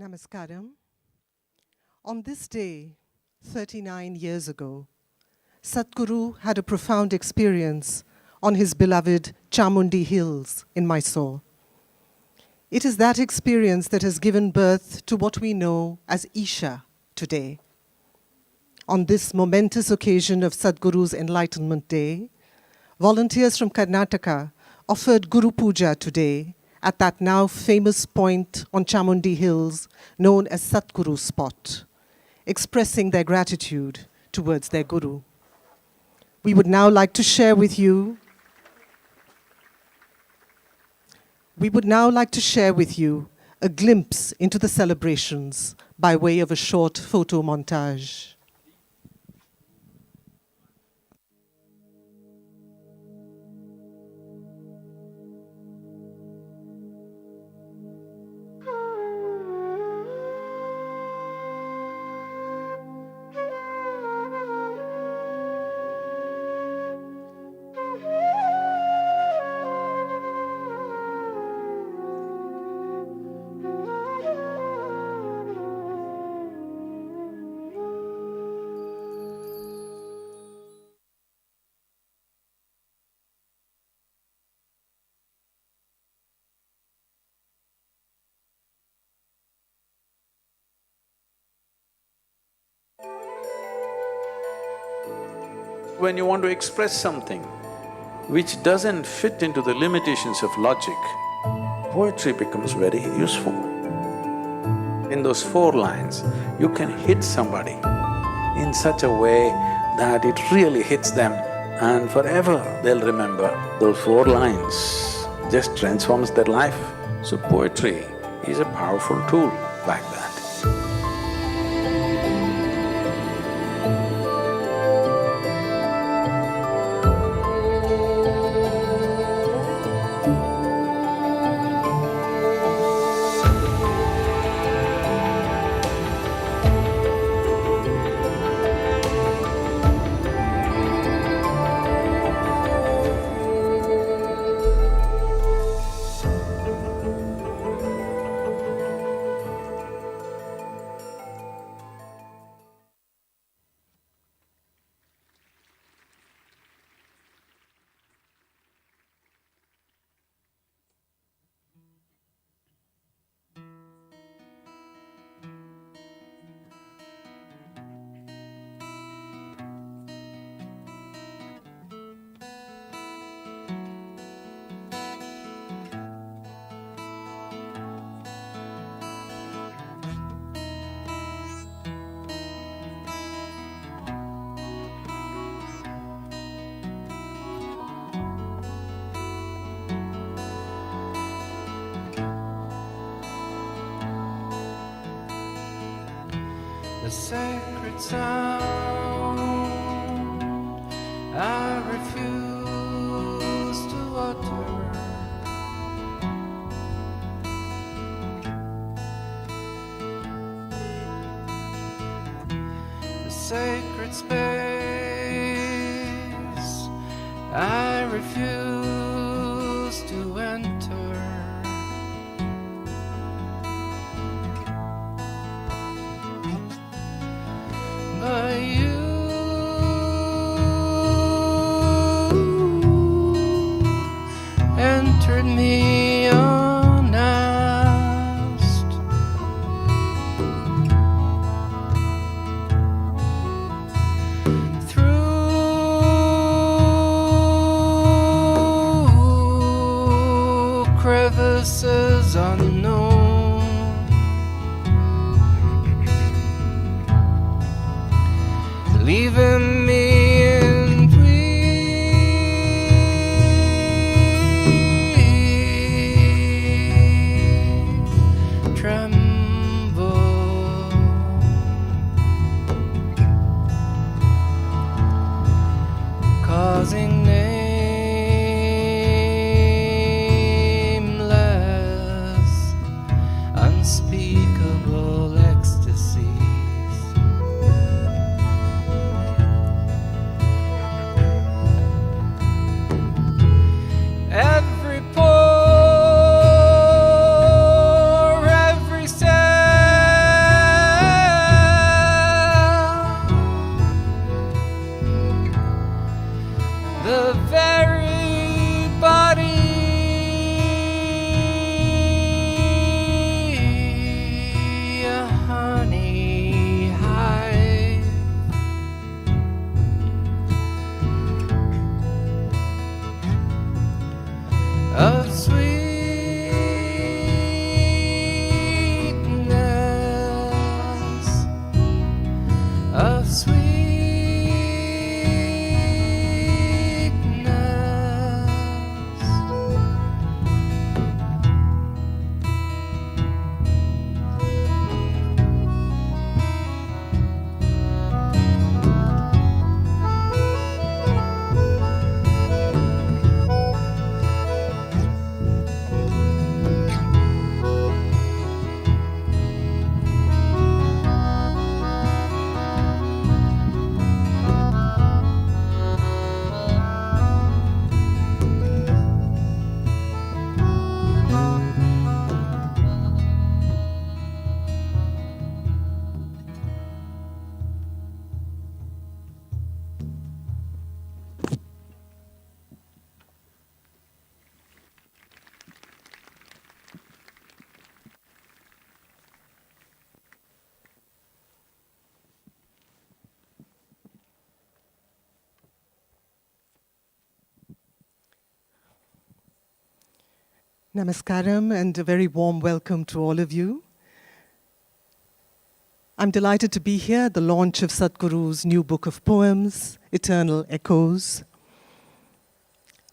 Namaskaram. On this day, 39 years ago, Sadhguru had a profound experience on his beloved Chamundi Hills in Mysore. It is that experience that has given birth to what we know as Isha today. On this momentous occasion of Sadhguru's Enlightenment Day, volunteers from Karnataka offered Guru Puja today at that now famous point on Chamundi Hills known as Sadhguru Spot, expressing their gratitude towards their Guru. We would now like to share with you a glimpse into the celebrations by way of a short photo montage. When you want to express something which doesn't fit into the limitations of logic, poetry becomes very useful. In those 4 lines, you can hit somebody in such a way that it really hits them and forever they'll remember. Those 4 lines just transforms their life. So poetry is a powerful tool like that. The sacred sound I refuse to utter. The sacred space I refuse to enter. But you entered me unasked. Through crevices unknown, leaving me in grief, tremble, causing nameless, unspeakable ecstasies. the very body a honey hive of sweetness, of sweetness. Namaskaram and a very warm welcome to all of you. I'm delighted to be here at the launch of Sadhguru's new book of poems, Eternal Echoes.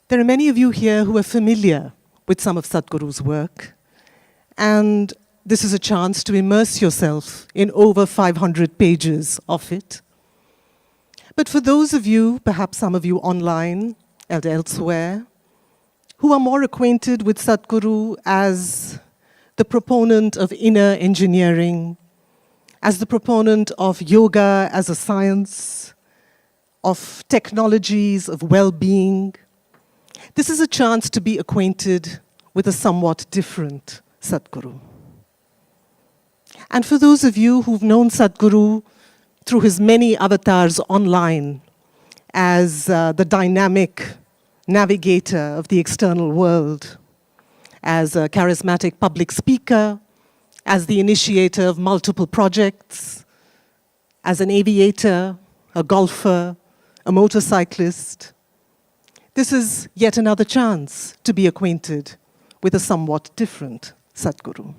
There are many of you here who are familiar with some of Sadhguru's work, and this is a chance to immerse yourself in over 500 pages of it. But for those of you, perhaps some of you online and elsewhere, who are more acquainted with Sadhguru as the proponent of inner engineering, as the proponent of yoga as a science, of technologies of well-being, this is a chance to be acquainted with a somewhat different Sadhguru. And for those of you who've known Sadhguru through his many avatars online as the dynamic navigator of the external world, as a charismatic public speaker, as the initiator of multiple projects, as an aviator, a golfer, a motorcyclist. This is yet another chance to be acquainted with a somewhat different Sadhguru.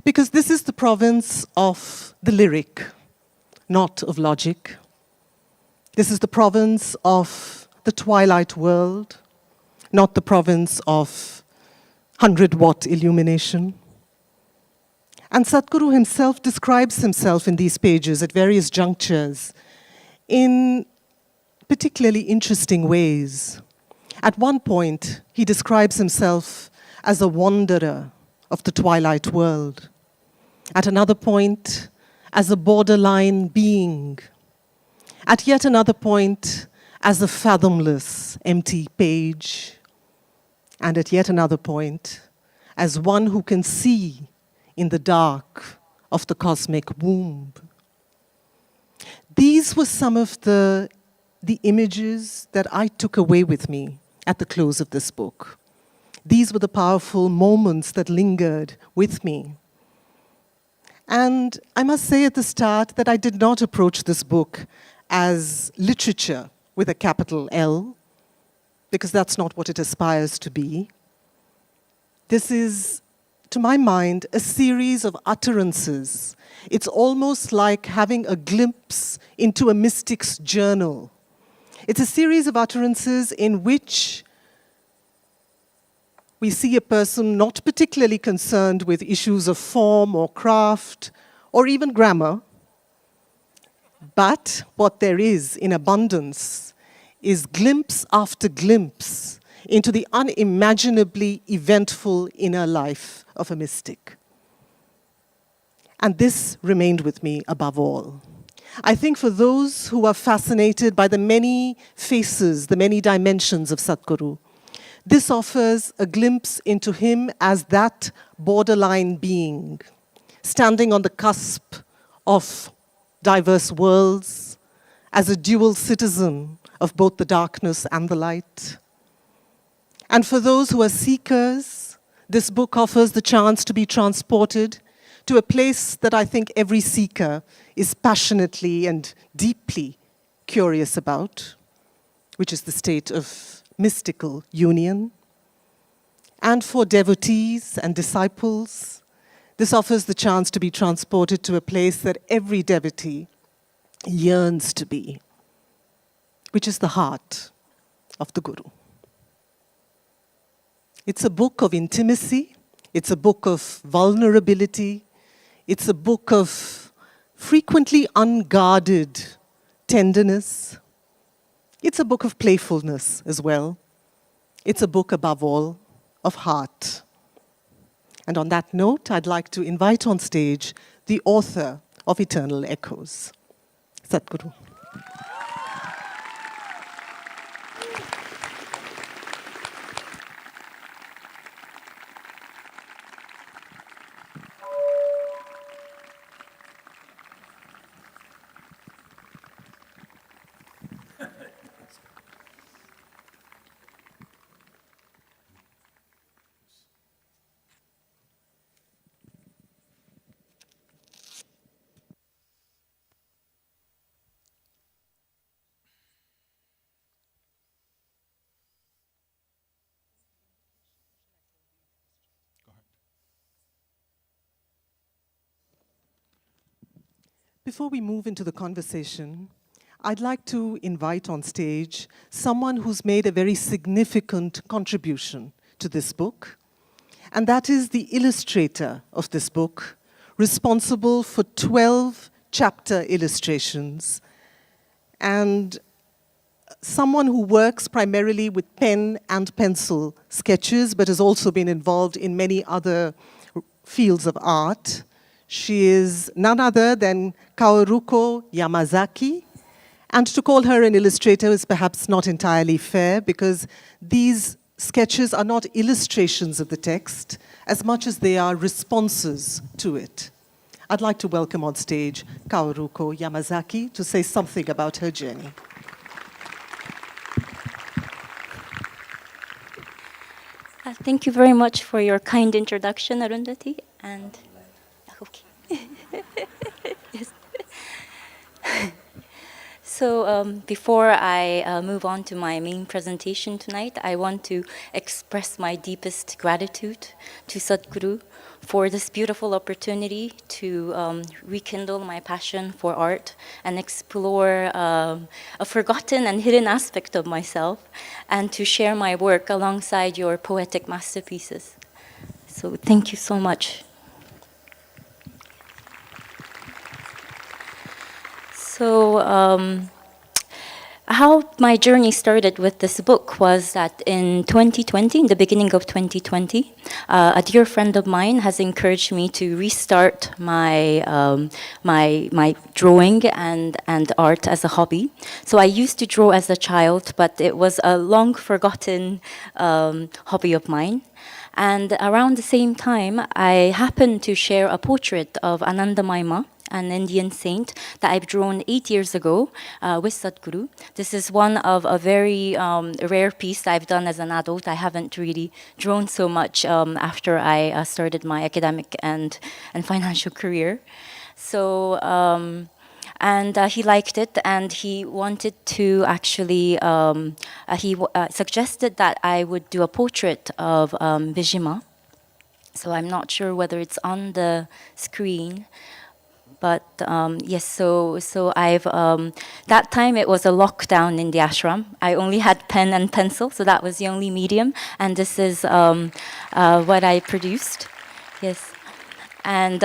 Because this is the province of the lyric, not of logic. This is the province of the twilight world, not the province of 100-watt illumination. And Sadhguru himself describes himself in these pages at various junctures in particularly interesting ways. At one point, he describes himself as a wanderer of the twilight world. At another point, as a borderline being. At yet another point, as a fathomless, empty page. And at yet another point, as one who can see in the dark of the cosmic womb. These were some of the images that I took away with me at the close of this book. These were the powerful moments that lingered with me. And I must say at the start that I did not approach this book as literature with a capital L, because that's not what it aspires to be. This is, to my mind, a series of utterances. It's almost like having a glimpse into a mystic's journal. It's a series of utterances in which we see a person not particularly concerned with issues of form or craft or even grammar, but what there is in abundance is glimpse after glimpse into the unimaginably eventful inner life of a mystic. And this remained with me above all. I think for those who are fascinated by the many faces, the many dimensions of Sadhguru, this offers a glimpse into him as that borderline being, standing on the cusp of diverse worlds as a dual citizen of both the darkness and the light. And for those who are seekers, this book offers the chance to be transported to a place that I think every seeker is passionately and deeply curious about, which is the state of mystical union. And for devotees and disciples, this offers the chance to be transported to a place that every devotee yearns to be, which is the heart of the Guru. It's a book of intimacy, it's a book of vulnerability, it's a book of frequently unguarded tenderness. It's a book of playfulness as well. It's a book, above all, of heart. And on that note, I'd like to invite on stage the author of Eternal Echoes, Sadhguru. Before we move into the conversation, I'd like to invite on stage someone who's made a very significant contribution to this book, and that is the illustrator of this book, responsible for 12 chapter illustrations, and someone who works primarily with pen and pencil sketches, but has also been involved in many other fields of art. She is none other than Kaoruko Yamazaki. And to call her an illustrator is perhaps not entirely fair, because these sketches are not illustrations of the text as much as they are responses to it. I'd like to welcome on stage Kaoruko Yamazaki to say something about her journey. Thank you very much for your kind introduction, Arundhati. And okay. Yes. So before I move on to my main presentation tonight, I want to express my deepest gratitude to Sadhguru for this beautiful opportunity to rekindle my passion for art and explore a forgotten and hidden aspect of myself, and to share my work alongside your poetic masterpieces. So thank you so much. So how my journey started with this book was that in 2020, in the beginning of 2020, a dear friend of mine has encouraged me to restart my my drawing and art as a hobby. So I used to draw as a child, but it was a long forgotten hobby of mine. And around the same time, I happened to share a portrait of Anandamaima, an Indian saint that I've drawn 8 years ago with Sadhguru. This is one of a very rare piece that I've done as an adult. I haven't really drawn so much after I started my academic and financial career. So, and he liked it, and he wanted to actually, he suggested that I would do a portrait of Bijima. So I'm not sure whether it's on the screen. But yes, so I've, that time it was a lockdown in the ashram. I only had pen and pencil, so that was the only medium. And this is what I produced, yes. And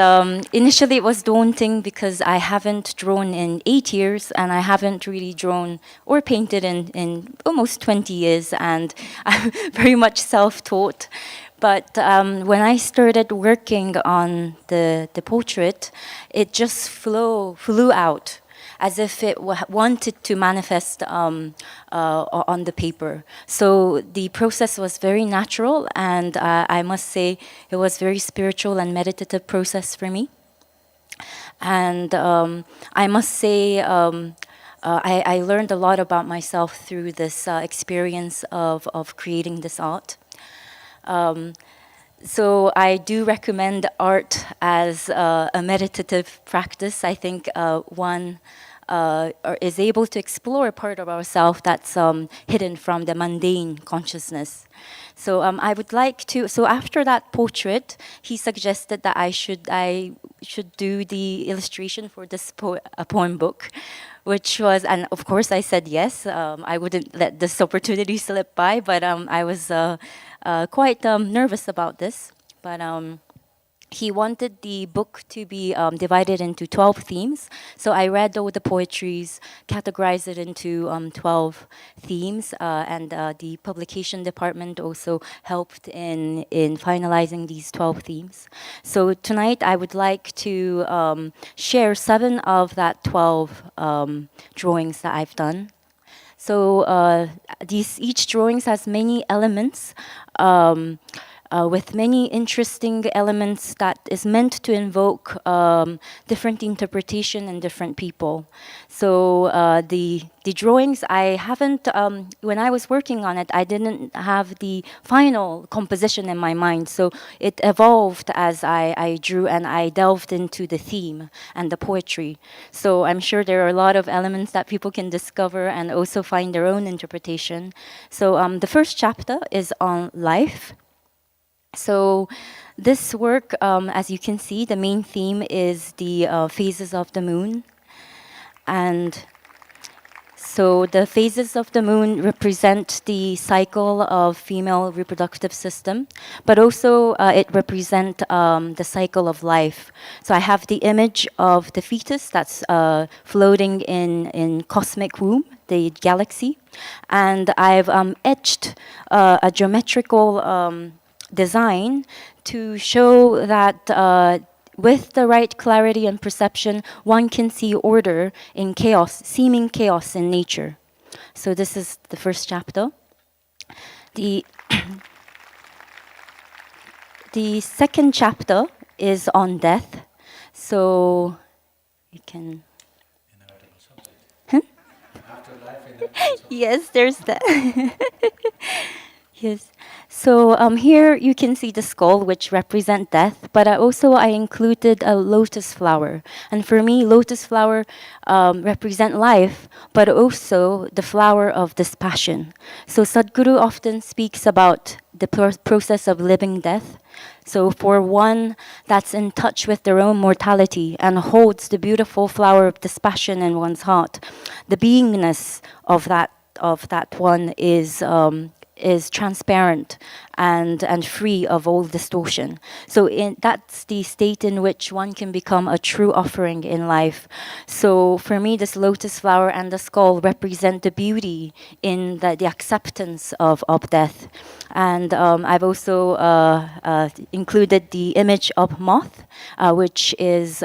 initially it was daunting because I haven't drawn in 8 years, and I haven't really drawn or painted in almost 20 years, and I'm very much self-taught. But when I started working on the portrait, it just flew out as if it wanted to manifest on the paper. So the process was very natural, and I must say it was very spiritual and meditative process for me. And I must say I learned a lot about myself through this experience of creating this art. So I do recommend art as a meditative practice. I think one is able to explore a part of ourselves that's hidden from the mundane consciousness. So I would like to. So after that portrait, he suggested that I should do the illustration for this poem book, which was, and of course I said yes. I wouldn't let this opportunity slip by, but I was quite nervous about this. But he wanted the book to be divided into 12 themes. So I read all the poetries, categorized it into 12 themes, and the publication department also helped in finalizing these 12 themes. So tonight I would like to share 7 of that 12 drawings that I've done. So each drawings has many elements, with many interesting elements that is meant to invoke different interpretation in different people. So the drawings, I haven't, when I was working on it, I didn't have the final composition in my mind. So it evolved as I drew and I delved into the theme and the poetry. So I'm sure there are a lot of elements that people can discover and also find their own interpretation. So the first chapter is on life. So this work, as you can see, the main theme is the phases of the moon. And so the phases of the moon represent the cycle of female reproductive system, but also it represents the cycle of life. So I have the image of the fetus that's floating in cosmic womb, the galaxy. And I've etched a geometrical design to show that with the right clarity and perception, one can see order in chaos, seeming chaos in nature. So this is the first chapter. The second chapter is on death. So you can. Huh? Yes, there's that. Yes. So here you can see the skull, which represent death, but I included a lotus flower. And for me, lotus flower represent life, but also the flower of dispassion. So Sadhguru often speaks about the process of living death. So for one that's in touch with their own mortality and holds the beautiful flower of dispassion in one's heart, the beingness of that one is transparent and free of all distortion. So that's the state in which one can become a true offering in life. So for me, this lotus flower and the skull represent the beauty in the acceptance of death. And I've also included the image of moth, which is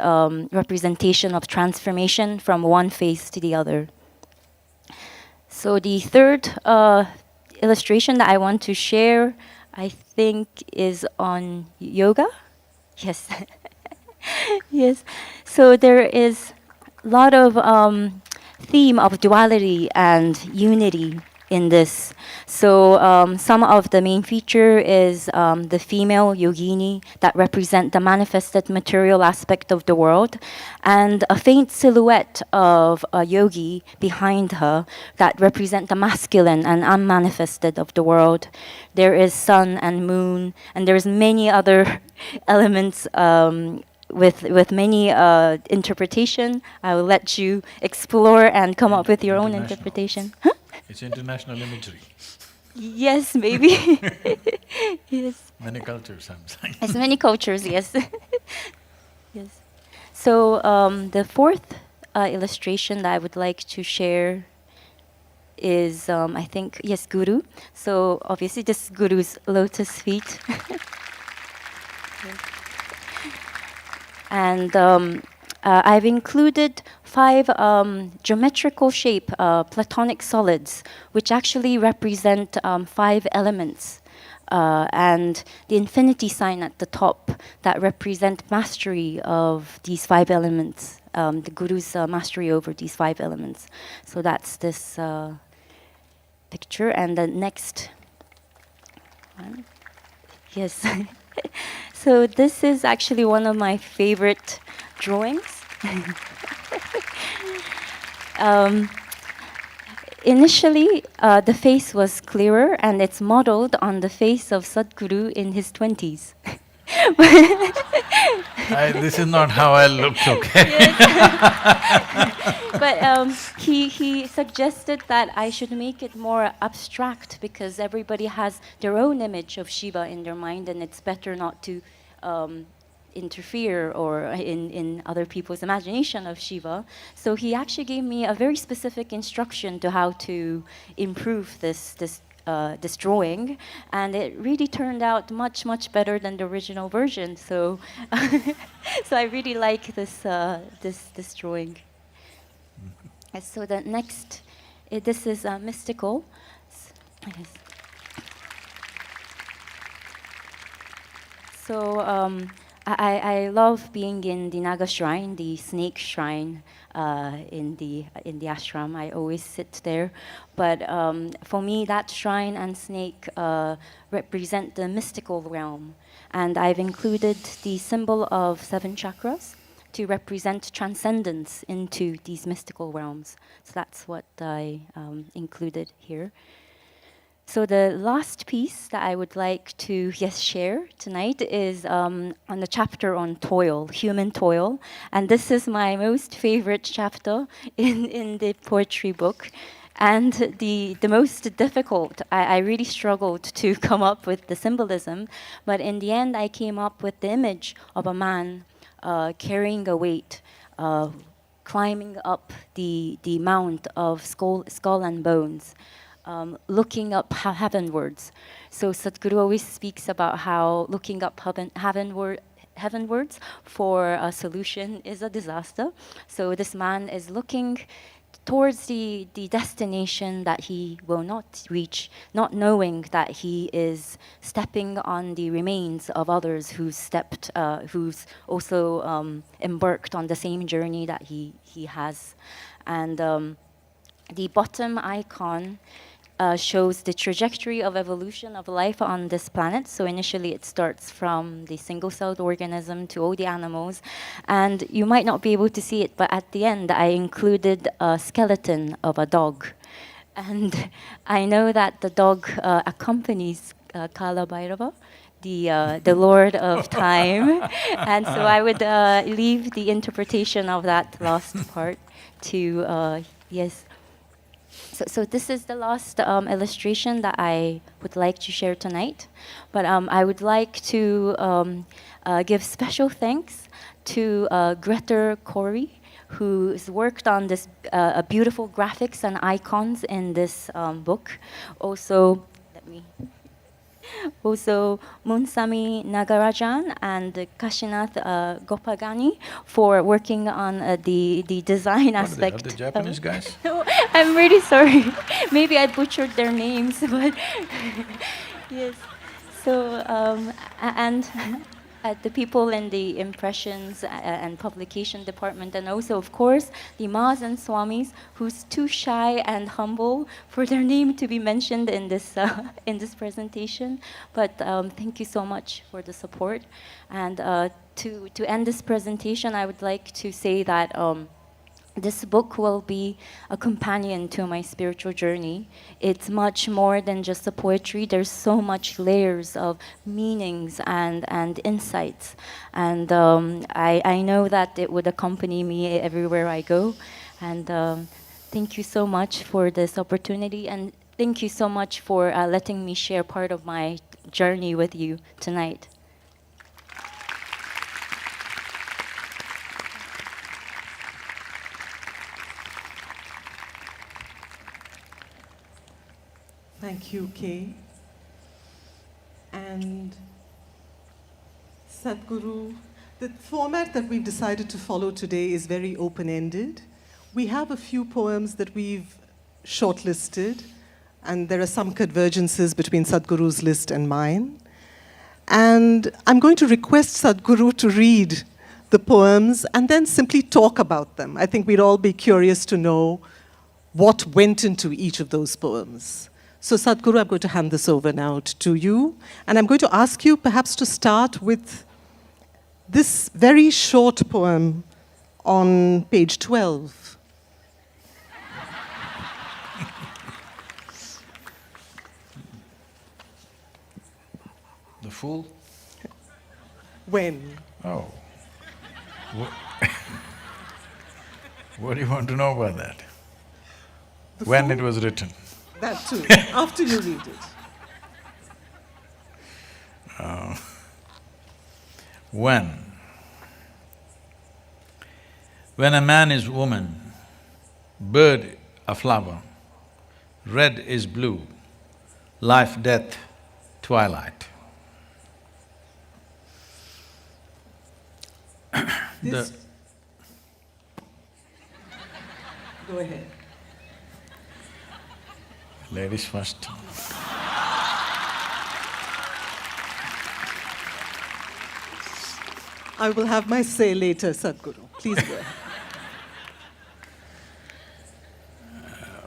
representation of transformation from one phase to the other. So the third illustration that I want to share, I think, is on yoga. Yes. Yes. So there is a lot of theme of duality and unity in this. So some of the main feature is the female yogini that represent the manifested material aspect of the world, and a faint silhouette of a yogi behind her that represent the masculine and unmanifested of the world. There is sun and moon, and there's many other elements with many interpretation. I will let you explore and come up with your own interpretation. Huh? It's international imagery. Yes, maybe. Yes. Many cultures, I'm saying. As many cultures, yes. Yes. So the fourth illustration that I would like to share is, I think, yes, Guru. So obviously this is Guru's lotus feet. Yes. And I've included 5 geometrical shape platonic solids, which actually represent 5 elements. And the infinity sign at the top that represent mastery of these 5 elements the Guru's mastery over these 5 elements. So that's this picture. And the next one. Yes. So this is actually one of my favorite drawings. Initially, the face was clearer, and it's modeled on the face of Sadhguru in his 20s. This is not how I looked, okay? But he suggested that I should make it more abstract because everybody has their own image of Shiva in their mind, and it's better not to interfere or in other people's imagination of Shiva. So he actually gave me a very specific instruction to how to improve this drawing, and it really turned out much better than the original version. So, so I really like this drawing. So the next, this is mystical. So I love being in the Naga shrine, the snake shrine in the ashram. I always sit there, but for me, that shrine and snake represent the mystical realm, and I've included the symbol of 7 chakras to represent transcendence into these mystical realms. So that's what I included here. So the last piece that I would like to share tonight is on the chapter on toil, human toil. And this is my most favorite chapter in the poetry book. And the most difficult, I really struggled to come up with the symbolism. But in the end, I came up with the image of a man carrying a weight, climbing up the mount of skull and bones. Looking up heavenwards. So Sadhguru always speaks about how looking up heavenwards for a solution is a disaster. So this man is looking towards the destination that he will not reach, not knowing that he is stepping on the remains of others who's also embarked on the same journey that he has. And the bottom icon shows the trajectory of evolution of life on this planet. So initially it starts from the single-celled organism to all the animals. And you might not be able to see it, but at the end I included a skeleton of a dog. And I know that the dog accompanies Kala Bhairava, the Lord of Time. And so I would leave the interpretation of that last part to, yes. So this is the last illustration that I would like to share tonight. But I would like to give special thanks to Greta Corey, who's worked on this beautiful graphics and icons in this book. Also, Munsami Nagarajan and Kashinath Gopagani for working on the design aspect. Are they Japanese guys? No, I'm really sorry. Maybe I butchered their names, but yes. So and the people in the impressions and publication department, and also, of course, the Mas and Swamis, who's too shy and humble for their name to be mentioned in this presentation. But thank you so much for the support. And to end this presentation, I would like to say that this book will be a companion to my spiritual journey. It's much more than just the poetry. There's so much layers of meanings and insights. And I know that it would accompany me everywhere I go. And thank you so much for this opportunity. And thank you so much for letting me share part of my journey with you tonight. Thank you, Kay. And Sadhguru, the format that we've decided to follow today is very open-ended. We have a few poems that we've shortlisted, and there are some convergences between Sadhguru's list and mine. And I'm going to request Sadhguru to read the poems and then simply talk about them. I think we'd all be curious to know what went into each of those poems. So Sadhguru, I'm going to hand this over now to you, and I'm going to ask you perhaps to start with this very short poem on page 12. The fool? When? Oh. What do you want to know about that? When it was written? That too, after you read it. When? When a man is woman, bird a flower, red is blue, life, death, twilight. This. Go ahead. Ladies first. I will have my say later, Sadhguru. Please go ahead.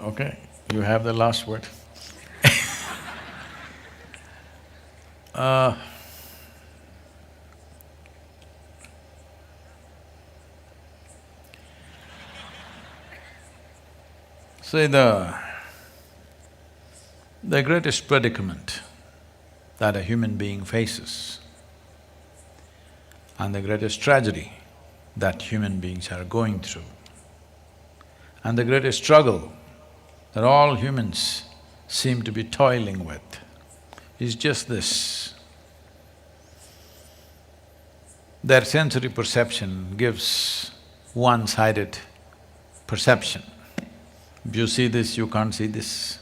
Okay, you have the last word. See, the greatest predicament that a human being faces and the greatest tragedy that human beings are going through and the greatest struggle that all humans seem to be toiling with is just this. Their sensory perception gives one-sided perception. If you see this, you can't see this.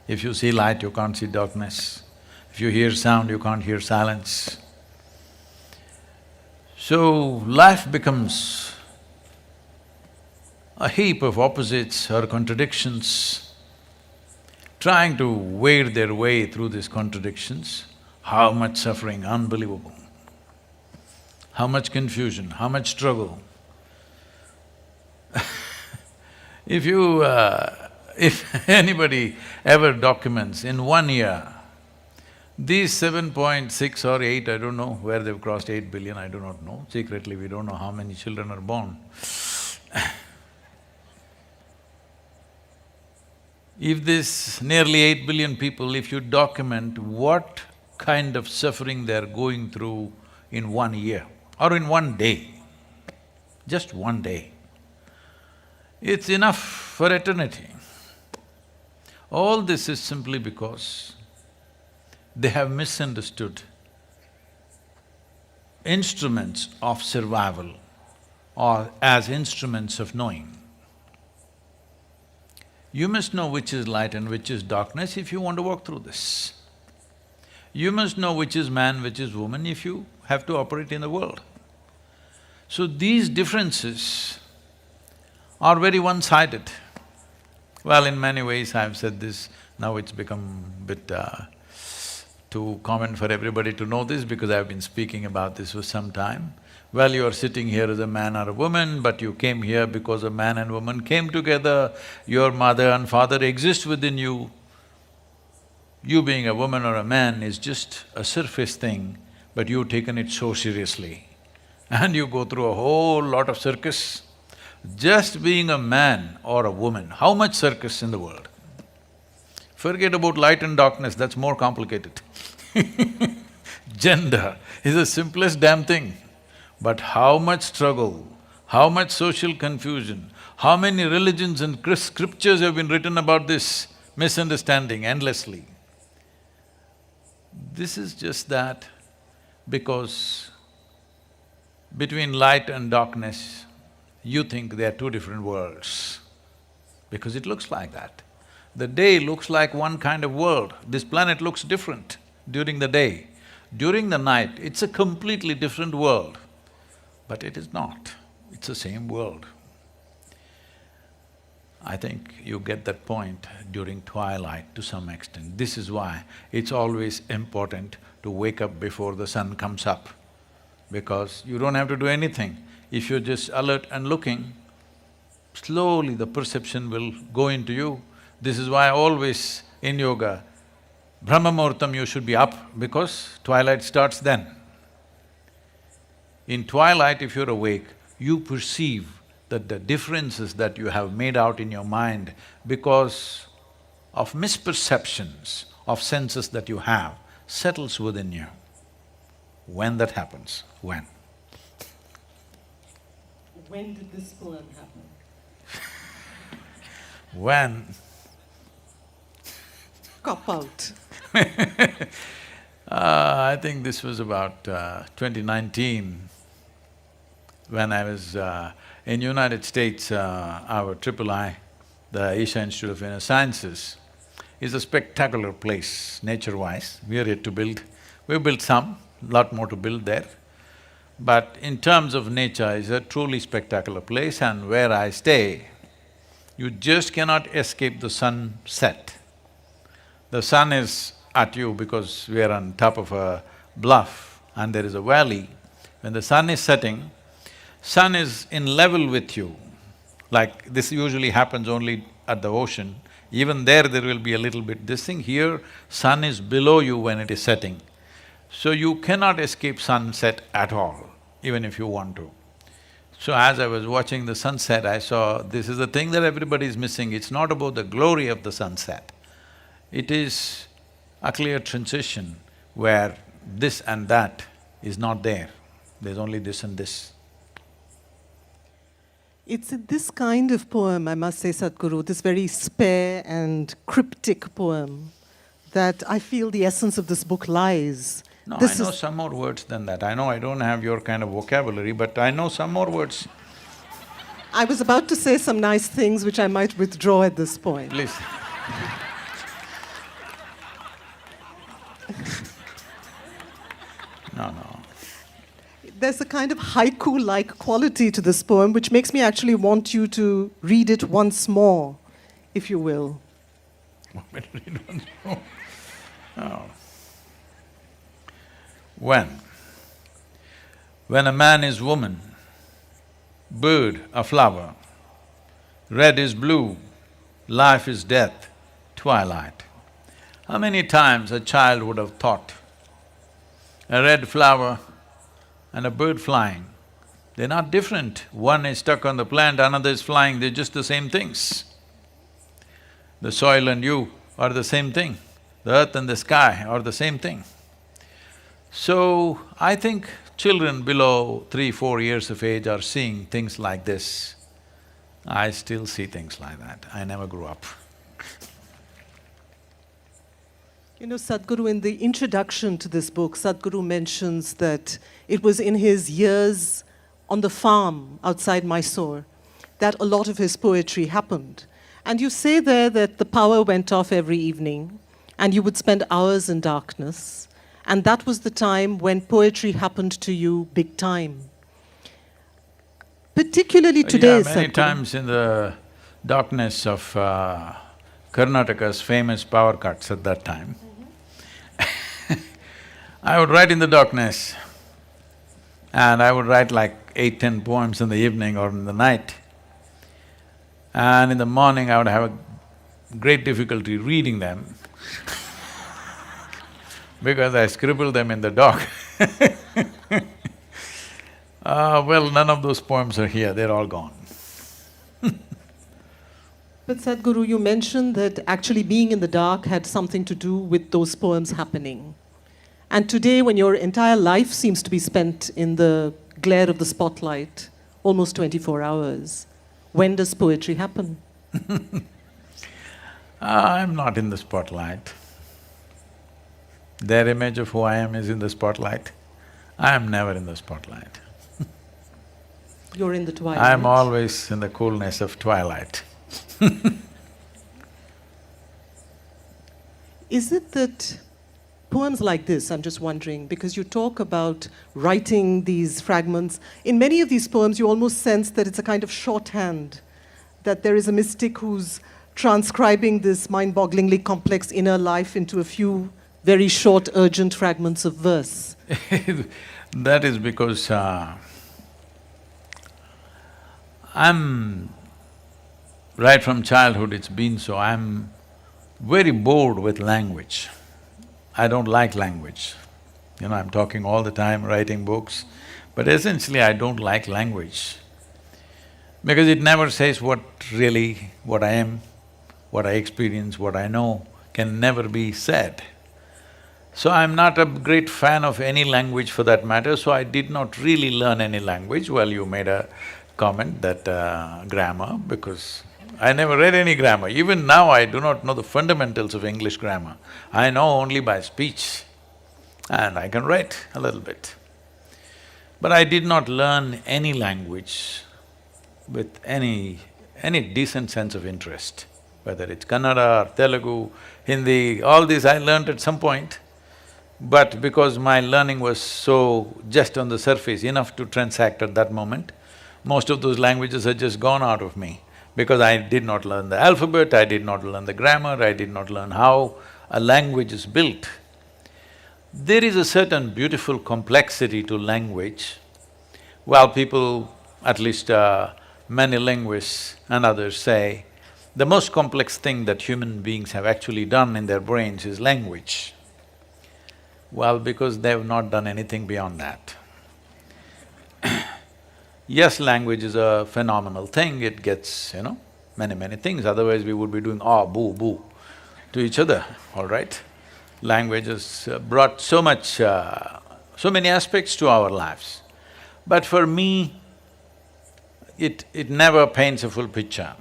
If you see light, you can't see darkness. If you hear sound, you can't hear silence. So, life becomes a heap of opposites or contradictions. Trying to wade their way through these contradictions, how much suffering, unbelievable. How much confusion, how much struggle. If anybody ever documents in 1 year, these 7.6 or 8, I don't know where they've crossed 8 billion, I do not know. Secretly, we don't know how many children are born. If this nearly 8 billion people, if you document what kind of suffering they're going through in 1 year or in 1 day, just 1 day, it's enough for eternity. All this is simply because they have misunderstood instruments of survival or as instruments of knowing. You must know which is light and which is darkness if you want to walk through this. You must know which is man, which is woman if you have to operate in the world. So these differences are very one-sided. Well, in many ways I've said this, now it's become a bit too common for everybody to know this because I've been speaking about this for some time. Well, you are sitting here as a man or a woman, but you came here because a man and woman came together, your mother and father exist within you. You being a woman or a man is just a surface thing, but you've taken it so seriously. And you go through a whole lot of circus. Just being a man or a woman, how much circus in the world? Forget about light and darkness, that's more complicated. Gender is the simplest damn thing. But how much struggle, how much social confusion, how many religions and scriptures have been written about this misunderstanding endlessly. This is just that because between light and darkness, you think they are two different worlds, because it looks like that. The day looks like one kind of world, this planet looks different during the day. During the night, it's a completely different world. But it is not, it's the same world. I think you get that point during twilight to some extent. This is why it's always important to wake up before the sun comes up, because you don't have to do anything. If you're just alert and looking, slowly the perception will go into you. This is why always in yoga, Brahma Muhurtam you should be up because twilight starts then. In twilight, if you're awake, you perceive that the differences that you have made out in your mind because of misperceptions of senses that you have settles within you. When that happens? When? When did this poem happen? When? Cop out. I think this was about 2019 when I was in United States, our III, the Asia Institute of Inner Sciences, is a spectacular place nature-wise. We are yet to build. We've built some, lot more to build there. But in terms of nature, it's a truly spectacular place, and where I stay, you just cannot escape the sunset. The sun is at you because we are on top of a bluff and there is a valley. When the sun is setting, sun is in level with you. Like this usually happens only at the ocean. Even there will be a little bit this thing. Here, sun is below you when it is setting. So you cannot escape sunset at all, even if you want to. So as I was watching the sunset, I saw this is the thing that everybody is missing. It's not about the glory of the sunset. It is a clear transition where this and that is not there. There's only this and this. It's in this kind of poem, I must say, Sadhguru, this very spare and cryptic poem, that I feel the essence of this book lies. No, I This know is- some more words than that. I know I don't have your kind of vocabulary, but I know some more words. I was about to say some nice things which I might withdraw at this point. Please. No. There's a kind of haiku-like quality to this poem which makes me actually want you to read it once more, if you will. Oh. When a man is woman, bird a flower, red is blue, life is death, twilight. How many times a child would have thought a red flower and a bird flying, they're not different. One is stuck on the plant, another is flying, they're just the same things. The soil and you are the same thing, the earth and the sky are the same thing. So, I think children below 3-4 years of age are seeing things like this. I still see things like that, I never grew up. You know, Sadhguru, in the introduction to this book, Sadhguru mentions that it was in his years on the farm outside Mysore that a lot of his poetry happened. And you say there that the power went off every evening and you would spend hours in darkness, and that was the time when poetry happened to you big time. Particularly today, Yeah, many Sadhguru. times in the darkness of Karnataka's famous power cuts at that time, I would write in the darkness and I would write like 8-10 poems in the evening or in the night. And in the morning I would have a great difficulty reading them because I scribbled them in the dark. Well, none of those poems are here, they're all gone. But Sadhguru, you mentioned that actually being in the dark had something to do with those poems happening. And today, when your entire life seems to be spent in the glare of the spotlight, almost 24 hours, when does poetry happen? I'm not in the spotlight. Their image of who I am is in the spotlight. I am never in the spotlight. You're in the twilight. I am always in the coolness of twilight. Is it that poems like this, I'm just wondering, because you talk about writing these fragments, in many of these poems you almost sense that it's a kind of shorthand, that there is a mystic who's transcribing this mind-bogglingly complex inner life into a few very short, urgent fragments of verse. That is because right from childhood it's been so, I'm very bored with language. I don't like language. I'm talking all the time, writing books, but essentially I don't like language because it never says what I am, what I experience, what I know can never be said. So I'm not a great fan of any language for that matter, so I did not really learn any language. Well, you made a comment that grammar, because I never read any grammar. Even now I do not know the fundamentals of English grammar. I know only by speech and I can write a little bit. But I did not learn any language with any decent sense of interest, whether it's Kannada or Telugu, Hindi, all these I learned at some point. But because my learning was so just on the surface, enough to transact at that moment, most of those languages had just gone out of me because I did not learn the alphabet, I did not learn the grammar, I did not learn how a language is built. There is a certain beautiful complexity to language. Well, people, at least many linguists and others say, the most complex thing that human beings have actually done in their brains is language. Well, because they've not done anything beyond that. Yes, language is a phenomenal thing, it gets, many things, otherwise we would be doing ah, boo, boo to each other, all right? Language has brought so many aspects to our lives. But for me, it never paints a full picture.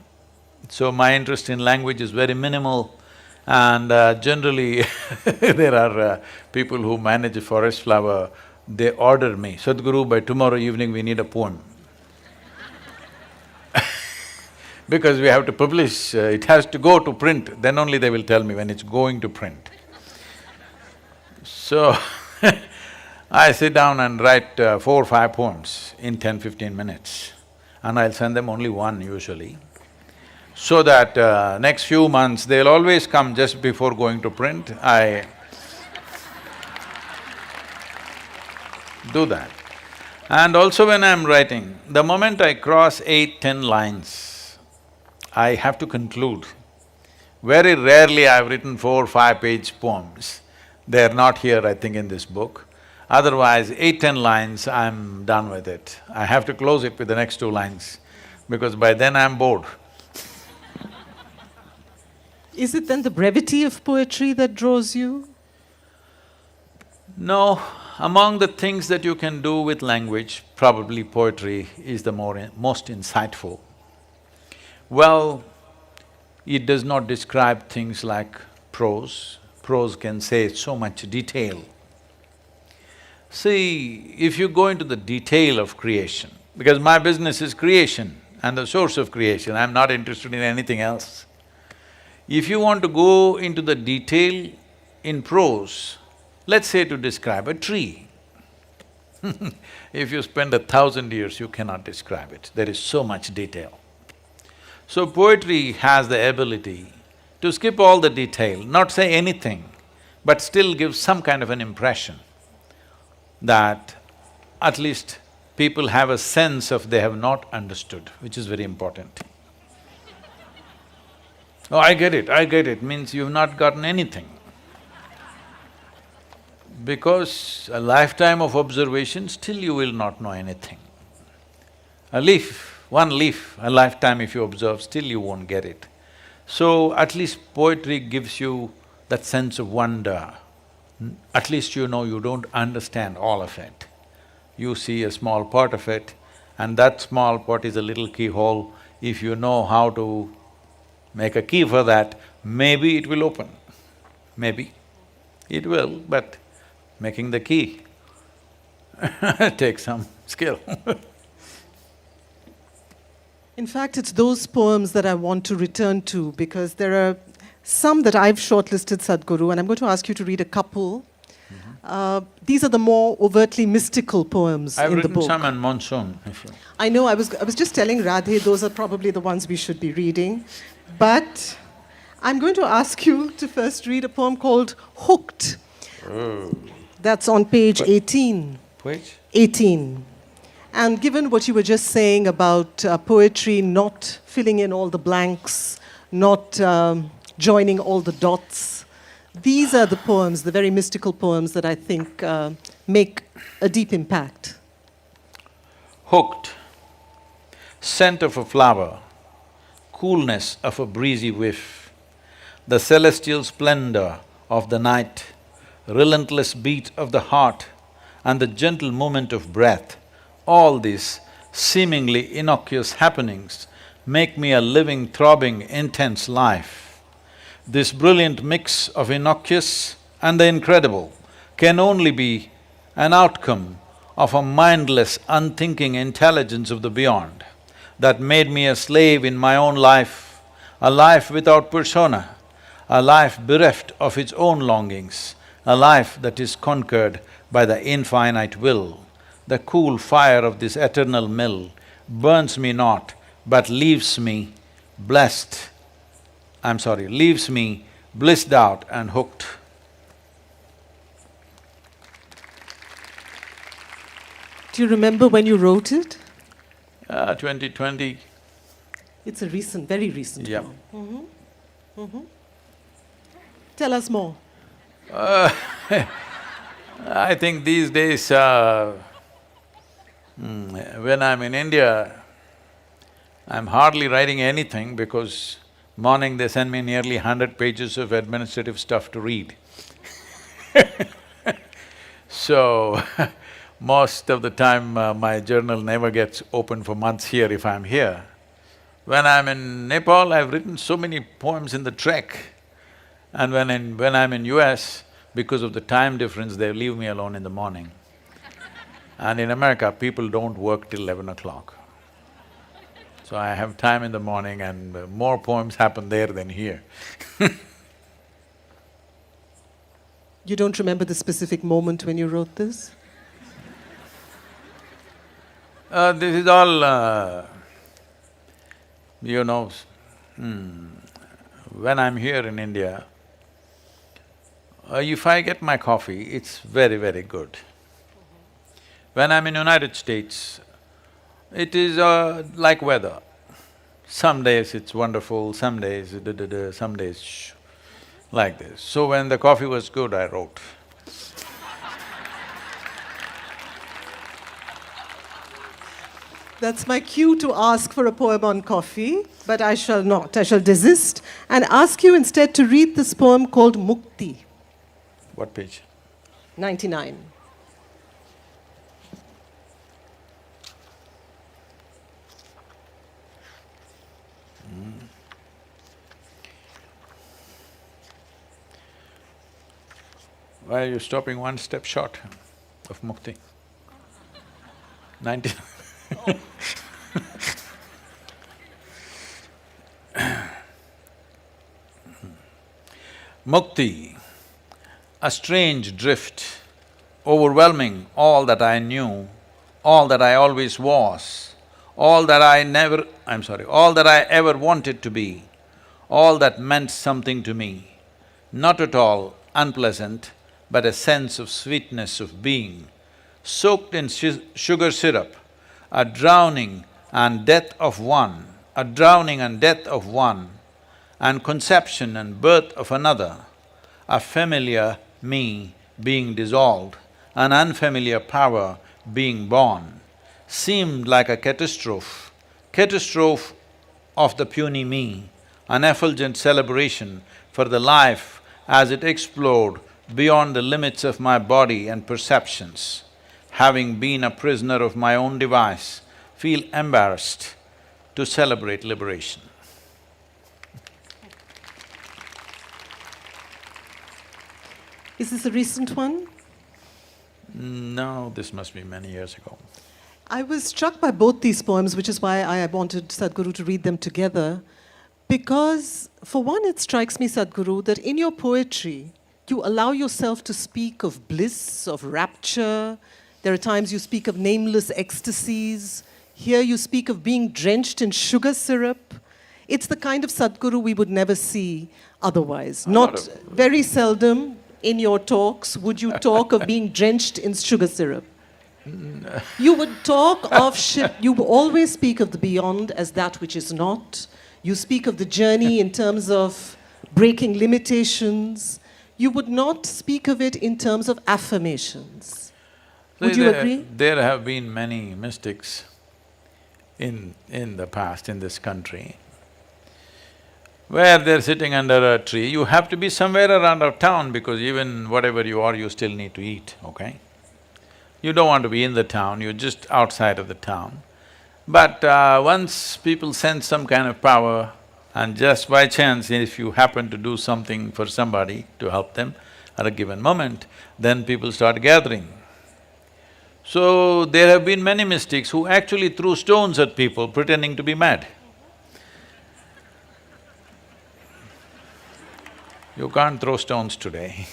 So my interest in language is very minimal. And generally there are people who manage a forest flower, they order me, Sadhguru, by tomorrow evening we need a poem. Because we have to publish, it has to go to print, then only they will tell me when it's going to print. So I sit down and write 4 or 5 poems in 10-15 minutes, and I'll send them only one usually, so that next few months they'll always come just before going to print. I do that. And also when I'm writing, the moment I cross 8-10 lines, I have to conclude. Very rarely I've written 4 or 5-page poems. They're not here, I think, in this book. Otherwise, 8-10 lines, I'm done with it. I have to close it with the next 2 lines, because by then I'm bored. Is it then the brevity of poetry that draws you? No, among the things that you can do with language, probably poetry is the most insightful. Well, it does not describe things like prose. Prose can say so much detail. See, if you go into the detail of creation, because my business is creation and the source of creation, I'm not interested in anything else. If you want to go into the detail in prose, let's say to describe a tree, if you spend 1,000 years, you cannot describe it, there is so much detail. So poetry has the ability to skip all the detail, not say anything, but still give some kind of an impression that at least people have a sense of they have not understood, which is very important. Oh, I get it, means you've not gotten anything. Because a lifetime of observation, still you will not know anything. A leaf, one leaf, a lifetime if you observe, still you won't get it. So at least poetry gives you that sense of wonder. At least you know you don't understand all of it. You see a small part of it, and that small part is a little keyhole. If you know how to make a key for that, maybe it will open. Maybe it will, but making the key takes some skill. In fact, it's those poems that I want to return to, because there are some that I've shortlisted, Sadhguru, and I'm going to ask you to read a couple. These are the more overtly mystical poems I've in the written book. some on monsoon, if you… I know, I was just telling Radhe, those are probably the ones we should be reading. But I'm going to ask you to first read a poem called Hooked. Oh. That's on page 18. Which? 18. And given what you were just saying about poetry not filling in all the blanks, not joining all the dots, these are the poems, the very mystical poems that I think make a deep impact. Hooked, scent of a flower, coolness of a breezy whiff, the celestial splendor of the night, relentless beat of the heart, and the gentle movement of breath, all these seemingly innocuous happenings make me a living, throbbing, intense life. This brilliant mix of innocuous and the incredible can only be an outcome of a mindless, unthinking intelligence of the beyond that made me a slave in my own life, a life without persona, a life bereft of its own longings, a life that is conquered by the infinite will. The cool fire of this eternal mill burns me not, but leaves me blessed, leaves me blissed out and hooked. Do you remember when you wrote it? 2020, It's a recent, very recent yeah. poem. Tell us more. I think these days, when I'm in India, I'm hardly writing anything because morning they send me nearly 100 pages of administrative stuff to read. So, most of the time my journal never gets open for months here if I'm here. When I'm in Nepal, I've written so many poems in the trek. And when I'm in US, because of the time difference, they leave me alone in the morning. And in America, people don't work till 11 o'clock. So I have time in the morning and more poems happen there than here. You don't remember the specific moment when you wrote this? This is all, you know, when I'm here in India, if I get my coffee, it's very, very good. When I'm in United States, it is like weather. Some days it's wonderful, some days da-da-da, some days shh, like this. So when the coffee was good, I wrote. That's my cue to ask for a poem on coffee, but I shall not. I shall desist and ask you instead to read this poem called Mukti, What page? 99. Why are you stopping one step short of mukti? 90 Mukti, a strange drift, overwhelming all that I knew, all that I always was, all that I all that I ever wanted to be, all that meant something to me, not at all unpleasant, but a sense of sweetness of being, soaked in sugar syrup, a drowning and death of one, and conception and birth of another, a familiar me being dissolved, an unfamiliar power being born, seemed like a catastrophe of the puny me, an effulgent celebration for the life as it explored beyond the limits of my body and perceptions. Having been a prisoner of my own device, feel embarrassed to celebrate liberation. Is this a recent one? No, this must be many years ago. I was struck by both these poems, which is why I wanted Sadhguru to read them together. Because, for one, it strikes me, Sadhguru, that in your poetry, you allow yourself to speak of bliss, of rapture. There are times you speak of nameless ecstasies. Here you speak of being drenched in sugar syrup. It's the kind of Sadhguru we would never see otherwise. Not very seldom in your talks would you talk of being drenched in sugar syrup. You would talk of you always speak of the beyond as that which is not. You speak of the journey in terms of breaking limitations. You would not speak of it in terms of affirmations. Would you agree? There have been many mystics in the past in this country, where they're sitting under a tree. You have to be somewhere around our town because even whatever you are, you still need to eat, okay? You don't want to be in the town, you're just outside of the town. But once people sense some kind of power, and just by chance, if you happen to do something for somebody to help them at a given moment, then people start gathering. So, there have been many mystics who actually threw stones at people pretending to be mad. You can't throw stones today.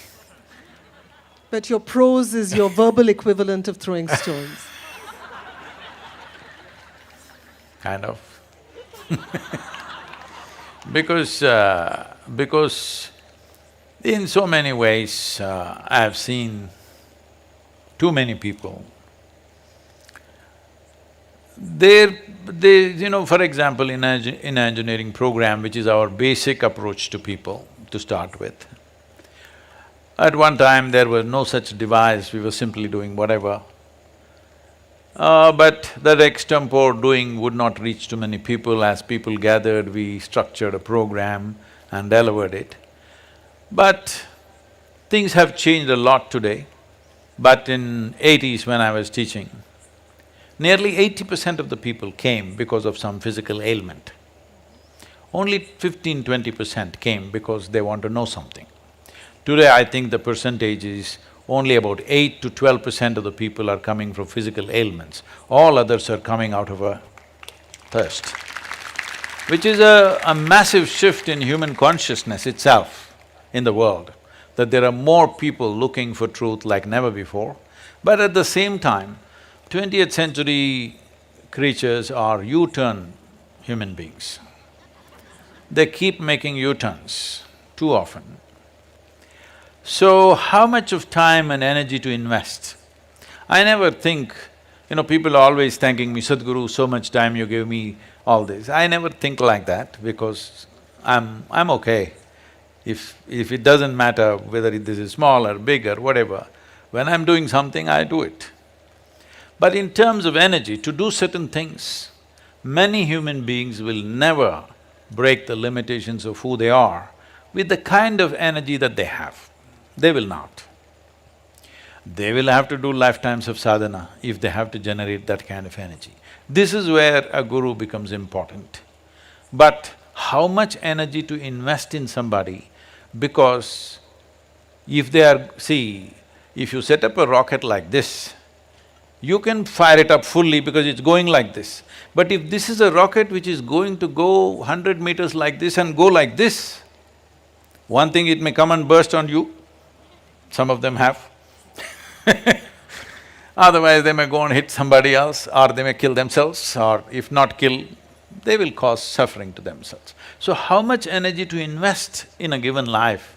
But your prose is your verbal equivalent of throwing stones. Kind of. Because in so many ways, I have seen too many people. For example, in engineering program, which is our basic approach to people to start with, at one time there was no such device, we were simply doing whatever. But that extempore doing would not reach too many people. As people gathered, we structured a program and delivered it. But things have changed a lot today. But in 80s when I was teaching, nearly 80% of the people came because of some physical ailment. Only 15–20% came because they want to know something. Today I think the percentage is only about 8 to 12% of the people are coming from physical ailments. All others are coming out of a thirst, which is a massive shift in human consciousness itself in the world, that there are more people looking for truth like never before. But at the same time, 20th century creatures are U-turn human beings. They keep making U-turns too often. So, how much of time and energy to invest? I never think, people are always thanking me, Sadhguru, so much time you gave me, all this. I never think like that because I'm okay. If it doesn't matter whether this is small or big or whatever, when I'm doing something, I do it. But in terms of energy, to do certain things, many human beings will never break the limitations of who they are with the kind of energy that they have. They will not. They will have to do lifetimes of sadhana if they have to generate that kind of energy. This is where a guru becomes important. But how much energy to invest in somebody, because if they are… See, if you set up a rocket like this, you can fire it up fully because it's going like this. But if this is a rocket which is going to go 100 meters like this and go like this, one thing, it may come and burst on you. Some of them have. Otherwise, they may go and hit somebody else, or they may kill themselves, or if not kill, they will cause suffering to themselves. So, how much energy to invest in a given life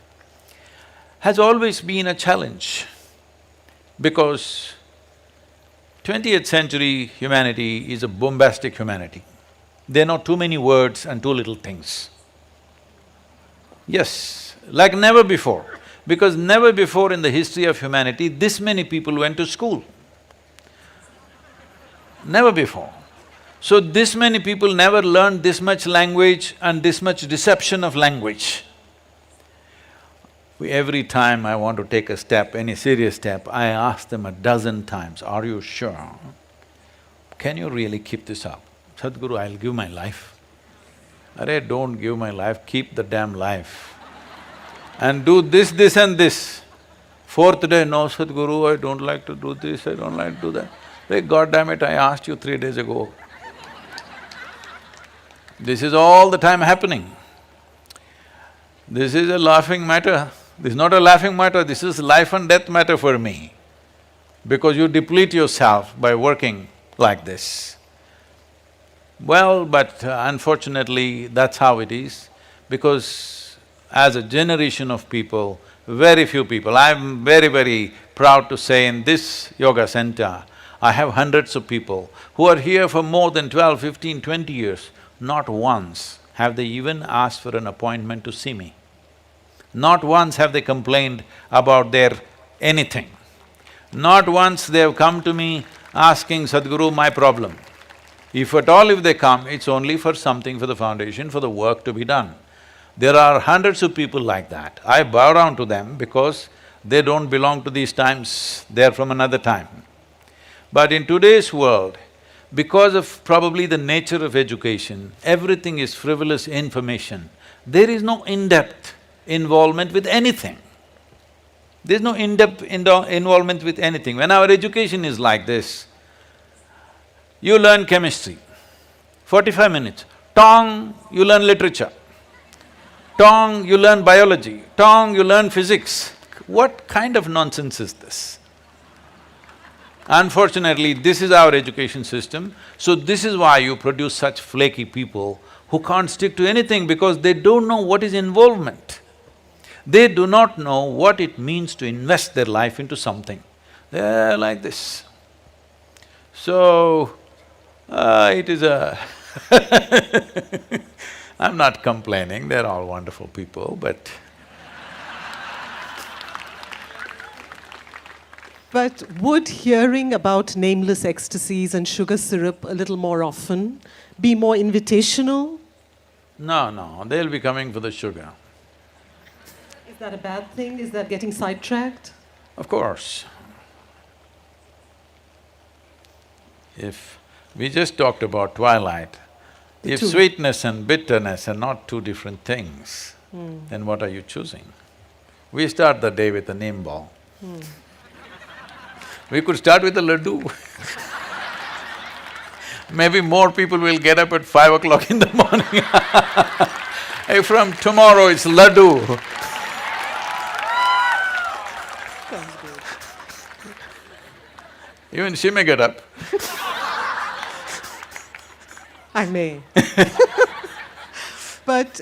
has always been a challenge, because 20th century humanity is a bombastic humanity. They know too many words and too little things. Yes, like never before. Because never before in the history of humanity, this many people went to school. Never before. So this many people never learned this much language and this much deception of language. Every time I want to take a step, any serious step, I ask them a dozen times, are you sure? Can you really keep this up? Sadhguru, I'll give my life. Arey, don't give my life, keep the damn life. And do this, this and this. Fourth day, no, Sadhguru, I don't like to do this, I don't like to do that. Hey, God damn it, I asked you 3 days ago. This is all the time happening. This is a laughing matter. This is not a laughing matter, this is life and death matter for me. Because you deplete yourself by working like this. Well, but unfortunately, that's how it is, because as a generation of people, very few people, I'm very, very proud to say in this yoga center, I have hundreds of people who are here for more than 12, 15, 20 years. Not once have they even asked for an appointment to see me. Not once have they complained about their anything. Not once they have come to me asking, Sadhguru, my problem. If at all if they come, it's only for something for the foundation, for the work to be done. There are hundreds of people like that. I bow down to them because they don't belong to these times, they're from another time. But in today's world, because of probably the nature of education, everything is frivolous information. There is no in-depth involvement with anything. There's no in-depth involvement with anything. When our education is like this, you learn chemistry, 45 minutes, tong, you learn literature, tong, you learn biology, tong, you learn physics. What kind of nonsense is this? Unfortunately, this is our education system, so this is why you produce such flaky people who can't stick to anything because they don't know what is involvement. They do not know what it means to invest their life into something. They're like this. So, it is a I'm not complaining, they're all wonderful people, but… But would hearing about nameless ecstasies and sugar syrup a little more often be more invitational? No, they'll be coming for the sugar. Is that a bad thing? Is that getting sidetracked? Of course. If we just talked about twilight, if two. sweetness and bitterness are not two different things, then what are you choosing? We start the day with a neem ball. We could start with a laddu. Maybe more people will get up at 5 o'clock in the morning. Hey, from tomorrow it's laddu. Sounds good. Even she may get up. I may. But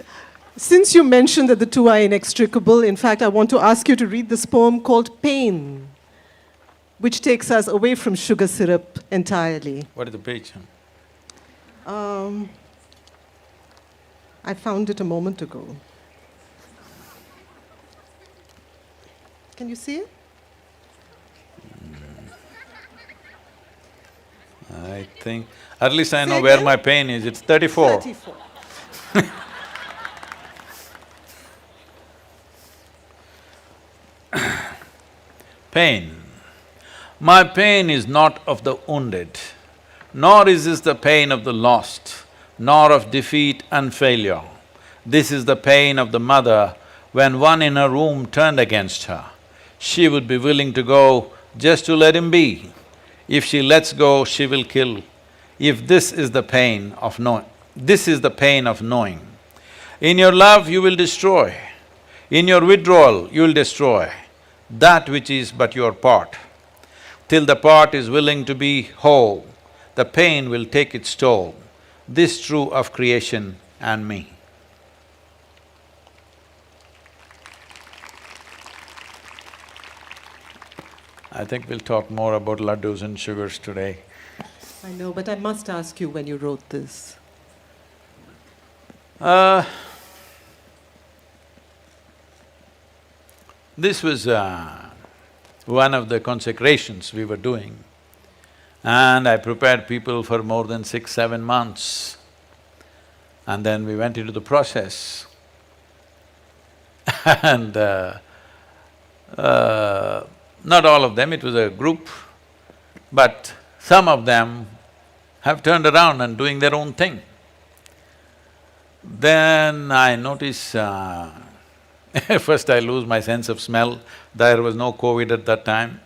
since you mentioned that the two are inextricable, in fact, I want to ask you to read this poem called Pain, which takes us away from sugar syrup entirely. What is the page? I found it a moment ago. Can you see it? I think… at least I know Say where again? my pain is, it's 34. 34. Pain. My pain is not of the wounded, nor is this the pain of the lost, nor of defeat and failure. This is the pain of the mother when one in her womb turned against her. She would be willing to go just to let him be. If she lets go, she will kill. If this is the pain of this is the pain of knowing. In your love, you will destroy. In your withdrawal, you will destroy that which is but your part. Till the part is willing to be whole, the pain will take its toll. This true of creation and me. I think we'll talk more about laddus and sugars today. I know, but I must ask you when you wrote this. This was one of the consecrations we were doing, and I prepared people for more than 6, 7 months. And then we went into the process and not all of them, it was a group, but some of them have turned around and doing their own thing. Then I notice first I lose my sense of smell, there was no COVID at that time.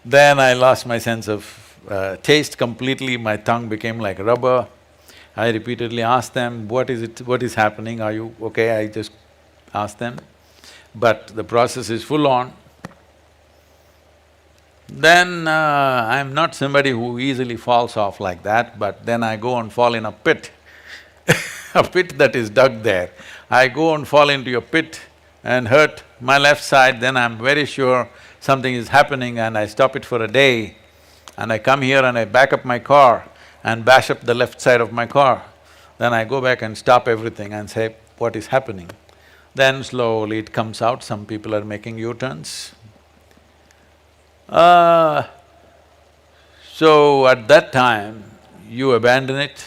Then I lost my sense of taste completely, my tongue became like rubber. I repeatedly asked them, what is happening, are you okay? I just asked them. But the process is full on. Then I'm not somebody who easily falls off like that, but then I go and fall in a pit, a pit that is dug there. I go and fall into a pit and hurt my left side, then I'm very sure something is happening and I stop it for a day and I come here and I back up my car and bash up the left side of my car. Then I go back and stop everything and say, what is happening? Then slowly it comes out, some people are making U-turns. So at that time, you abandon it,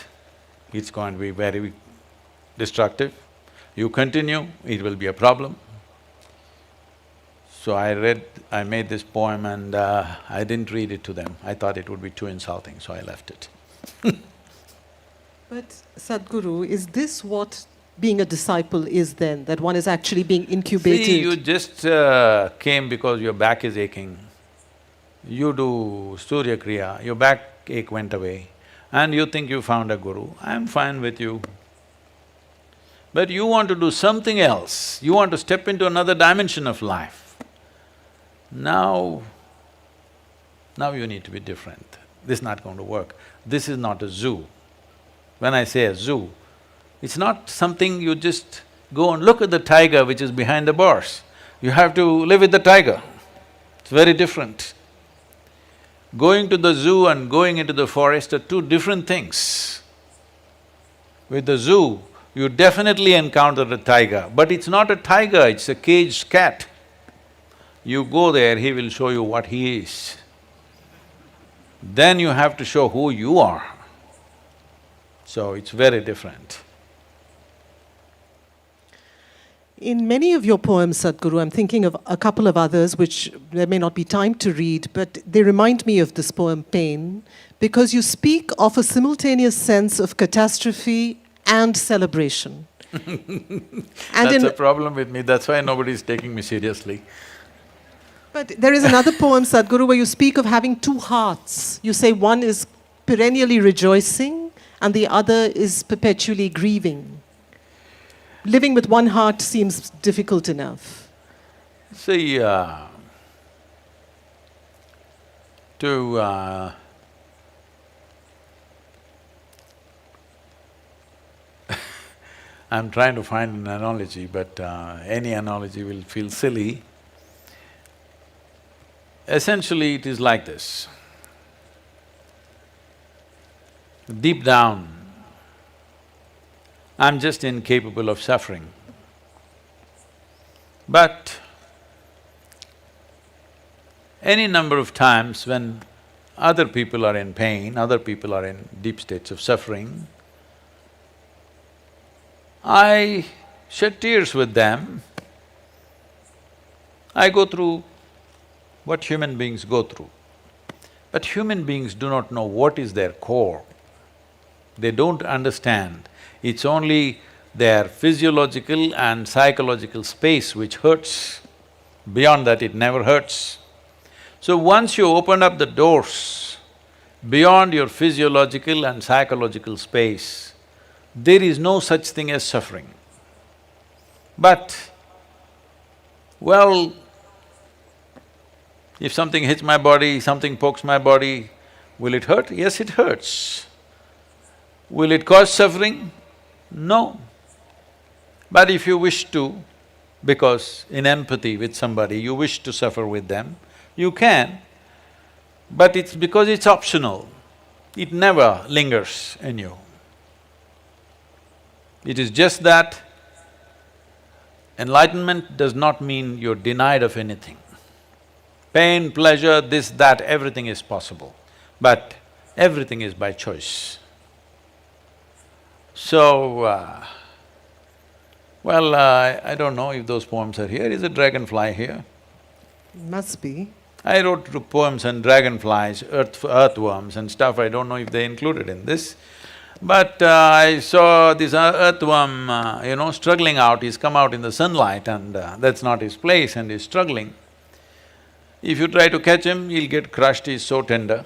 it's going to be very destructive. You continue, it will be a problem. So I made this poem and I didn't read it to them. I thought it would be too insulting, so I left it. But Sadhguru, is this what being a disciple is then, that one is actually being incubated? See, you just came because your back is aching. You do Surya Kriya, your back ache went away, and you think you found a guru. I'm fine with you. But you want to do something else, you want to step into another dimension of life. Now you need to be different. This is not going to work. This is not a zoo. When I say a zoo, it's not something you just go and look at the tiger which is behind the bars. You have to live with the tiger. It's very different. Going to the zoo and going into the forest are two different things. With the zoo, you definitely encounter a tiger, but it's not a tiger, it's a caged cat. You go there, he will show you what he is. Then you have to show who you are. So it's very different. In many of your poems, Sadhguru, I'm thinking of a couple of others which there may not be time to read, but they remind me of this poem, Pain, because you speak of a simultaneous sense of catastrophe and celebration. That's a problem with me, that's why nobody's taking me seriously. But there is another poem, Sadhguru, where you speak of having two hearts. You say one is perennially rejoicing and the other is perpetually grieving. Living with one heart seems difficult enough. See, I'm trying to find an analogy, but any analogy will feel silly. Essentially, it is like this. Deep down, I'm just incapable of suffering. But any number of times when other people are in pain, other people are in deep states of suffering, I shed tears with them. I go through what human beings go through. But human beings do not know what is their core. They don't understand. It's only their physiological and psychological space which hurts. Beyond that, it never hurts. So once you open up the doors beyond your physiological and psychological space, there is no such thing as suffering. But, well, if something hits my body, something pokes my body, will it hurt? Yes, it hurts. Will it cause suffering? No. But if you wish to, because in empathy with somebody, you wish to suffer with them, you can, but it's because it's optional. It never lingers in you. It is just that enlightenment does not mean you're denied of anything. Pain, pleasure, this, that, everything is possible, but everything is by choice. So, I don't know if those poems are here. Is a dragonfly here? Must be. I wrote poems on dragonflies, earthworms and stuff, I don't know if they included in this. But I saw this earthworm, struggling out, he's come out in the sunlight and that's not his place and he's struggling. If you try to catch him, he'll get crushed, he's so tender.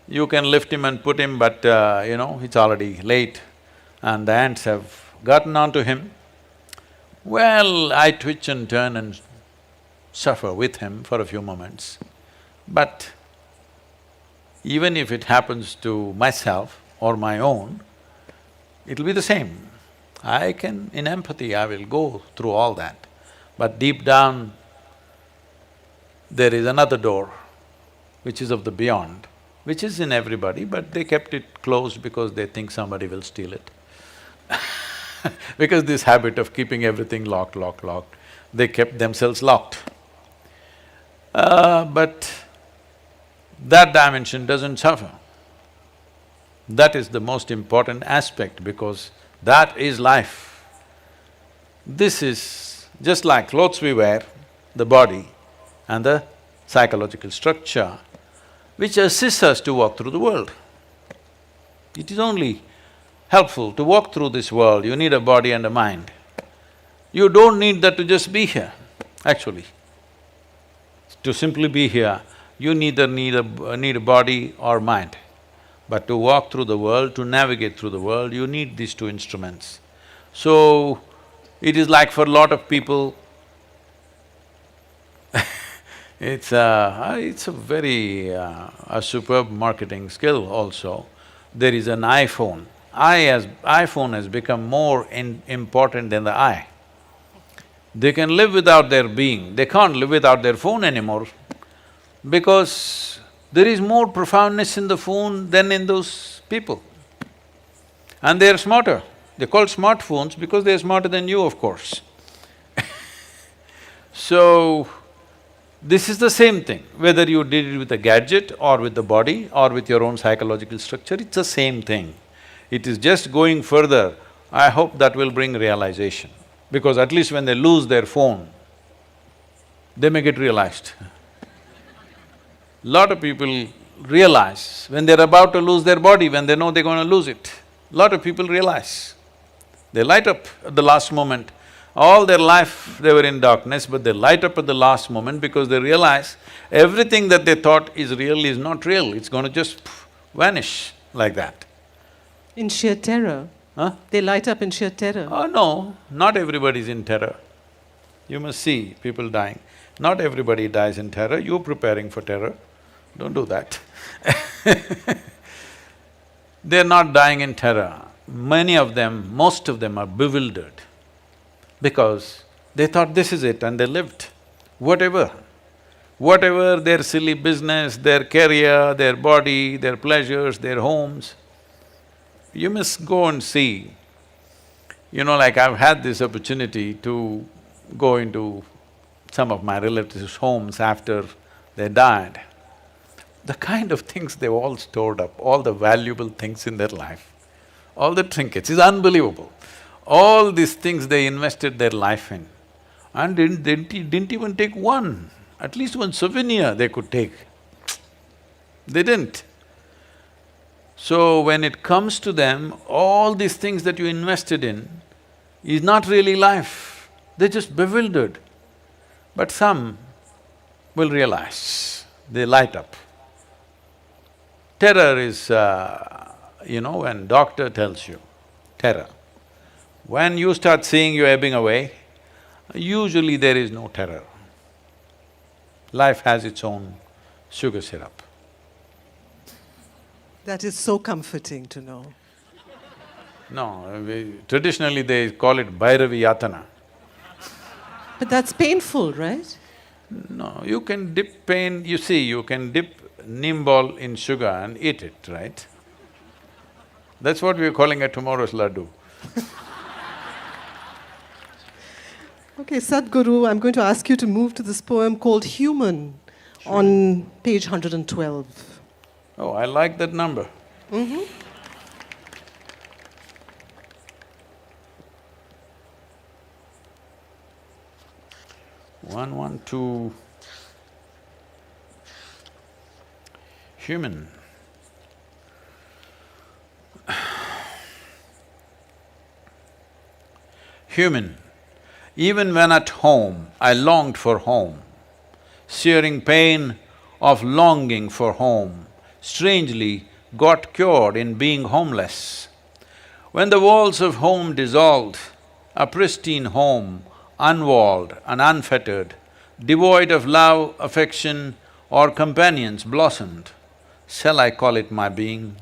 You can lift him and put him, but it's already late and the ants have gotten onto him. Well, I twitch and turn and suffer with him for a few moments. But even if it happens to myself or my own, it'll be the same. In empathy, I will go through all that. But deep down, there is another door, which is of the beyond, which is in everybody, but they kept it closed because they think somebody will steal it. Because this habit of keeping everything locked, they kept themselves locked. But that dimension doesn't suffer. That is the most important aspect because that is life. This is just like clothes we wear, the body and the psychological structure, which assists us to walk through the world. It is only helpful to walk through this world, you need a body and a mind. You don't need that to just be here, actually. To simply be here, you neither need a body or mind. But to walk through the world, to navigate through the world, you need these two instruments. So, it is like for a lot of people, it's a very a superb marketing skill also. There is an iPhone. iPhone has become more important than the I. They can live without their being, they can't live without their phone anymore because there is more profoundness in the phone than in those people. And they are smarter. They're called smartphones because they're smarter than you, of course. So, this is the same thing, whether you did it with a gadget or with the body or with your own psychological structure, it's the same thing. It is just going further. I hope that will bring realization, because at least when they lose their phone, they may get realized. Lot of people realize when they're about to lose their body, when they know they're going to lose it. Lot of people realize. They light up at the last moment. All their life they were in darkness, but they light up at the last moment because they realize everything that they thought is real is not real, it's going to just vanish like that. In sheer terror. Huh? They light up in sheer terror. Oh no, not everybody is in terror. You must see people dying. Not everybody dies in terror, you're preparing for terror. Don't do that. They're not dying in terror. Many of them, most of them are bewildered because they thought this is it and they lived. Whatever their silly business, their career, their body, their pleasures, their homes, you must go and see. You know, like I've had this opportunity to go into some of my relatives' homes after they died. The kind of things they've all stored up, all the valuable things in their life, all the trinkets, is unbelievable. All these things they invested their life in and didn't even take one, at least one souvenir they could take. They didn't. So when it comes to them, all these things that you invested in is not really life, they're just bewildered. But some will realize, they light up. Terror is, when doctor tells you, terror. When you start seeing you ebbing away, usually there is no terror. Life has its own sugar syrup. That is so comforting to know. No, traditionally they call it Bhairavi Yatana. But that's painful, right? No, you can dip pain… You see, you can dip neem ball in sugar and eat it, right? That's what we're calling a tomorrow's laddu. Okay, Sadhguru, I'm going to ask you to move to this poem called Human on page 112. Oh, I like that number. One, two… Human. Human. Even when at home, I longed for home, searing pain of longing for home, strangely got cured in being homeless. When the walls of home dissolved, a pristine home, unwalled and unfettered, devoid of love, affection or companions blossomed. Shall I call it my being?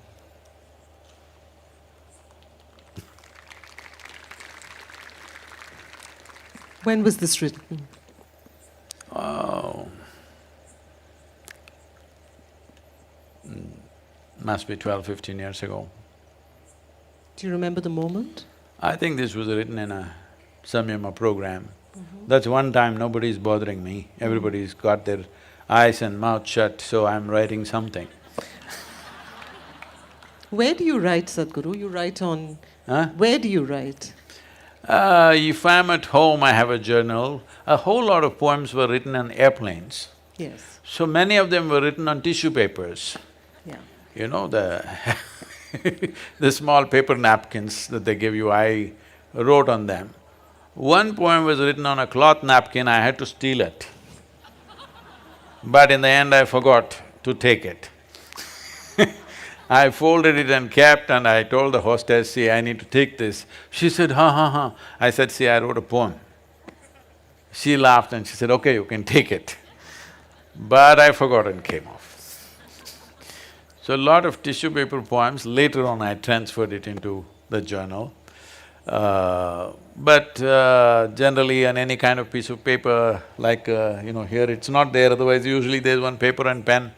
When was this written? Oh, must be 12, 15 years ago. Do you remember the moment? I think this was written in a samyama program. That's one time nobody's bothering me, everybody's got their eyes and mouth shut, so I'm writing something. Where do you write, Sadhguru? You write on… Huh? Where do you write? If I'm at home, I have a journal. A whole lot of poems were written on airplanes. Yes, So many of them were written on tissue papers. yeah. You know, the the small paper napkins that they give you, I wrote on them. One poem was written on a cloth napkin, I had to steal it. But in the end, I forgot to take it. I folded it and kept, and I told the hostess, see, I need to take this. She said, ha ha ha. I said, see, I wrote a poem. She laughed and she said, okay, you can take it. But I forgot and came off. So a lot of tissue paper poems, later on I transferred it into the journal. But generally on any kind of piece of paper, like here it's not there, otherwise usually there's one paper and pen.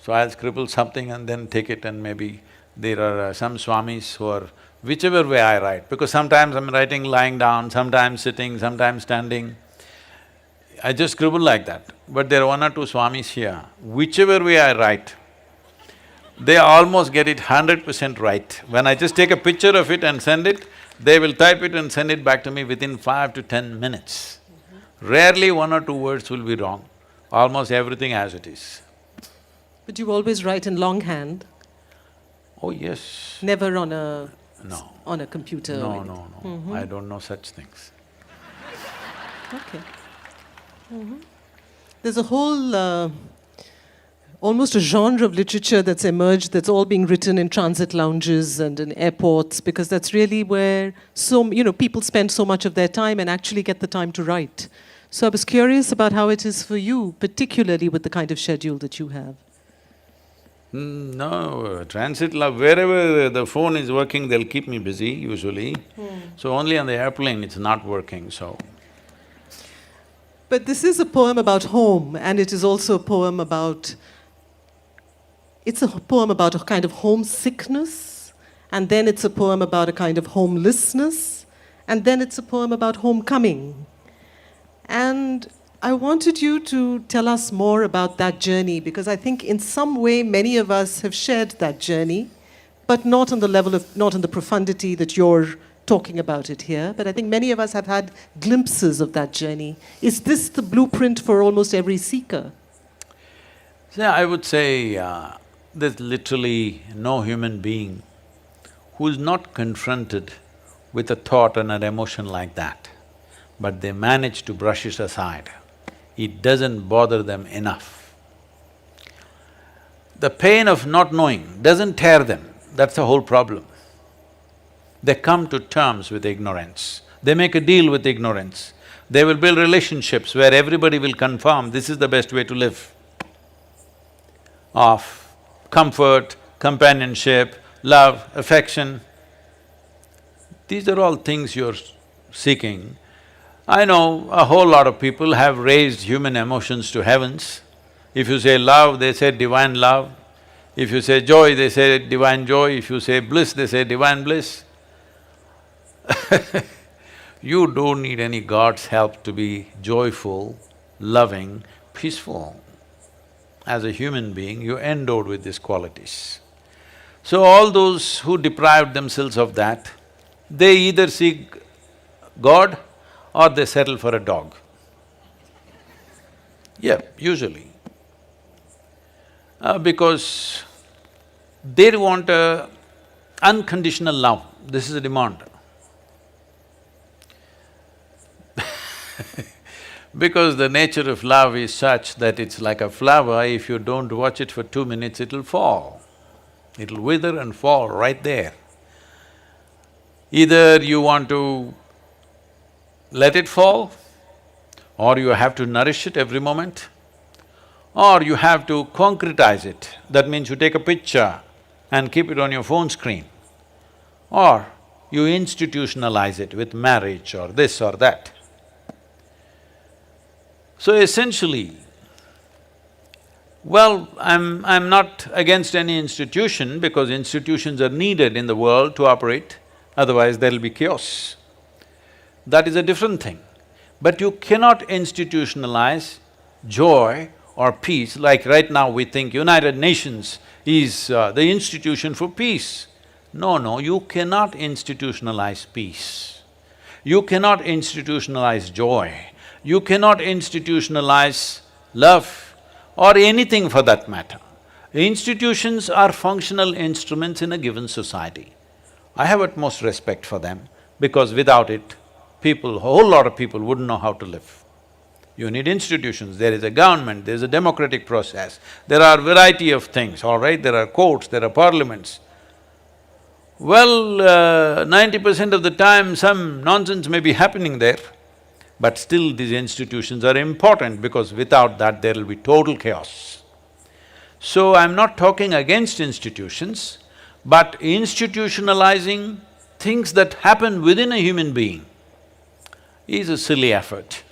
So I'll scribble something and then take it, and maybe there are some swamis who are… whichever way I write, because sometimes I'm writing lying down, sometimes sitting, sometimes standing. I just scribble like that. But there are one or two swamis here, whichever way I write, they almost get it 100% right. When I just take a picture of it and send it, they will type it and send it back to me within 5 to 10 minutes. Rarely one or two words will be wrong, almost everything as it is. But you always write in longhand, Oh, yes. never on a… No. on a computer or No, anything. no, no. I don't know such things. Okay. There's a whole almost a genre of literature that's emerged that's all being written in transit lounges and in airports, because that's really where people spend so much of their time and actually get the time to write. So I was curious about how it is for you, particularly with the kind of schedule that you have. No, transit love, wherever the phone is working, they'll keep me busy usually. So only on the airplane it's not working, so… But this is a poem about home, and it is also a poem about… It's a poem about a kind of homesickness, and then it's a poem about a kind of homelessness, and then it's a poem about homecoming. And I wanted you to tell us more about that journey, because I think in some way many of us have shared that journey, but not on the level of… not in the profundity that you're talking about it here, but I think many of us have had glimpses of that journey. Is this the blueprint for almost every seeker? So I would say there's literally no human being who is not confronted with a thought and an emotion like that, but they manage to brush it aside. It doesn't bother them enough. The pain of not knowing doesn't tear them, that's the whole problem. They come to terms with ignorance, they make a deal with ignorance. They will build relationships where everybody will confirm this is the best way to live, of comfort, companionship, love, affection. These are all things you're seeking. I know a whole lot of people have raised human emotions to heavens. If you say love, they say divine love. If you say joy, they say divine joy. If you say bliss, they say divine bliss. You don't need any God's help to be joyful, loving, peaceful. As a human being, you're endowed with these qualities. So all those who deprived themselves of that, they either seek God or they settle for a dog. Yeah, usually. Because they want a unconditional love, this is a demand. Because the nature of love is such that it's like a flower, if you don't watch it for 2 minutes, it'll fall. It'll wither and fall right there. Either you want to let it fall, or you have to nourish it every moment, or you have to concretize it. That means you take a picture and keep it on your phone screen, or you institutionalize it with marriage or this or that. So essentially, well, I'm not against any institution because institutions are needed in the world to operate, otherwise there'll be chaos. That is a different thing. But you cannot institutionalize joy or peace, like right now we think United Nations is the institution for peace. No, you cannot institutionalize peace. You cannot institutionalize joy. You cannot institutionalize love or anything for that matter. Institutions are functional instruments in a given society. I have utmost respect for them because without it, a whole lot of people wouldn't know how to live. You need institutions, there is a government, there is a democratic process, there are variety of things, all right? There are courts, there are parliaments. Well, 90% of the time some nonsense may be happening there, but still these institutions are important because without that there will be total chaos. So I'm not talking against institutions, but institutionalizing things that happen within a human being is a silly effort.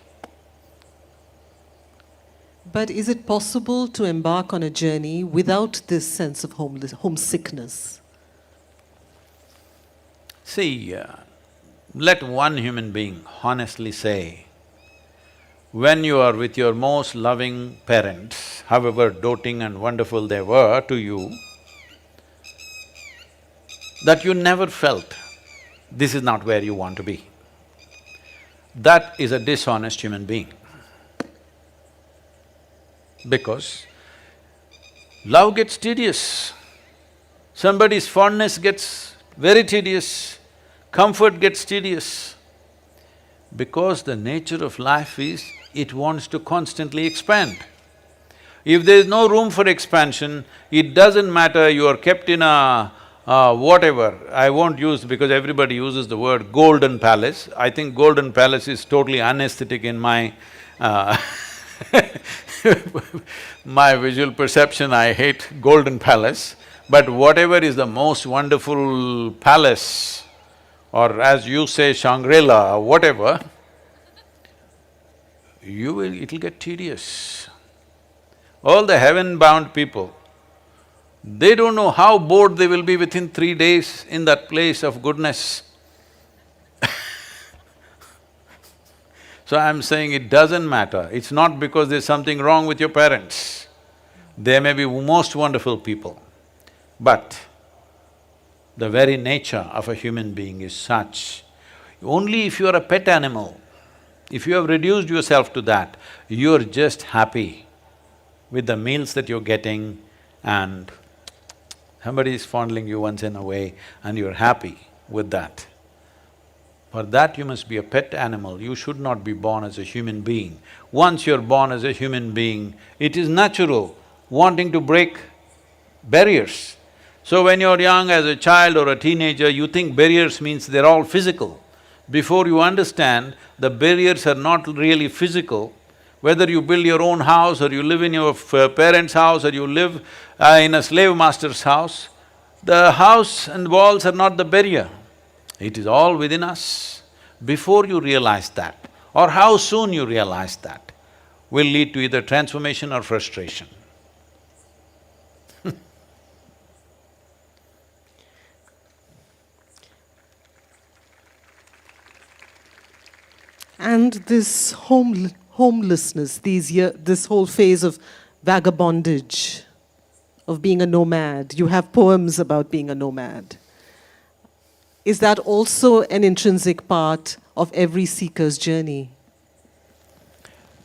But is it possible to embark on a journey without this sense of homesickness? See, let one human being honestly say, when you are with your most loving parents, however doting and wonderful they were to you, that you never felt this is not where you want to be. That is a dishonest human being. Because love gets tedious, somebody's fondness gets very tedious, comfort gets tedious. Because the nature of life is, it wants to constantly expand. If there is no room for expansion, it doesn't matter you are kept in a whatever, I won't use because everybody uses the word golden palace. I think golden palace is totally unaesthetic in my my visual perception. I hate golden palace, but whatever is the most wonderful palace, or as you say Shangri-La or whatever, it'll get tedious. All the heaven-bound people, they don't know how bored they will be within 3 days in that place of goodness. So I'm saying it doesn't matter, it's not because there's something wrong with your parents. They may be most wonderful people, but the very nature of a human being is such. Only if you are a pet animal, if you have reduced yourself to that, you're just happy with the meals that you're getting and somebody is fondling you once in a way and you're happy with that. For that you must be a pet animal, you should not be born as a human being. Once you're born as a human being, it is natural wanting to break barriers. So when you're young as a child or a teenager, you think barriers means they're all physical. Before you understand, the barriers are not really physical. Whether you build your own house or you live in your parents' house or you live in a slave master's house, the house and walls are not the barrier. It is all within us. Before you realize that, or how soon you realize that, will lead to either transformation or frustration. And this homelessness, this whole phase of vagabondage, of being a nomad, you have poems about being a nomad. Is that also an intrinsic part of every seeker's journey?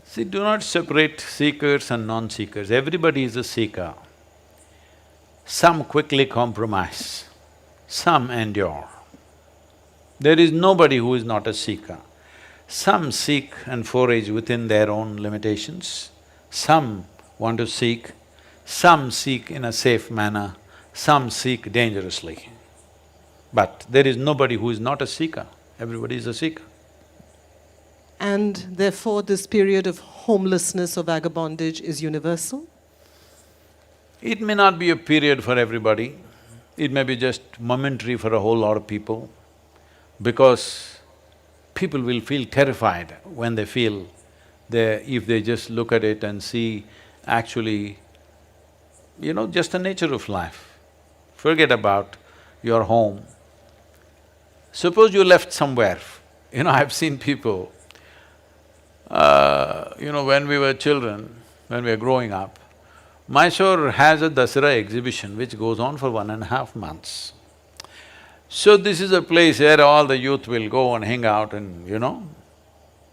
See, do not separate seekers and non-seekers, everybody is a seeker. Some quickly compromise, some endure. There is nobody who is not a seeker. Some seek and forage within their own limitations, some want to seek, some seek in a safe manner, some seek dangerously. But there is nobody who is not a seeker, everybody is a seeker. And therefore this period of homelessness or vagabondage is universal? It may not be a period for everybody, it may be just momentary for a whole lot of people, because people will feel terrified when they feel if they just look at it and see actually, just the nature of life. Forget about your home. Suppose you left somewhere. I've seen people, when we were children, when we were growing up, Mysore has a Dasara exhibition which goes on for 1.5 months. So this is a place where all the youth will go and hang out and,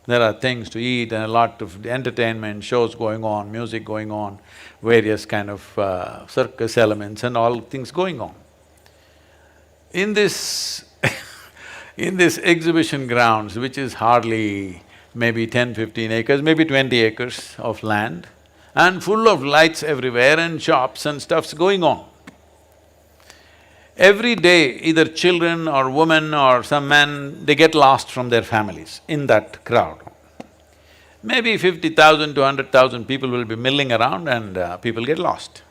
there are things to eat and a lot of entertainment, shows going on, music going on, various kind of circus elements and all things going on. In this in this exhibition grounds, which is hardly maybe 10-15 acres, maybe 20 acres of land, and full of lights everywhere and shops and stuff's going on. Every day, either children or women or some men, they get lost from their families in that crowd. Maybe 50,000 to 100,000 people will be milling around and people get lost.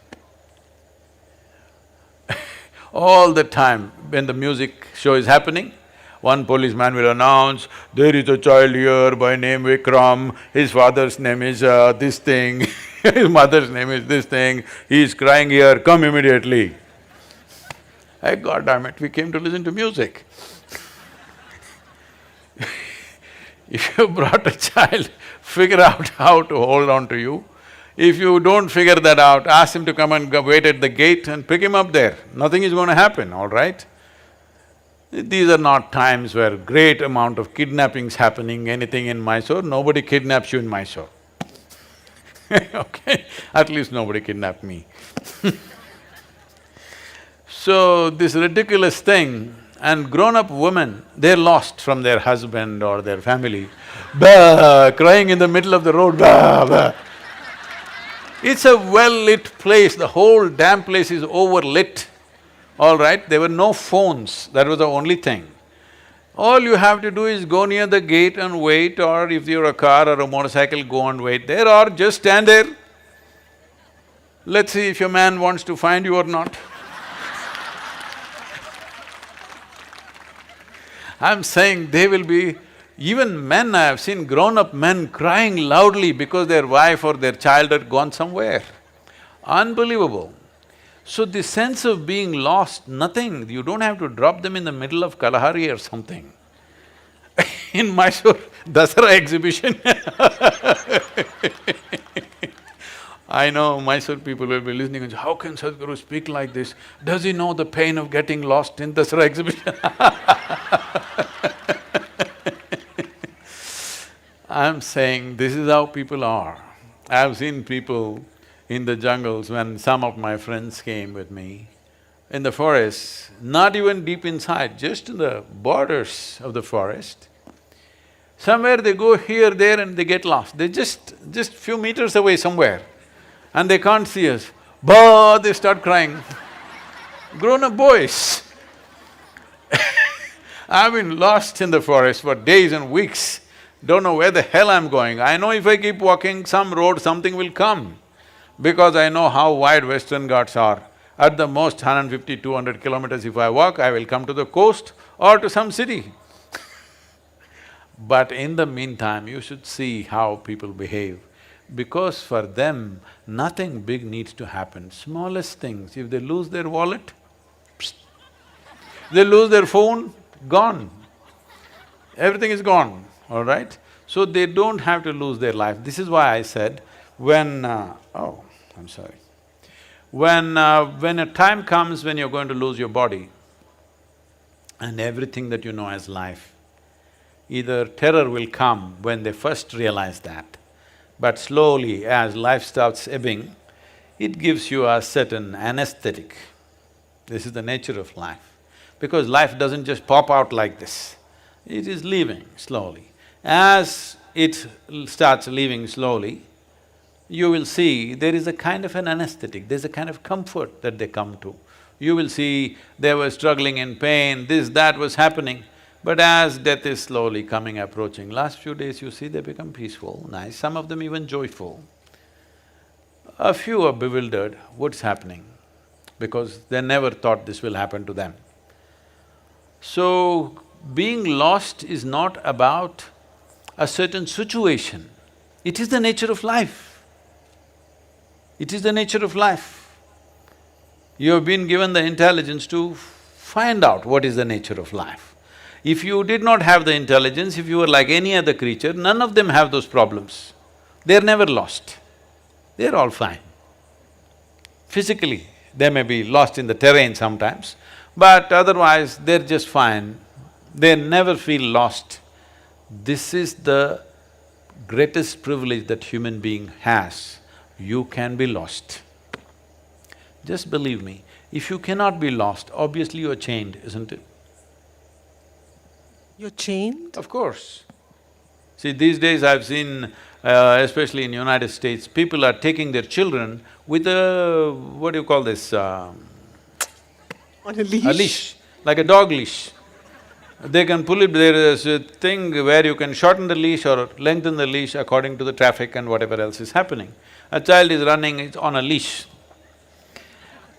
All the time, when the music show is happening, one policeman will announce, there is a child here by name Vikram, his father's name is this thing, his mother's name is this thing, he is crying here, come immediately. Hey, God damn it, we came to listen to music. If you brought a child, figure out how to hold on to you. If you don't figure that out, ask him to come and wait at the gate and pick him up there. Nothing is going to happen, all right? These are not times where great amount of kidnappings happening, anything in Mysore, nobody kidnaps you in Mysore. Okay? At least nobody kidnapped me. So, this ridiculous thing, and grown-up women, they're lost from their husband or their family, bah, crying in the middle of the road, bah, bah. It's a well-lit place, the whole damn place is overlit, all right? There were no phones, that was the only thing. All you have to do is go near the gate and wait, or if you're a car or a motorcycle, go and wait there, or just stand there. Let's see if your man wants to find you or not. I'm saying they will be… Even men, I have seen grown-up men crying loudly because their wife or their child had gone somewhere. Unbelievable. So this sense of being lost, nothing, you don't have to drop them in the middle of Kalahari or something. In Mysore, Dasara exhibition I know Mysore people will be listening and say, how can Sadhguru speak like this? Does he know the pain of getting lost in Dasara exhibition? I'm saying this is how people are. I've seen people in the jungles when some of my friends came with me, in the forest, not even deep inside, just in the borders of the forest. Somewhere they go here, there and they get lost. They're just few meters away somewhere and they can't see us. Bah! They start crying. Grown-up boys. I've been lost in the forest for days and weeks. Don't know where the hell I'm going. I know if I keep walking some road, something will come. Because I know how wide Western Ghats are. At the most 150–200 kilometers if I walk, I will come to the coast or to some city. But in the meantime, you should see how people behave. Because for them, nothing big needs to happen. Smallest things, if they lose their wallet, psst. They lose their phone, gone. Everything is gone. All right? So they don't have to lose their life. This is why I said, when… I'm sorry. When a time comes when you're going to lose your body and everything that you know as life, either terror will come when they first realize that, but slowly as life starts ebbing, it gives you a certain anesthetic. This is the nature of life. Because life doesn't just pop out like this, it is leaving slowly. As it starts leaving slowly, you will see there is a kind of an anesthetic, there's a kind of comfort that they come to. You will see they were struggling in pain, this, that was happening. But as death is slowly coming, approaching, last few days you see they become peaceful, nice, some of them even joyful. A few are bewildered, what's happening? Because they never thought this will happen to them. So, being lost is not about a certain situation. It is the nature of life. It is the nature of life. You have been given the intelligence to find out what is the nature of life. If you did not have the intelligence, if you were like any other creature, none of them have those problems. They're never lost. They're all fine. Physically, they may be lost in the terrain sometimes, but otherwise they're just fine. They never feel lost. This is the greatest privilege that human being has. You can be lost. Just believe me, if you cannot be lost, obviously you're chained, isn't it? You're chained? Of course. See, these days I've seen, especially in United States, people are taking their children with a… what do you call this? On a leash? A leash, like a dog leash. They can pull it… there is a thing where you can shorten the leash or lengthen the leash according to the traffic and whatever else is happening. A child is running, it's on a leash.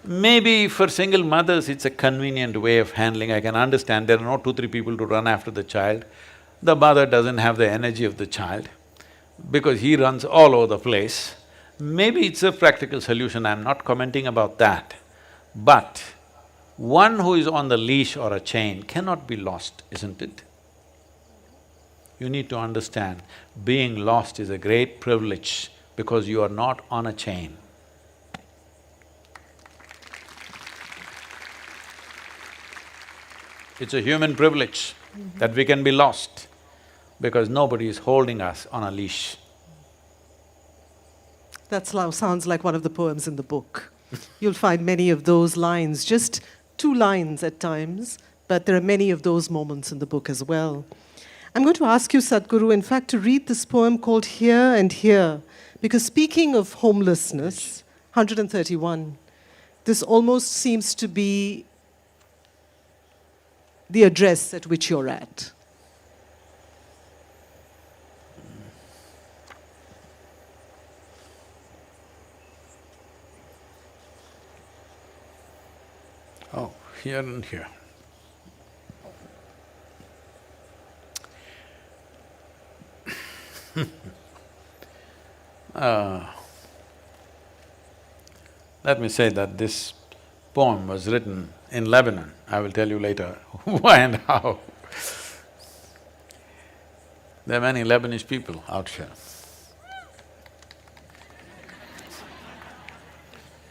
Maybe for single mothers, it's a convenient way of handling, I can understand, there are no 2, 3 people to run after the child. The mother doesn't have the energy of the child because he runs all over the place. Maybe it's a practical solution, I'm not commenting about that. But one who is on the leash or a chain cannot be lost, isn't it? You need to understand, being lost is a great privilege because you are not on a chain. It's a human privilege that we can be lost because nobody is holding us on a leash. That sounds like one of the poems in the book. You'll find many of those lines, just 2 lines at times, but there are many of those moments in the book as well. I'm going to ask you, Sadhguru, in fact, to read this poem called Here and Here, because speaking of homelessness, 131, this almost seems to be the address at which you're at. Oh, here and here. Let me say that this poem was written in Lebanon. I will tell you later why and how. There are many Lebanese people out here.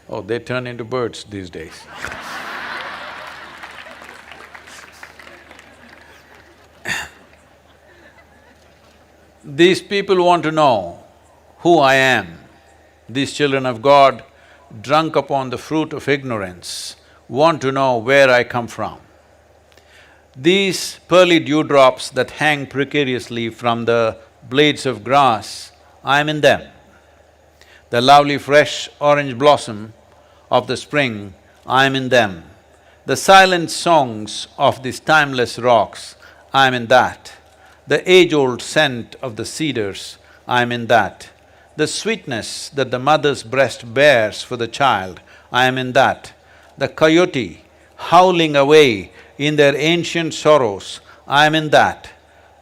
Oh, they turn into birds these days. These people want to know who I am. These children of God, drunk upon the fruit of ignorance, want to know where I come from. These pearly dewdrops that hang precariously from the blades of grass, I am in them. The lovely fresh orange blossom of the spring, I am in them. The silent songs of these timeless rocks, I am in that. The age-old scent of the cedars, I am in that. The sweetness that the mother's breast bears for the child, I am in that. The coyote howling away in their ancient sorrows, I am in that.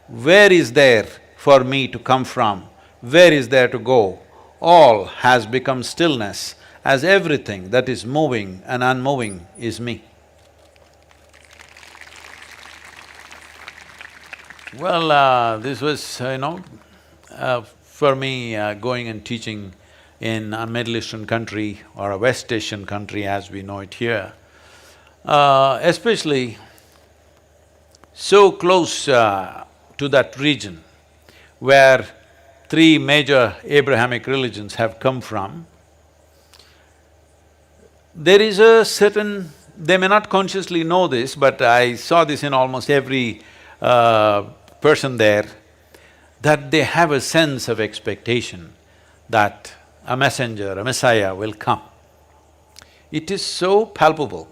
Where is there for me to come from? Where is there to go? All has become stillness, as everything that is moving and unmoving is me. Well, this was, for me, going and teaching in a Middle Eastern country or a West Asian country as we know it here, especially so close to that region where 3 major Abrahamic religions have come from, there is a certain… they may not consciously know this, but I saw this in almost every person there, that they have a sense of expectation that a messenger, a messiah will come. It is so palpable.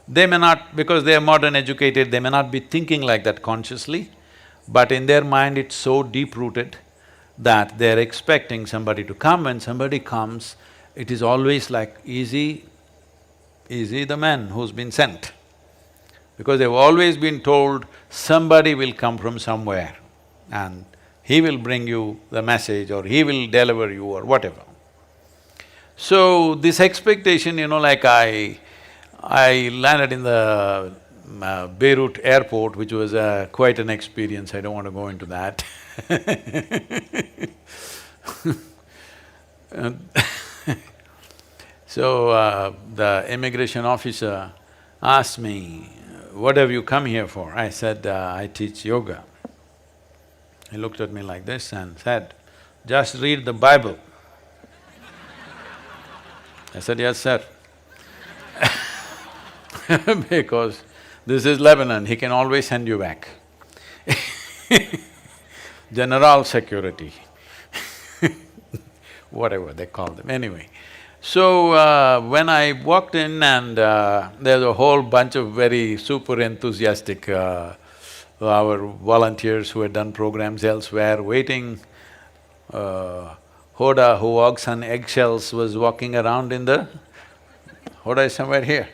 They may not… because they are modern educated, they may not be thinking like that consciously, but in their mind it's so deep-rooted that they're expecting somebody to come. When somebody comes, it is always like, is he the man who's been sent? Because they've always been told somebody will come from somewhere and he will bring you the message or he will deliver you or whatever. So this expectation, like I landed in the Beirut airport, which was quite an experience, I don't want to go into that. So the immigration officer asked me, "What have you come here for?" I said, "I teach yoga." He looked at me like this and said, "Just read the Bible." I said, "Yes, sir." Because this is Lebanon, he can always send you back. General security, whatever they call them, anyway. So when I walked in and there's a whole bunch of very super enthusiastic our volunteers who had done programs elsewhere waiting. Hoda, who walks on eggshells, was walking around in the… Hoda is somewhere here.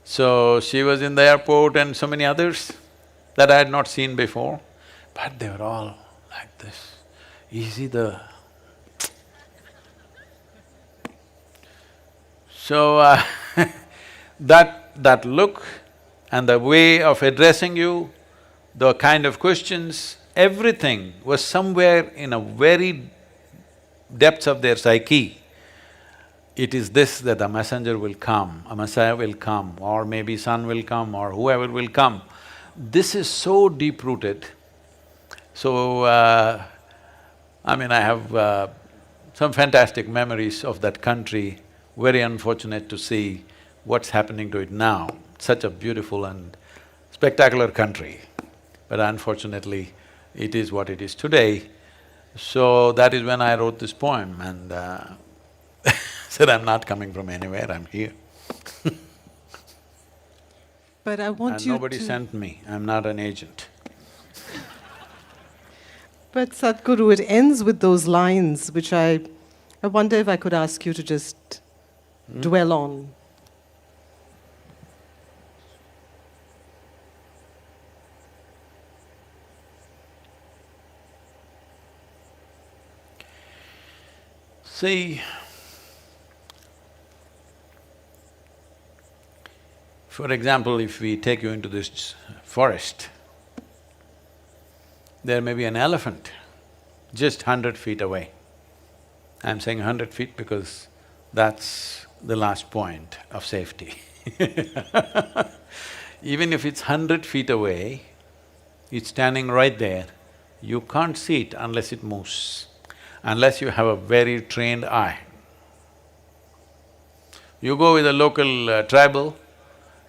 So she was in the airport and so many others that I had not seen before, but they were all like this. Easy the… So that look and the way of addressing you, the kind of questions, everything was somewhere in a very depths of their psyche. It is this that a messenger will come, a messiah will come, or maybe son will come, or whoever will come. This is so deep-rooted. So, I have some fantastic memories of that country, very unfortunate to see what's happening to it now. Such a beautiful and spectacular country, but unfortunately, it is what it is today. So that is when I wrote this poem and said, I'm not coming from anywhere, I'm here. But I want And you nobody to… sent me, I'm not an agent. But Sadhguru, it ends with those lines which I wonder if I could ask you to just dwell on. See, for example, if we take you into this forest, there may be an elephant just 100 feet away. I'm saying 100 feet because that's the last point of safety. Even if it's 100 feet away, it's standing right there, you can't see it unless it moves, unless you have a very trained eye. You go with a local tribal,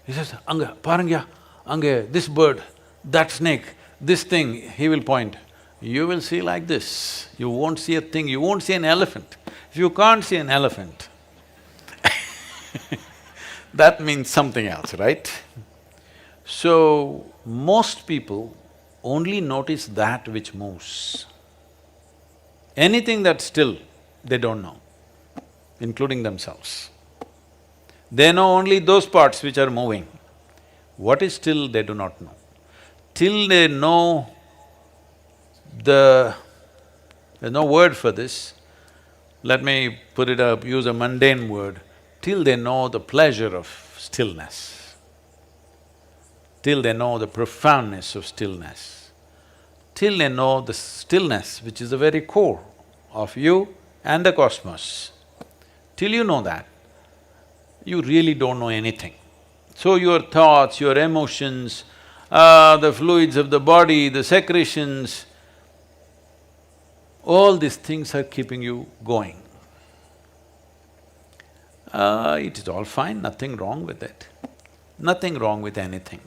he says, "Anga, parangya, ange, this bird, that snake, this thing," he will point. You will see like this, you won't see a thing, you won't see an elephant. If you can't see an elephant, that means something else, right? So, most people only notice that which moves. Anything that's still, they don't know, including themselves. They know only those parts which are moving. What is still, they do not know. Till they know there's no word for this, let me put it up, use a mundane word, till they know the pleasure of stillness, till they know the profoundness of stillness, till they know the stillness which is the very core of you and the cosmos, till you know that, you really don't know anything. So your thoughts, your emotions, the fluids of the body, the secretions, all these things are keeping you going. It is all fine, nothing wrong with it, nothing wrong with anything.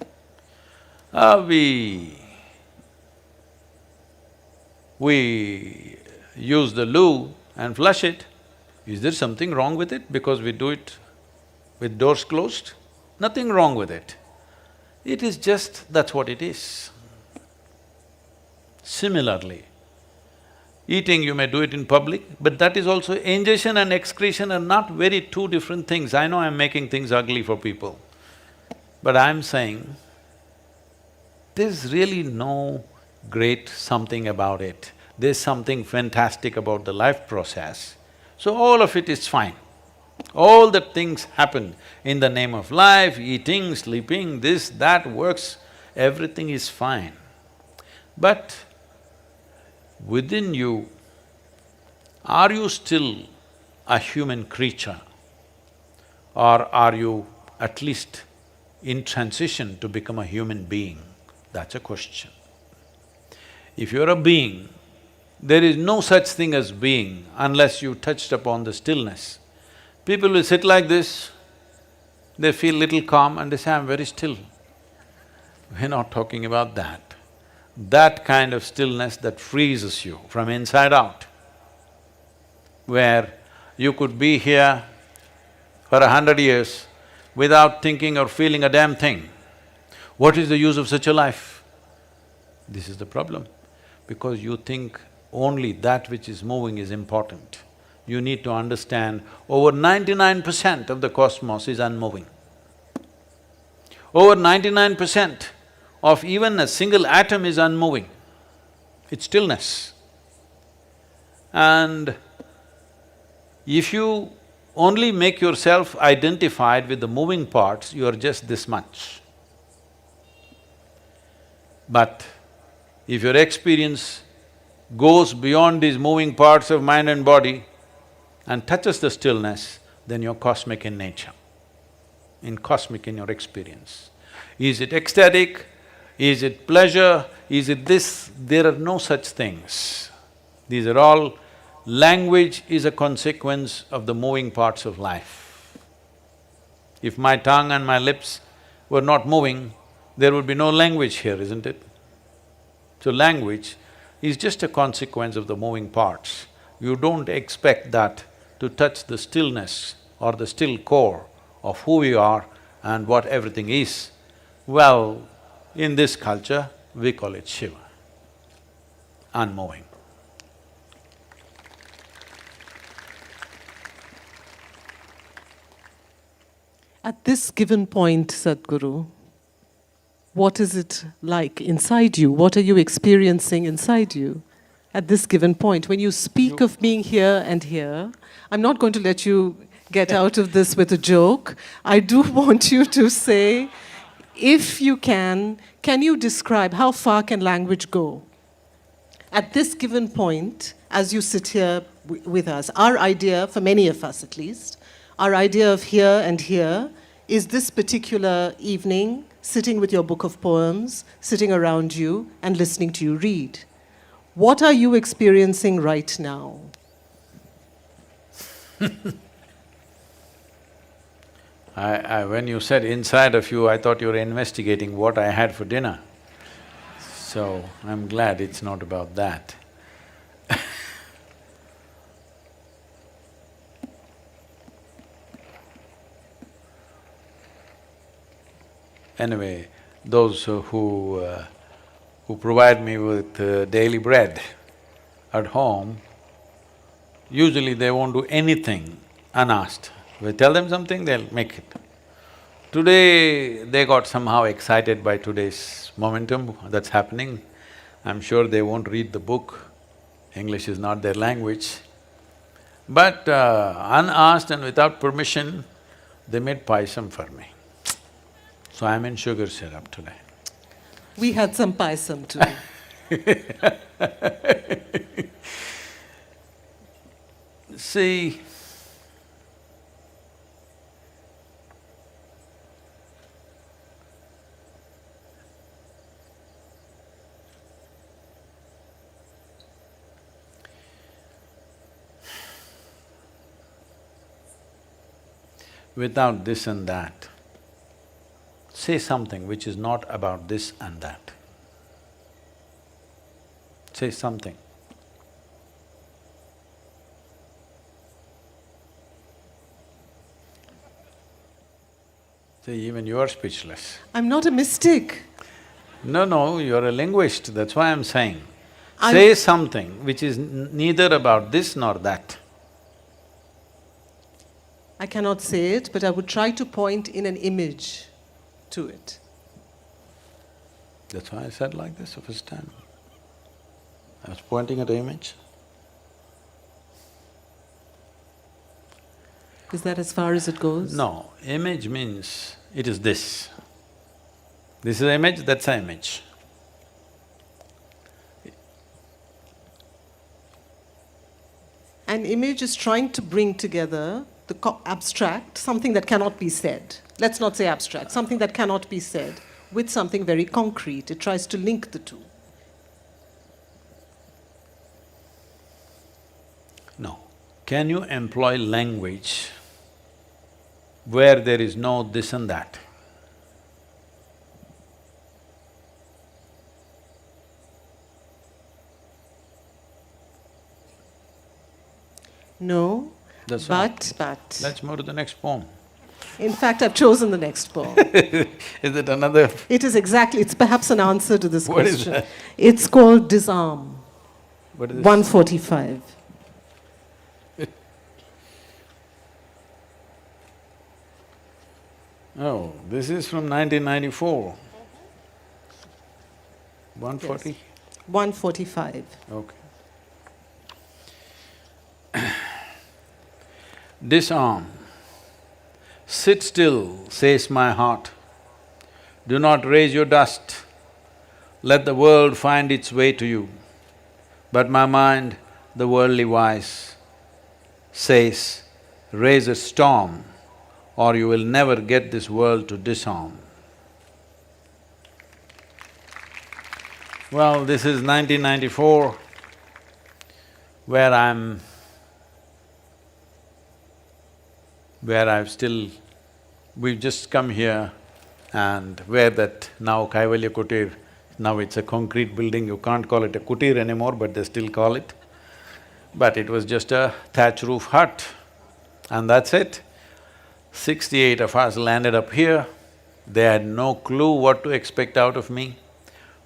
We use the loo and flush it. Is there something wrong with it because we do it with doors closed? Nothing wrong with it. It is just, that's what it is. Similarly, eating you may do it in public, but that is also… ingestion and excretion are not very two different things. I know I'm making things ugly for people, but I'm saying there's really no great something about it. There's something fantastic about the life process. So all of it is fine. All the things happen in the name of life, eating, sleeping, this, that works, everything is fine. But within you, are you still a human creature? Or are you at least in transition to become a human being? That's a question. If you're a being, there is no such thing as being unless you touched upon the stillness. People will sit like this, they feel little calm and they say, I'm very still. We're not talking about that. That kind of stillness that freezes you from inside out, where you could be here for 100 years without thinking or feeling a damn thing. What is the use of such a life? This is the problem, because you think only that which is moving is important. You need to understand over 99% of the cosmos is unmoving. Over 99% of even a single atom is unmoving. It's stillness. And if you only make yourself identified with the moving parts, you are just this much. But if your experience goes beyond these moving parts of mind and body and touches the stillness, then you're cosmic in nature, cosmic in your experience. Is it ecstatic? Is it pleasure? Is it this? There are no such things. These are all… Language is a consequence of the moving parts of life. If my tongue and my lips were not moving, there would be no language here, isn't it? So language is just a consequence of the moving parts. You don't expect that to touch the stillness or the still core of who we are and what everything is. Well, in this culture, we call it Shiva, unmoving. At this given point, Sadhguru, what is it like inside you? What are you experiencing inside you at this given point? When you speak of being here and here, I'm not going to let you get out of this with a joke. I do want you to say, if you can you describe how far can language go? At this given point, as you sit here with us, our idea, for many of us at least, our idea of here and here is this particular evening, sitting with your book of poems, sitting around you and listening to you read. What are you experiencing right now? When you said inside of you, I thought you were investigating what I had for dinner. So, I'm glad it's not about that. Anyway, those who provide me with daily bread at home, usually they won't do anything unasked. We tell them something, they'll make it. Today, they got somehow excited by today's momentum that's happening. I'm sure they won't read the book, English is not their language. But unasked and without permission, they made paisam for me. So I'm in sugar syrup today. We had some paisam too. See, without this and that, say something which is not about this and that. Say something. See, even you are speechless. I'm not a mystic. No, you're a linguist, that's why I'm saying. Say something which is neither about this nor that. I cannot say it, but I would try to point in an image to it. That's why I said like this the first time. I was pointing at an image. Is that as far as it goes? No, image means it is this. This is an image, that's an image. An image is trying to bring together the abstract, something that cannot be said. Let's not say abstract, something that cannot be said, with something very concrete. It tries to link the two. No. Can you employ language where there is no this and that? No, That's all. but… Let's move to the next poem. In fact, I've chosen the next poem. Is it another… It is exactly, it's perhaps an answer to this What is question. that? It's called Disarm, What is this? 145. Oh, this is from 1994. 140? 145. Okay. Disarm. Sit still, says my heart. Do not raise your dust. Let the world find its way to you. But my mind, the worldly wise, says, raise a storm, or you will never get this world to disarm. Well, this is 1994, where I've still… we've just come here and where that now Kaivalya Kutir, now it's a concrete building, you can't call it a kutir anymore, but they still call it. But it was just a thatch roof hut, and that's it. 68 of us landed up here. They had no clue what to expect out of me,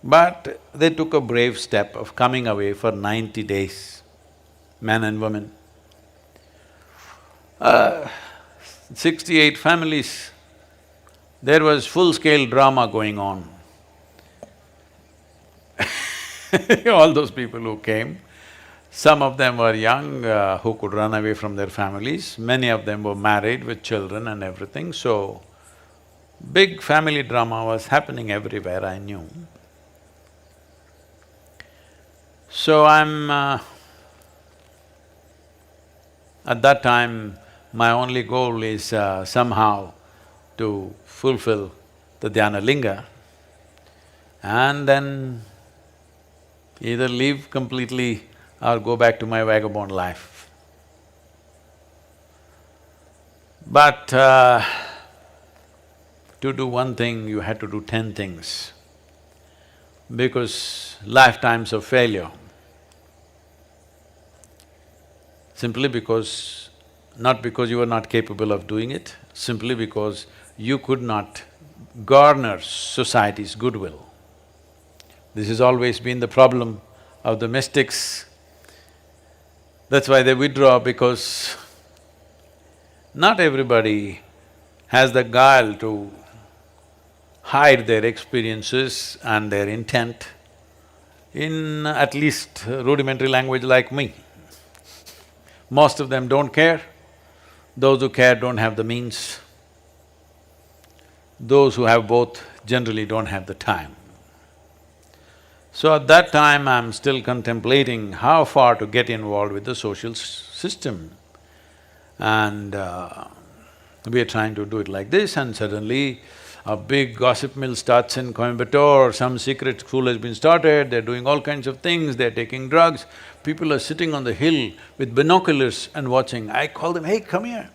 but they took a brave step of coming away for 90 days, men and women. 68 families, there was full-scale drama going on. All those people who came, some of them were young, who could run away from their families, many of them were married with children and everything, so big family drama was happening everywhere, I knew. So at that time, my only goal is somehow to fulfill the Dhyana Linga and then either leave completely or go back to my vagabond life. But to do one thing, you had to do 10 things, because lifetimes of failure, simply because… not because you were not capable of doing it, simply because you could not garner society's goodwill. This has always been the problem of the mystics. That's why they withdraw, because not everybody has the guile to hide their experiences and their intent in at least rudimentary language like me. Most of them don't care. Those who care don't have the means. Those who have both generally don't have the time. So at that time, I'm still contemplating how far to get involved with the social system. And we are trying to do it like this, and suddenly a big gossip mill starts in Coimbatore, some secret school has been started, they're doing all kinds of things, they're taking drugs. People are sitting on the hill with binoculars and watching. I call them, hey, come here.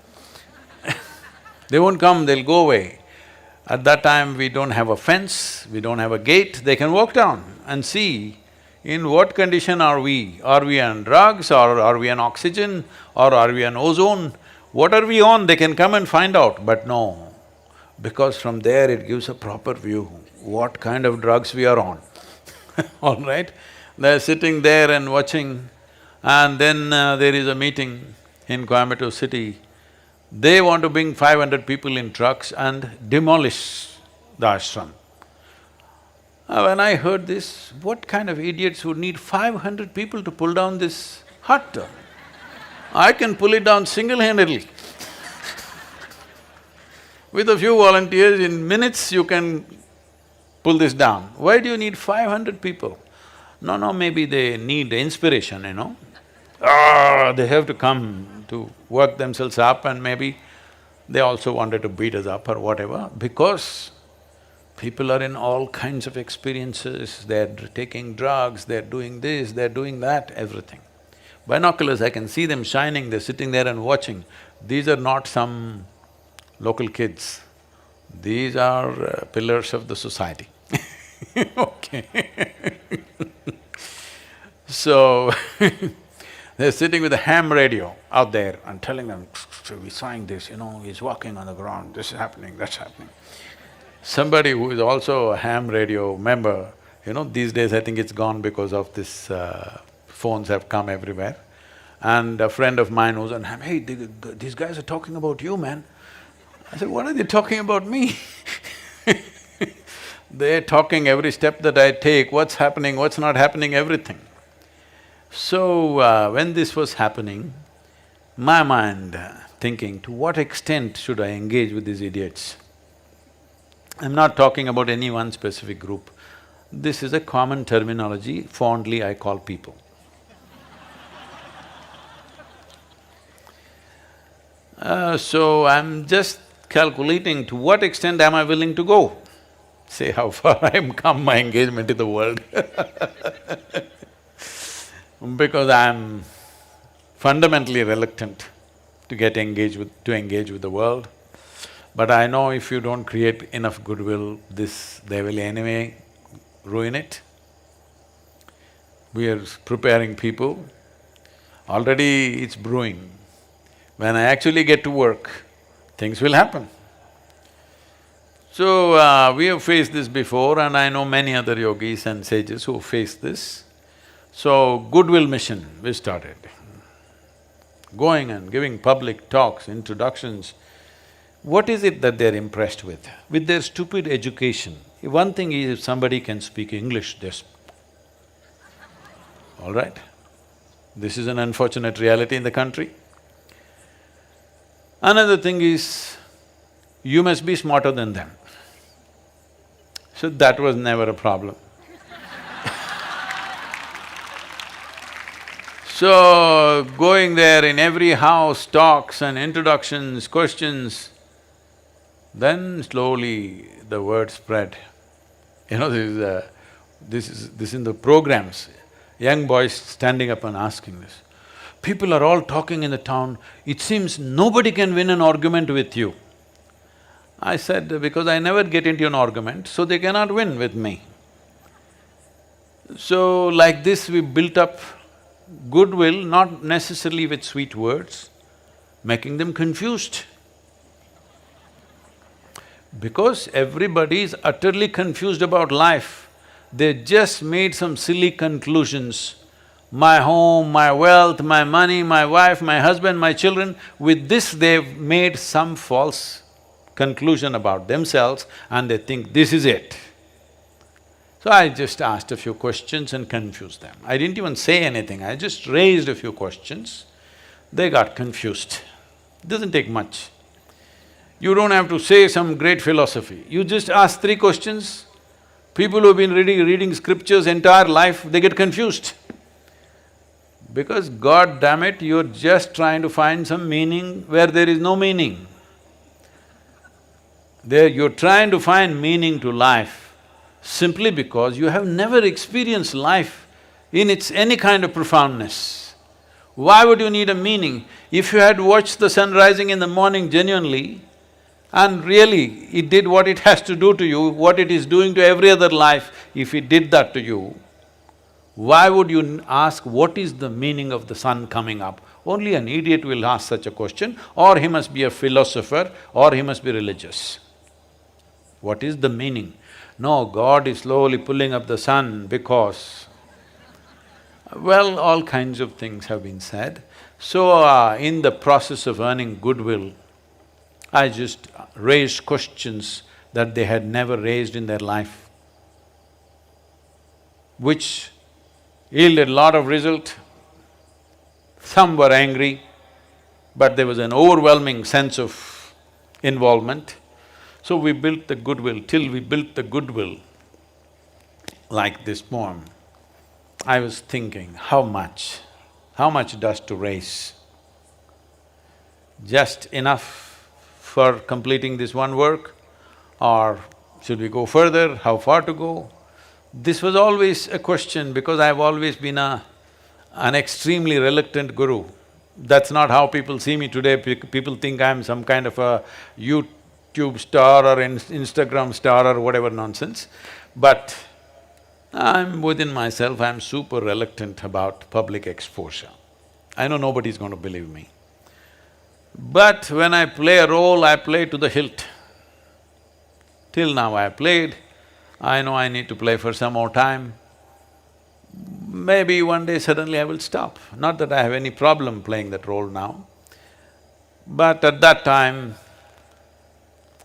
They won't come, they'll go away. At that time, we don't have a fence, we don't have a gate, they can walk down and see in what condition are we. Are we on drugs, or are we on oxygen, or are we on ozone? What are we on? They can come and find out, but no, because from there it gives a proper view what kind of drugs we are on. All right? They're sitting there and watching, and then there is a meeting in Coimbatore city. They want to bring 500 people in trucks and demolish the ashram. When I heard this, what kind of idiots would need 500 people to pull down this hut? I can pull it down single-handedly. With a few volunteers, in minutes you can pull this down. Why do you need 500 people? No, maybe they need inspiration, you know. They have to come to work themselves up, and maybe they also wanted to beat us up or whatever, because people are in all kinds of experiences, they're taking drugs, they're doing this, they're doing that, everything. Binoculars, I can see them shining, they're sitting there and watching. These are not some local kids, these are pillars of the society. Okay. So, they're sitting with a ham radio out there and telling them, we're saying this, you know, he's walking on the ground, this is happening, that's happening. Somebody who is also a ham radio member, you know, these days I think it's gone because of this, phones have come everywhere. And a friend of mine who's on ham, hey, these guys are talking about you, man. I said, what are they talking about me? They're talking every step that I take, what's happening, what's not happening, everything. So, when this was happening, my mind thinking, to what extent should I engage with these idiots? I'm not talking about any one specific group. This is a common terminology, fondly I call people. So I'm just calculating to what extent am I willing to go? Say how far I've come my engagement in the world. Because I'm fundamentally reluctant to engage with the world. But I know if you don't create enough goodwill, they will anyway ruin it. We are preparing people, already it's brewing. When I actually get to work, things will happen. So, we have faced this before, and I know many other yogis and sages who faced this. So, goodwill mission, we started. Going and giving public talks, introductions. What is it that they're impressed with? With their stupid education. One thing is, if somebody can speak English, all right? This is an unfortunate reality in the country. Another thing is, you must be smarter than them. So that was never a problem. So, going there in every house, talks and introductions, questions, then slowly the word spread. You know, this is in the programs, young boys standing up and asking this. People are all talking in the town, it seems nobody can win an argument with you. I said, because I never get into an argument, so they cannot win with me. So, like this we built up goodwill, not necessarily with sweet words, making them confused. Because everybody is utterly confused about life, they just made some silly conclusions. My home, my wealth, my money, my wife, my husband, my children, with this they've made some false conclusion about themselves and they think this is it. So I just asked a few questions and confused them. I didn't even say anything, I just raised a few questions. They got confused. Doesn't take much. You don't have to say some great philosophy, you just ask 3 questions. People who've been reading scriptures entire life, they get confused. Because God damn it, you're just trying to find some meaning where there is no meaning. You're trying to find meaning to life simply because you have never experienced life in its any kind of profoundness. Why would you need a meaning? If you had watched the sun rising in the morning genuinely, and really it did what it has to do to you, what it is doing to every other life, if it did that to you, why would you ask what is the meaning of the sun coming up? Only an idiot will ask such a question, or he must be a philosopher, or he must be religious. What is the meaning? No, God is slowly pulling up the sun because… Well, all kinds of things have been said. So, in the process of earning goodwill, I just raised questions that they had never raised in their life. which yielded a lot of result. Some were angry, but there was an overwhelming sense of involvement. So we built the goodwill. Till we built the goodwill, like this poem, I was thinking, how much dust to raise? Just enough for completing this one work, or should we go further, how far to go? This was always a question because I've always been an extremely reluctant guru. That's not how people see me today. People think I'm some kind of a YouTube star or Instagram star or whatever nonsense. But I'm within myself, I'm super reluctant about public exposure. I know nobody's going to believe me. But when I play a role, I play to the hilt. Till now I played, I know I need to play for some more time. Maybe one day suddenly I will stop. Not that I have any problem playing that role now, but at that time,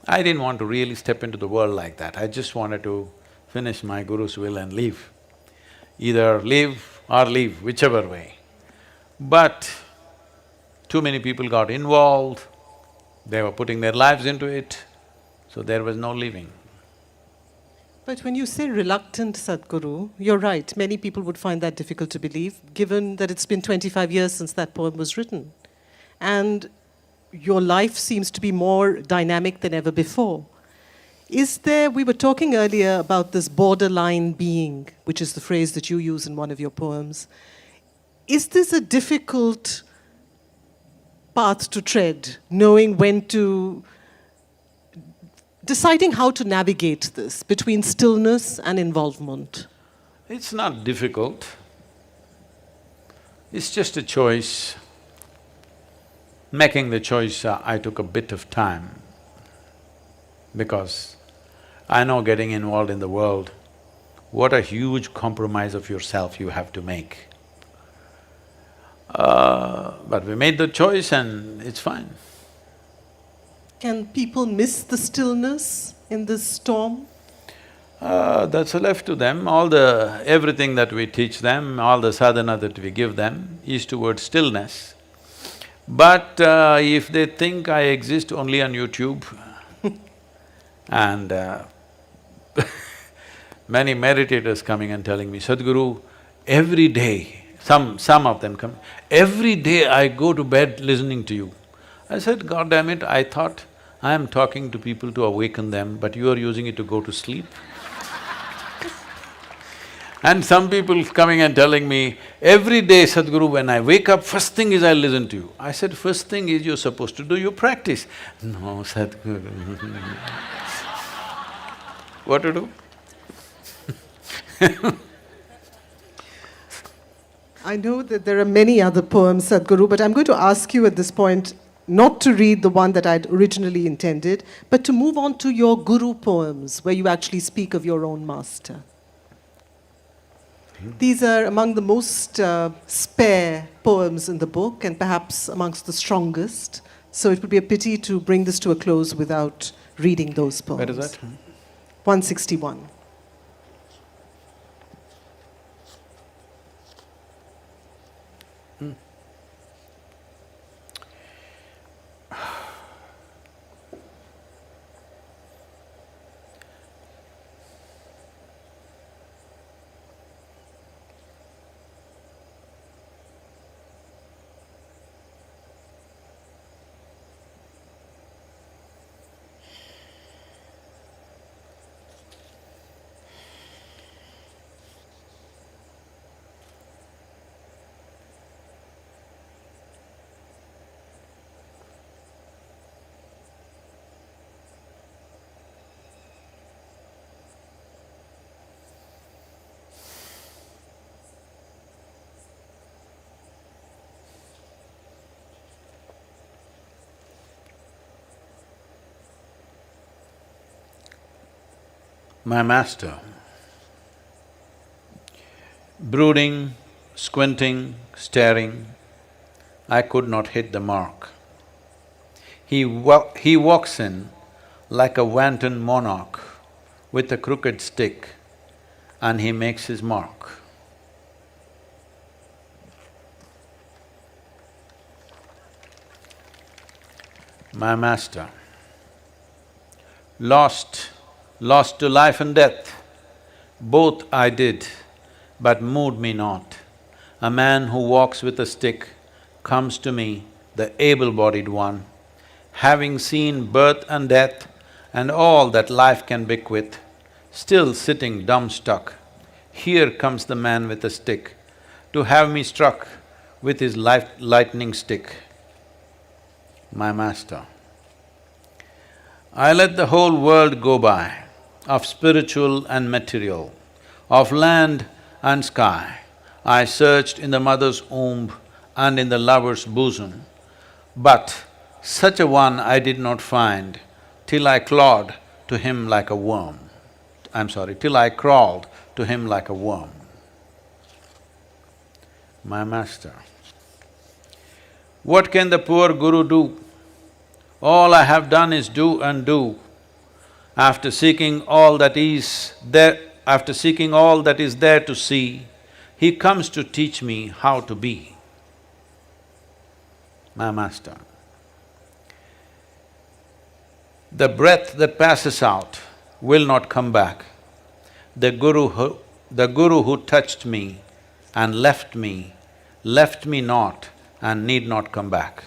I didn't want to really step into the world like that. I just wanted to finish my guru's will and leave. Either live or leave, whichever way. But too many people got involved, they were putting their lives into it, so there was no leaving. But when you say reluctant, Sadhguru, you're right, many people would find that difficult to believe, given that it's been 25 years since that poem was written. And your life seems to be more dynamic than ever before. We were talking earlier about this borderline being, which is the phrase that you use in one of your poems. Is this a difficult path to tread, knowing when to… deciding how to navigate this between stillness and involvement? It's not difficult, it's just a choice. Making the choice, I took a bit of time because I know getting involved in the world, what a huge compromise of yourself you have to make. But we made the choice and it's fine. Can people miss the stillness in this storm? That's left to them. Everything that we teach them, all the sadhana that we give them is towards stillness. But if they think I exist only on YouTube and many meditators coming and telling me, Sadhguru, every day, some of them come, every day I go to bed listening to you. I said, God damn it, I thought I am talking to people to awaken them, but you are using it to go to sleep. And some people coming and telling me, every day, Sadhguru, when I wake up, first thing is I listen to you. I said, first thing is you're supposed to do your practice. No, Sadhguru. What to do? I know that there are many other poems, Sadhguru, but I'm going to ask you at this point not to read the one that I'd originally intended, but to move on to your guru poems, where you actually speak of your own master. These are among the most spare poems in the book, and perhaps amongst the strongest, so it would be a pity to bring this to a close without reading those poems. Where is that? 161. My master, brooding, squinting, staring, I could not hit the mark. He walks in like a wanton monarch with a crooked stick, and he makes his mark. My master, lost to life and death, both I did, but moved me not. A man who walks with a stick comes to me, the able-bodied one, having seen birth and death and all that life can bequeath, still sitting dumb-stuck. Here comes the man with a stick to have me struck with his lightning stick. My master, I let the whole world go by, of spiritual and material, of land and sky. I searched in the mother's womb and in the lover's bosom, but such a one I did not find till I clawed to him like a worm. Till I crawled to him like a worm. My master, what can the poor guru do? All I have done is do and do. After seeking all that is there to see, he comes to teach me how to be. My master, the breath that passes out will not come back. The guru who touched me and left me not and need not come back.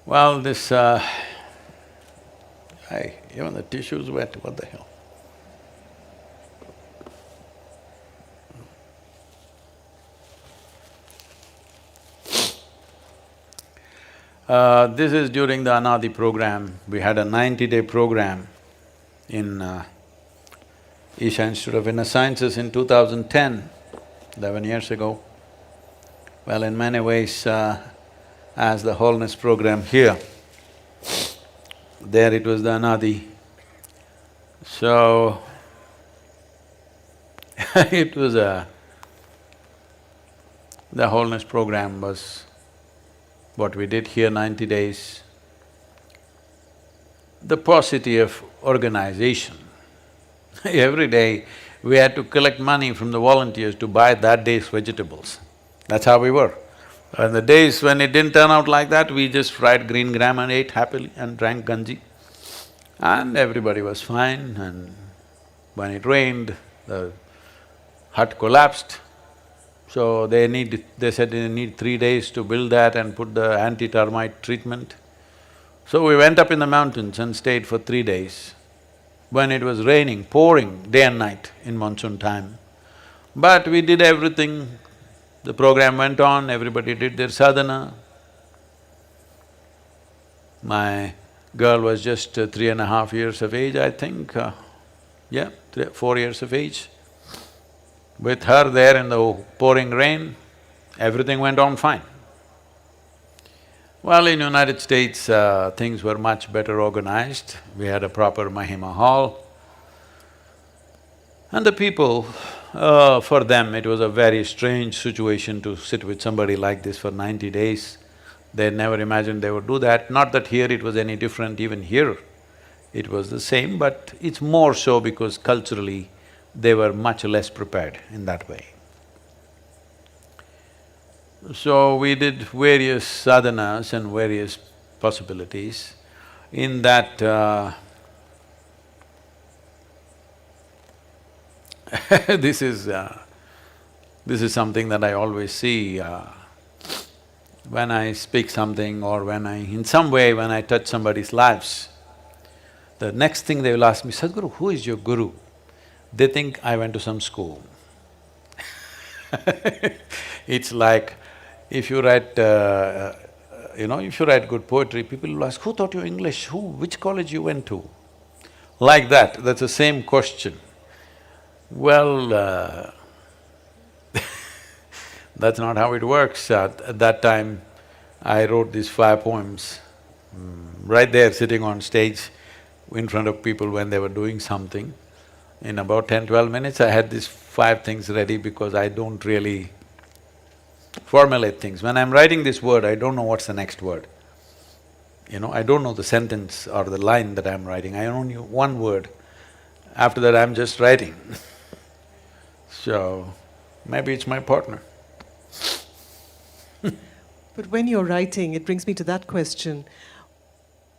Well, this… even the tissue's wet, what the hell? This is during the Anadi program. We had a 90-day program in Isha Institute of Inner Sciences in 2010, 11 years ago. Well, in many ways, as the wholeness program here, there it was the Anadi. So, it was the wholeness program was what we did here, 90 days. The paucity of organization. Every day we had to collect money from the volunteers to buy that day's vegetables. That's how we were. And the days when it didn't turn out like that, we just fried green gram and ate happily and drank ganji. And everybody was fine, and when it rained, the hut collapsed. So they said they need 3 days to build that and put the anti-termite treatment. So we went up in the mountains and stayed for 3 days when it was raining, pouring day and night in monsoon time. But we did everything, the program went on, everybody did their sadhana. My girl was just 3.5 years of age, I think, 4 years of age. With her there in the pouring rain, everything went on fine. Well, in United States, things were much better organized. We had a proper Mahima hall. And the people, for them, it was a very strange situation to sit with somebody like this for 90 days. They never imagined they would do that. Not that here it was any different, even here it was the same, but it's more so because culturally they were much less prepared in that way. So we did various sadhanas and various possibilities. In that this is something that I always see when I speak something or in some way when I touch somebody's lives. The next thing they will ask me, Sadhguru, who is your guru? They think I went to some school. It's like, if you write, if you write good poetry, people will ask, who taught you English? Which college you went to? Like that, that's the same question. Well, that's not how it works. At that time, I wrote these 5 poems, right there sitting on stage in front of people when they were doing something. In about 10, 12 minutes, I had these 5 things ready because I don't really formulate things. When I'm writing this word, I don't know what's the next word. I don't know the sentence or the line that I'm writing, I only know one word. After that, I'm just writing. So, maybe it's my partner. But when you're writing, it brings me to that question.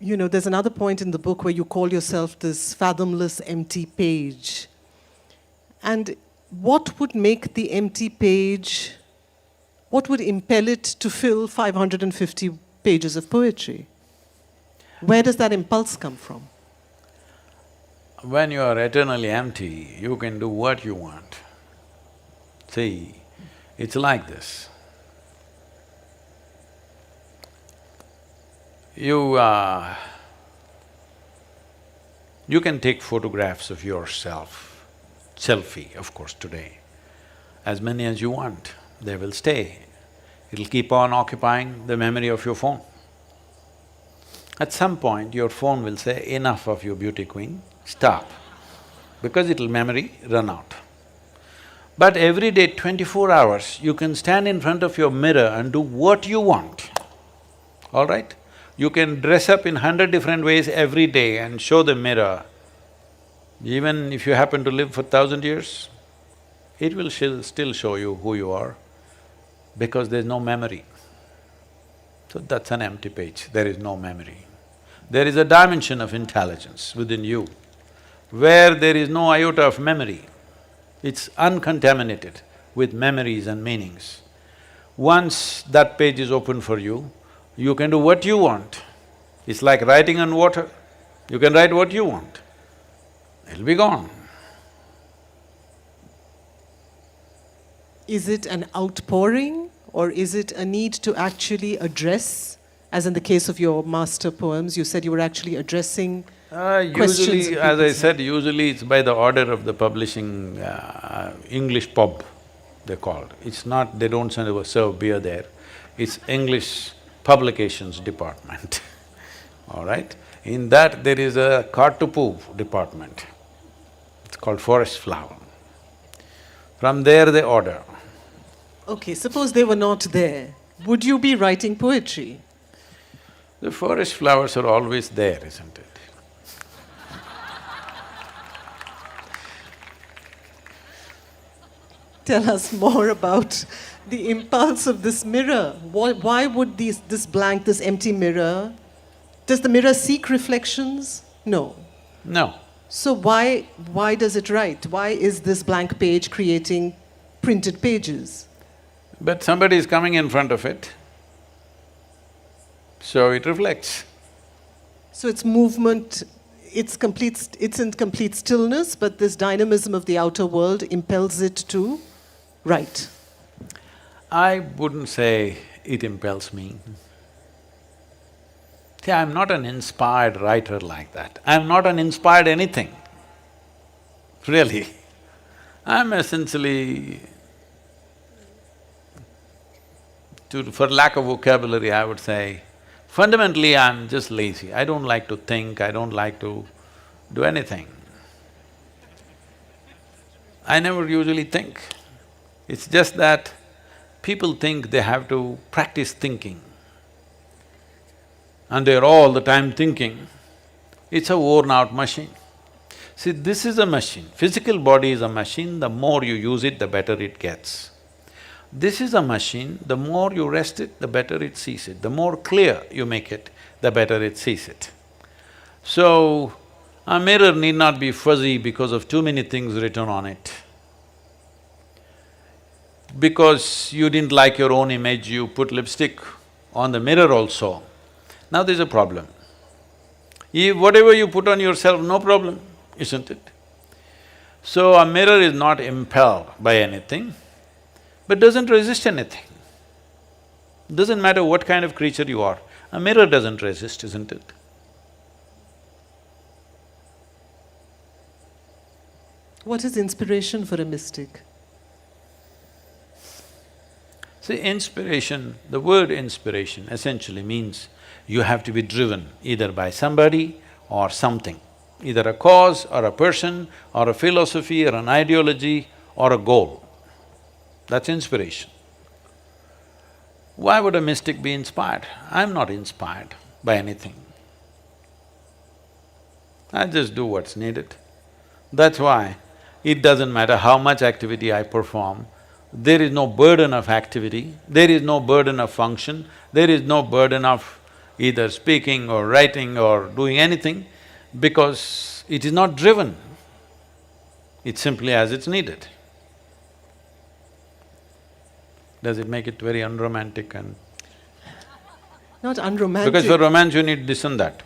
There's another point in the book where you call yourself this fathomless empty page. And what would make the empty page, what would impel it to fill 550 pages of poetry? Where does that impulse come from? When you are eternally empty, you can do what you want. See, it's like this. You can take photographs of yourself, selfie, of course, today, as many as you want, they will stay. It'll keep on occupying the memory of your phone. At some point, your phone will say, enough of you, beauty queen, stop, because it'll memory run out. But every day, 24 hours, you can stand in front of your mirror and do what you want, all right? You can dress up in 100 different ways every day and show the mirror. Even if you happen to live for 1,000 years, it will still show you who you are, because there's no memory. So that's an empty page, there is no memory. There is a dimension of intelligence within you, where there is no iota of memory. It's uncontaminated with memories and meanings. Once that page is open for you, you can do what you want. It's like writing on water. You can write what you want. It'll be gone. Is it an outpouring, or is it a need to actually address, as in the case of your master poems, you said you were actually addressing questions Usually, that as I people said, usually it's by the order of the publishing English pub, they're called. It's not… they don't serve beer there, it's English publications department, all right? In that, there is a Kartupu department, it's called forest flower. From there, they order. Okay, suppose they were not there, would you be writing poetry? The forest flowers are always there, isn't it? Tell us more about the impulse of this mirror. Why would this blank, this empty mirror… does the mirror seek reflections? No. No. So why does it write? Why is this blank page creating printed pages? But somebody is coming in front of it, so it reflects. So it's movement, it's in complete stillness, but this dynamism of the outer world impels it to write. I wouldn't say it impels me. See, I'm not an inspired writer like that. I'm not an inspired anything, really. I'm essentially… for lack of vocabulary, I would say, fundamentally I'm just lazy. I don't like to think, I don't like to do anything. I never usually think. It's just that people think they have to practice thinking, and they're all the time thinking. It's a worn-out machine. See, this is a machine. Physical body is a machine, the more you use it, the better it gets. This is a machine, the more you rest it, the better it sees it. The more clear you make it, the better it sees it. So, a mirror need not be fuzzy because of too many things written on it. Because you didn't like your own image, you put lipstick on the mirror also. Now there's a problem. Whatever you put on yourself, no problem, isn't it? So a mirror is not impelled by anything, but doesn't resist anything. Doesn't matter what kind of creature you are, a mirror doesn't resist, isn't it? What is inspiration for a mystic? See, inspiration, the word inspiration essentially means you have to be driven either by somebody or something, either a cause or a person or a philosophy or an ideology or a goal. That's inspiration. Why would a mystic be inspired? I'm not inspired by anything. I just do what's needed. That's why it doesn't matter how much activity I perform, there is no burden of activity, there is no burden of function, there is no burden of either speaking or writing or doing anything, because it is not driven. It's simply as it's needed. Does it make it very unromantic and… Not unromantic. Because for romance you need this and that.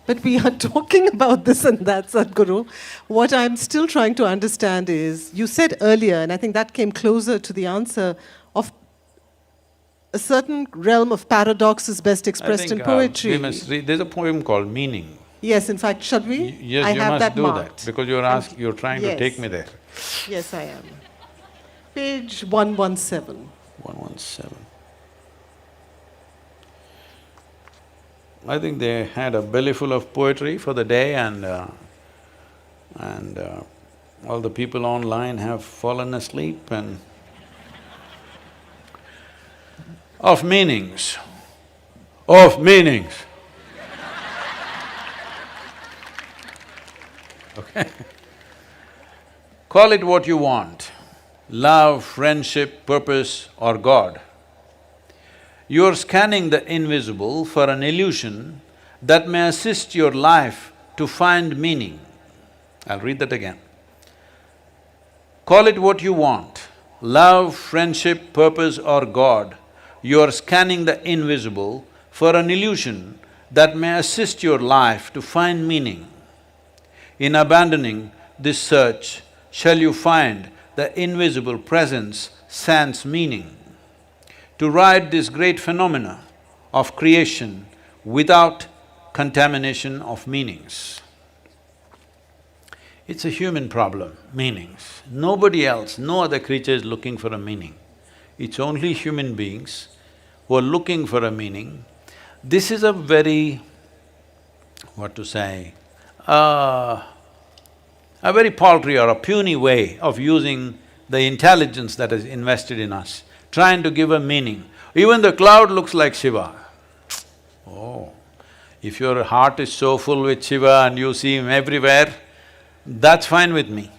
But we are talking about this and that, Sadhguru. What I'm still trying to understand is, you said earlier, and I think that came closer to the answer, of a certain realm of paradox is best expressed in poetry. We must read… there's a poem called Meaning. Yes, in fact, shall we? Yes, I you have must that do marked. that, because you're trying to Yes. take me there. Yes, I am. Page 117. 117. I think they had a belly full of poetry for the day and all the people online have fallen asleep and… Of meanings, of meanings. Okay? Call it what you want, love, friendship, purpose or God. You're scanning the invisible for an illusion that may assist your life to find meaning. I'll read that again. Call it what you want, love, friendship, purpose or God. You're scanning the invisible for an illusion that may assist your life to find meaning. In abandoning this search, shall you find the invisible presence sans meaning. To ride this great phenomena of creation without contamination of meanings. It's a human problem, meanings. Nobody else, no other creature is looking for a meaning. It's only human beings who are looking for a meaning. This is a very… what to say… a very paltry or a puny way of using the intelligence that is invested in us, trying to give a meaning. Even the cloud looks like Shiva. Oh, if your heart is so full with Shiva and you see him everywhere, that's fine with me.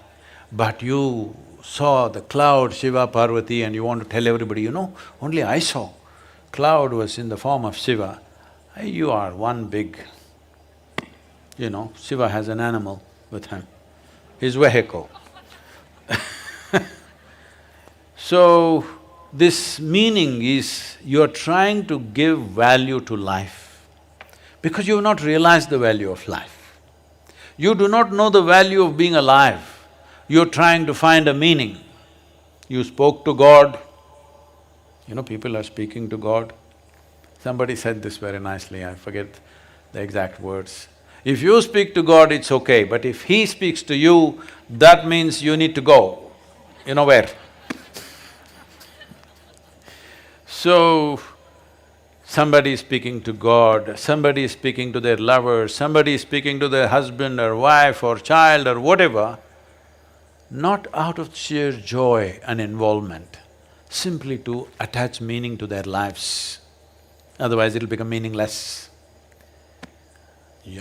But you saw the cloud, Shiva, Parvati, and you want to tell everybody, you know, only I saw. Cloud was in the form of Shiva. You are one big… you know, Shiva has an animal with him, his vehicle. So, this meaning is, you're trying to give value to life because you've not realized the value of life. You do not know the value of being alive, you're trying to find a meaning. You spoke to God, you know, people are speaking to God. Somebody said this very nicely, I forget the exact words. If you speak to God, it's okay, but if He speaks to you, that means you need to go. You know where? So, somebody is speaking to God, somebody is speaking to their lover, somebody is speaking to their husband or wife or child or whatever, not out of sheer joy and involvement, simply to attach meaning to their lives, otherwise it'll become meaningless.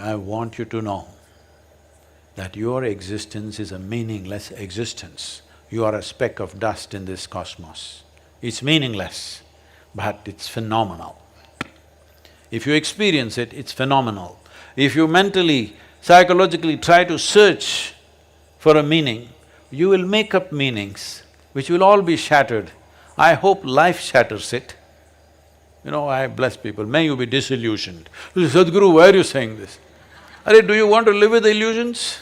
I want you to know that your existence is a meaningless existence. You are a speck of dust in this cosmos. It's meaningless, but it's phenomenal. If you experience it, it's phenomenal. If you mentally, psychologically try to search for a meaning, you will make up meanings which will all be shattered. I hope life shatters it. You know, I bless people, may you be disillusioned. Sadhguru, why are you saying this? Arey, do you want to live with illusions?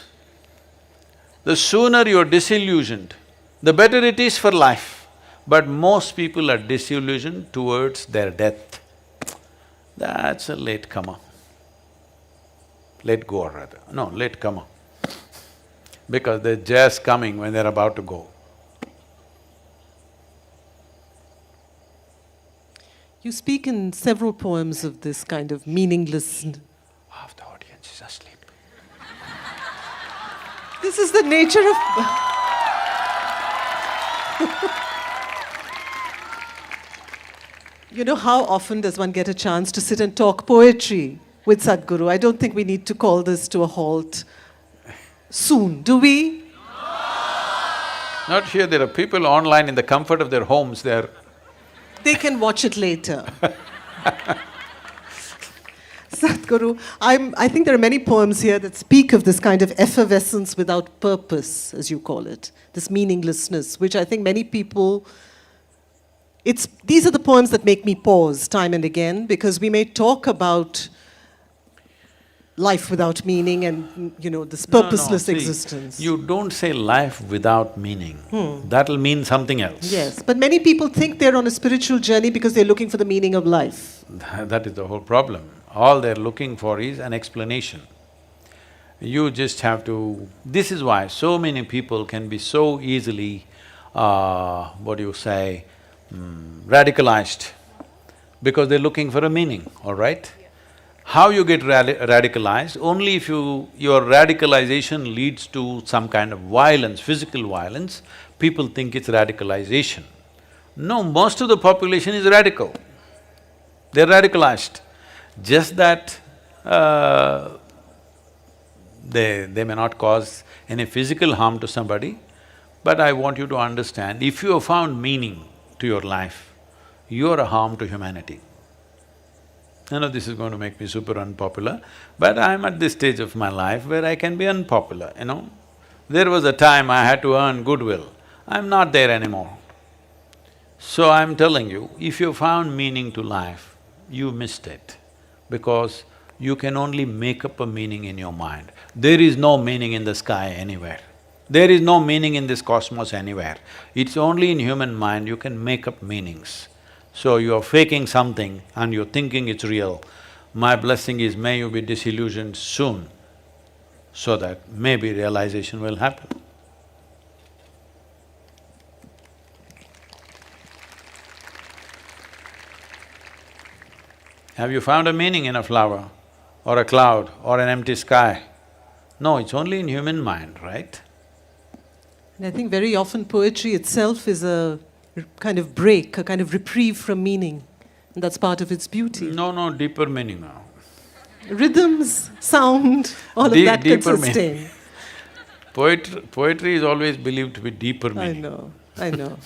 The sooner you're disillusioned, the better it is for life. But most people are disillusioned towards their death. That's a latecomer. Let go rather, no, latecomer. Because they're just coming when they're about to go. You speak in several poems of this kind of meaningless… Half the audience is asleep. This is the nature of… You know, how often does one get a chance to sit and talk poetry with Sadhguru? I don't think we need to call this to a halt soon, do we? Not here, there are people online in the comfort of their homes, They can watch it later. Sadhguru, I think there are many poems here that speak of this kind of effervescence without purpose, as you call it, this meaninglessness, which I think many people… These are the poems that make me pause time and again, because we may talk about life without meaning and, you know, this purposeless See, existence. you don't say life without meaning. That'll mean something else. Yes, but many people think they're on a spiritual journey because they're looking for the meaning of life. That is the whole problem. All they're looking for is an explanation. You just have to… This is why so many people can be so easily, radicalized, because they're looking for a meaning, all right? How you get radicalized? Only if your radicalization leads to some kind of violence, physical violence, people think it's radicalization. No, most of the population is radical. They're radicalized. Just that they may not cause any physical harm to somebody, but I want you to understand, if you have found meaning to your life, you are a harm to humanity. I know this is going to make me super unpopular, but I'm at this stage of my life where I can be unpopular, you know. There was a time I had to earn goodwill. I'm not there anymore. So I'm telling you, if you found meaning to life, you missed it, because you can only make up a meaning in your mind. There is no meaning in the sky anywhere. There is no meaning in this cosmos anywhere. It's only in human mind you can make up meanings. So you're faking something and you're thinking it's real. My blessing is may you be disillusioned soon, so that maybe realization will happen. Have you found a meaning in a flower, or a cloud, or an empty sky? No, it's only in human mind, right? And I think very often poetry itself is a kind of break, a kind of reprieve from meaning, and that's part of its beauty. No, deeper meaning now. Rhythms, sound, all of that can Deeper sustain. meaning. Poetry is always believed to be deeper meaning. I know.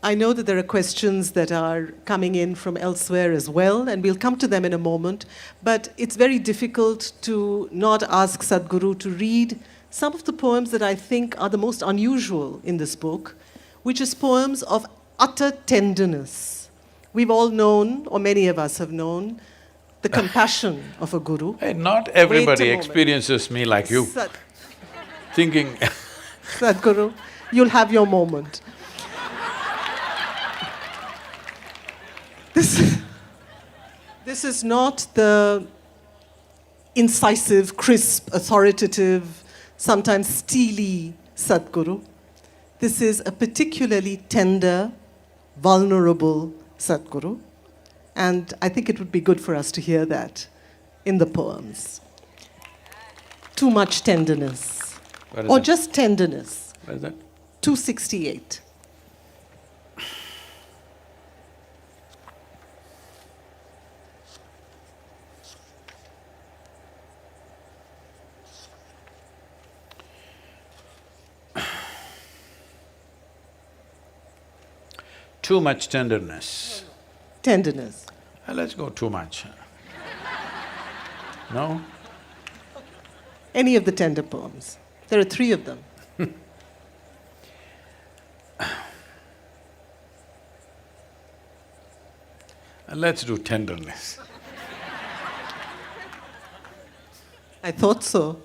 I know that there are questions that are coming in from elsewhere as well, and we'll come to them in a moment, but it's very difficult to not ask Sadhguru to read some of the poems that I think are the most unusual in this book, which is poems of utter tenderness. We've all known, or many of us have known, the compassion of a guru. Hey, not everybody Wait a moment. experiences me like you, thinking Sadhguru, you'll have your moment. This is not the incisive, crisp, authoritative, sometimes steely Sadhguru. This is a particularly tender, vulnerable Sadhguru, and I think it would be good for us to hear that in the poems. Too much tenderness, Where is or that? just tenderness. What is that? 268. Too much tenderness. Tenderness. Let's go too much. No? Any of the tender poems. There are 3 of them. Let's do tenderness. I thought so.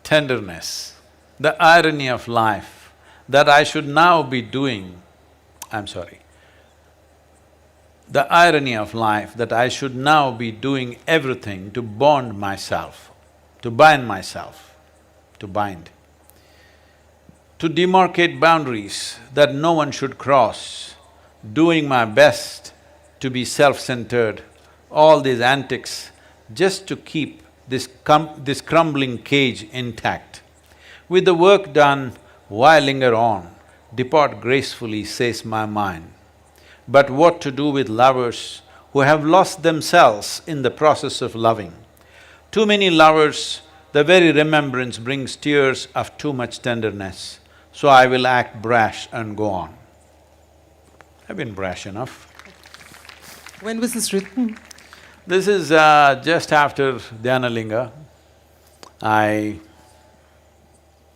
Tenderness, the irony of life, that I should now be doing… the irony of life that I should now be doing everything to bond myself, to bind myself, to bind, to demarcate boundaries that no one should cross, doing my best to be self-centered, all these antics just to keep this crumbling cage intact. With the work done, why linger on? depart gracefully, says my mind. But what to do with lovers who have lost themselves in the process of loving? Too many lovers, the very remembrance brings tears of too much tenderness. So I will act brash and go on. I've been brash enough. When was this written? This is just after Dhyanalinga. I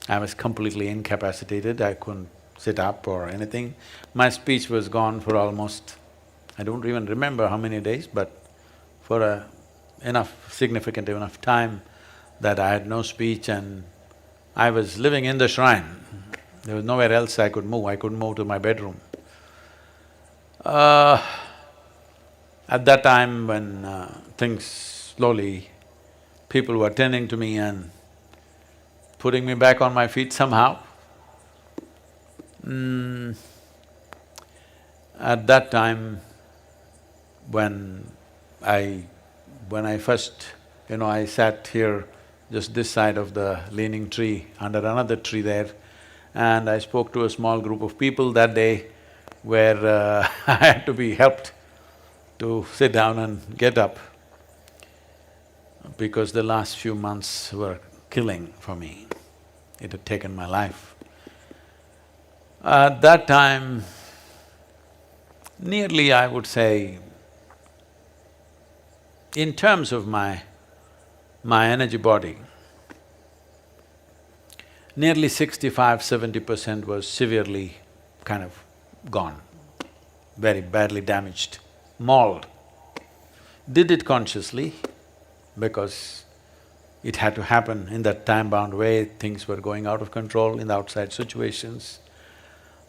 was completely incapacitated, I couldn't sit up or anything. My speech was gone for almost, I don't even remember how many days, but for significant enough time that I had no speech and I was living in the shrine. There was nowhere else I could move, I couldn't move to my bedroom. At that time when things slowly, people were tending to me and putting me back on my feet somehow. At that time, when I first, I sat here, just this side of the leaning tree, under another tree there, and I spoke to a small group of people that day where I had to be helped to sit down and get up because the last few months were killing for me. It had taken my life. At that time, nearly I would say, in terms of my energy body, nearly 65–70% was severely kind of gone, very badly damaged, mauled. Did it consciously because it had to happen in that time-bound way, things were going out of control in the outside situations.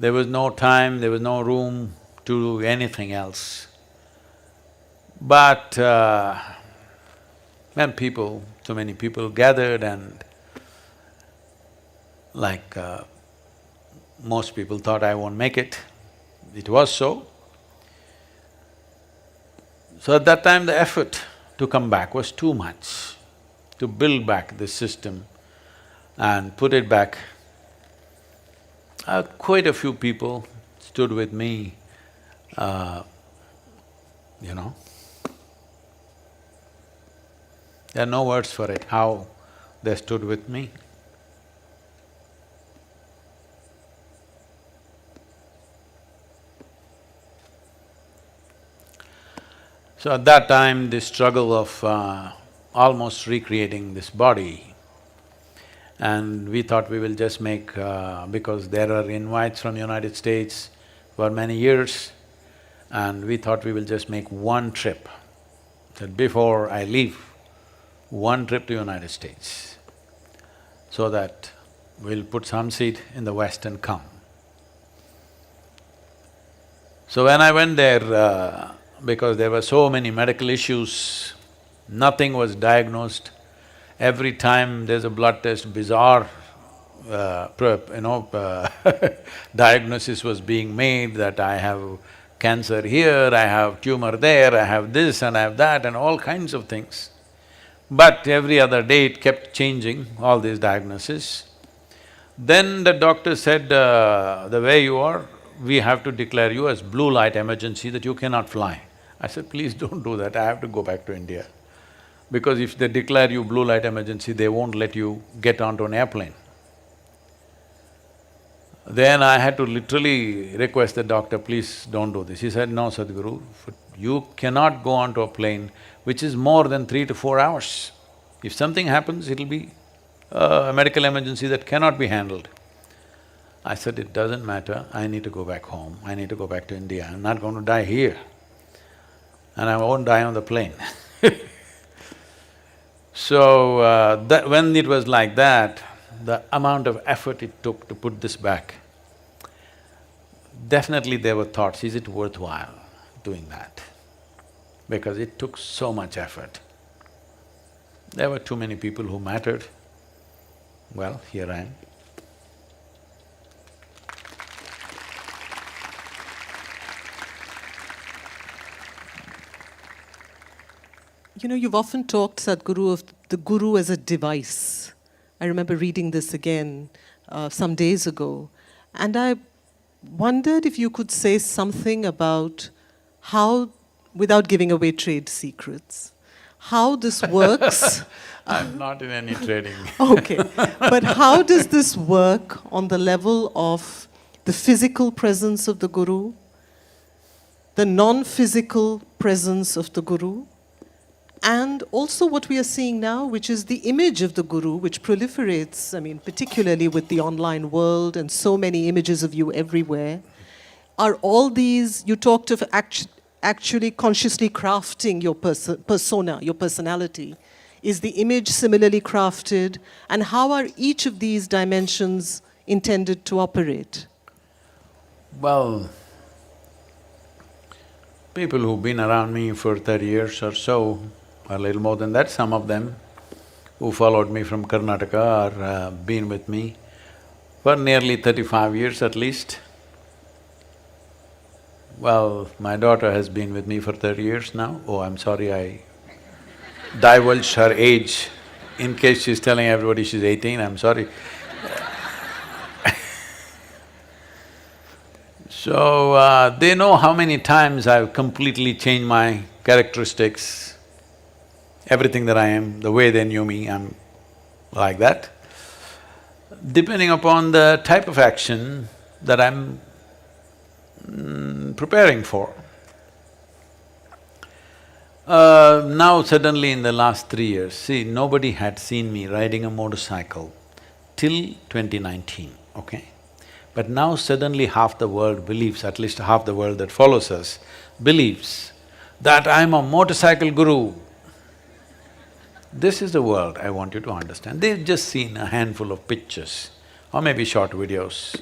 There was no time, there was no room to do anything else. But when too many people gathered and most people thought I won't make it, it was so. So at that time the effort to come back was too much, to build back this system and put it back. Quite a few people stood with me, There are no words for it, how they stood with me. So at that time, the struggle of almost recreating this body, and we thought we will just make… because there are invites from United States for many years, and we thought we will just make one trip, that before I leave, one trip to United States, so that we'll put some seed in the West and come. So when I went there, because there were so many medical issues, nothing was diagnosed. Every time there's a blood test, bizarre diagnosis was being made that I have cancer here, I have tumor there, I have this and I have that and all kinds of things. But every other day it kept changing, all these diagnoses. Then the doctor said, the way you are, we have to declare you as blue light emergency that you cannot fly. I said, please don't do that, I have to go back to India. Because if they declare you blue light emergency, they won't let you get onto an airplane. Then I had to literally request the doctor, please don't do this. He said, no, Sadhguru, you cannot go onto a plane which is more than 3 to 4 hours. If something happens, it'll be a medical emergency that cannot be handled. I said, it doesn't matter, I need to go back home, I need to go back to India, I'm not going to die here. And I won't die on the plane. So, when it was like that, the amount of effort it took to put this back, definitely there were thoughts, is it worthwhile doing that? Because it took so much effort. There were too many people who mattered. Well, here I am. You've often talked, Sadhguru, of the Guru as a device. I remember reading this again some days ago, and I wondered if you could say something about how, without giving away trade secrets, how this works. I'm not in any trading. Okay, but how does this work on the level of the physical presence of the Guru, the non-physical presence of the Guru, and also what we are seeing now, which is the image of the Guru, which proliferates, I mean, particularly with the online world and so many images of you everywhere. Are all these, you talked of actually consciously crafting your persona, your personality. Is the image similarly crafted? And how are each of these dimensions intended to operate? Well, people who've been around me for 30 years or so, or a little more than that, some of them who followed me from Karnataka or been with me for nearly 35 years at least. Well, my daughter has been with me for 30 years now. Oh, I'm sorry, I divulged her age in case she's telling everybody she's 18, I'm sorry. So, they know how many times I've completely changed my characteristics, everything that I am, the way they knew me, I'm like that. Depending upon the type of action that I'm preparing for. Now suddenly in the last 3 years, see, nobody had seen me riding a motorcycle till 2019, okay? But now suddenly half the world believes, at least half the world that follows us, believes that I'm a motorcycle guru. This is the world I want you to understand. They've just seen a handful of pictures or maybe short videos.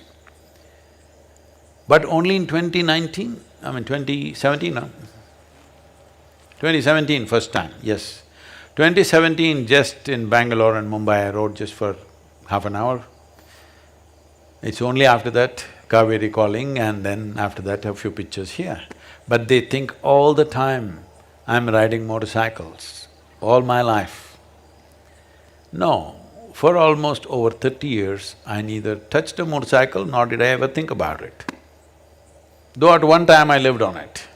But only in 2019, I mean 2017, no? 2017 first time, yes. 2017 just in Bangalore and Mumbai I rode just for half an hour. It's only after that Kaveri calling and then after that a few pictures here. But they think all the time I'm riding motorcycles, all my life. No, for almost over 30 years I neither touched a motorcycle nor did I ever think about it. Though at one time I lived on it.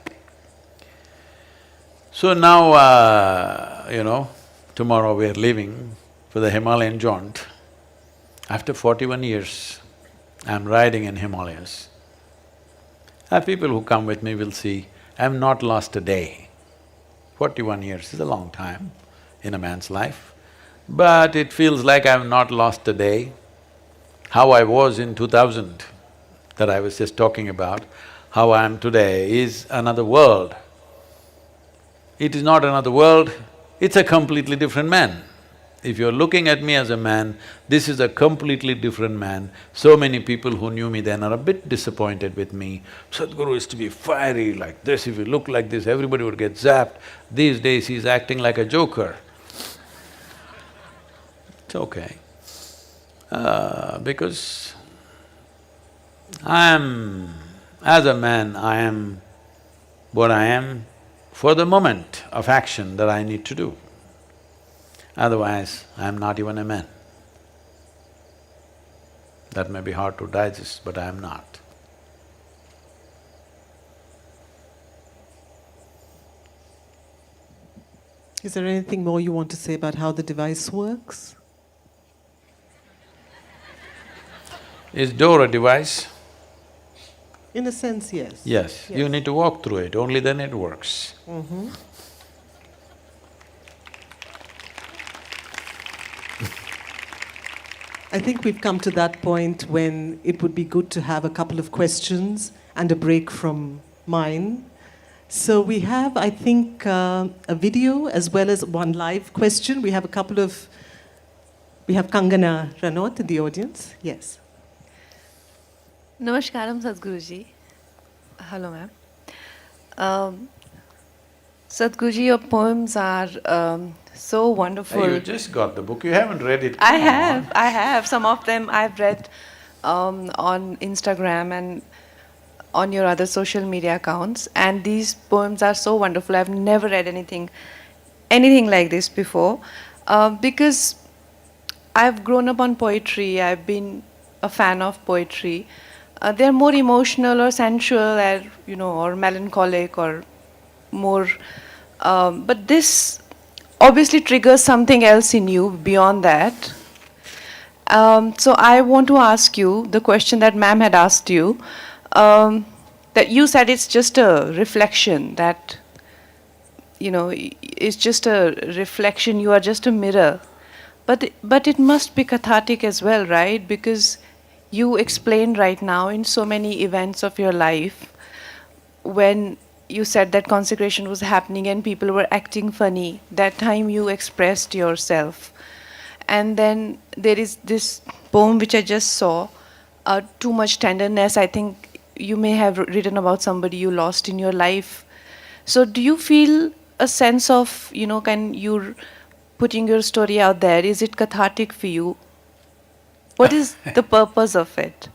So now, tomorrow we're leaving for the Himalayan jaunt. After 41 years, I'm riding in Himalayas. People who come with me will see, I've not lost a day. 41 years is a long time in a man's life, but it feels like I've not lost a day. How I was in 2000, that I was just talking about, how I am today is another world. It is not another world, it's a completely different man. If you're looking at me as a man, this is a completely different man. So many people who knew me then are a bit disappointed with me. Sadhguru used to be fiery like this, if you look like this, everybody would get zapped. These days he's acting like a joker. It's okay. Because as a man, I am what I am for the moment of action that I need to do. Otherwise, I am not even a man. That may be hard to digest, but I am not. Is there anything more you want to say about how the device works? Is door a device? In a sense, yes. Yes, you need to walk through it, only then it works. I think we've come to that point when it would be good to have a couple of questions and a break from mine. So we have, I think, a video as well as one live question. We have we have Kangana Ranot in the audience. Yes. Namaskaram, Sadhguruji. Hello, ma'am. Sadhguruji, your poems are so wonderful. Hey, you just got the book, you haven't read it. I have. Some of them I've read on Instagram and on your other social media accounts. And these poems are so wonderful. I've never read anything like this before. Because I've grown up on poetry, I've been a fan of poetry. they're more emotional or sensual, or or melancholic, or more. But this obviously triggers something else in you beyond that. So I want to ask you the question that ma'am had asked you. That you said it's just a reflection. That it's just a reflection. You are just a mirror. But it must be cathartic as well, right? Because you explained right now in so many events of your life when you said that consecration was happening and people were acting funny. That time you expressed yourself. And then there is this poem which I just saw, Too Much Tenderness. I think you may have written about somebody you lost in your life. So do you feel a sense of, can you putting your story out there, is it cathartic for you? What is the purpose of it?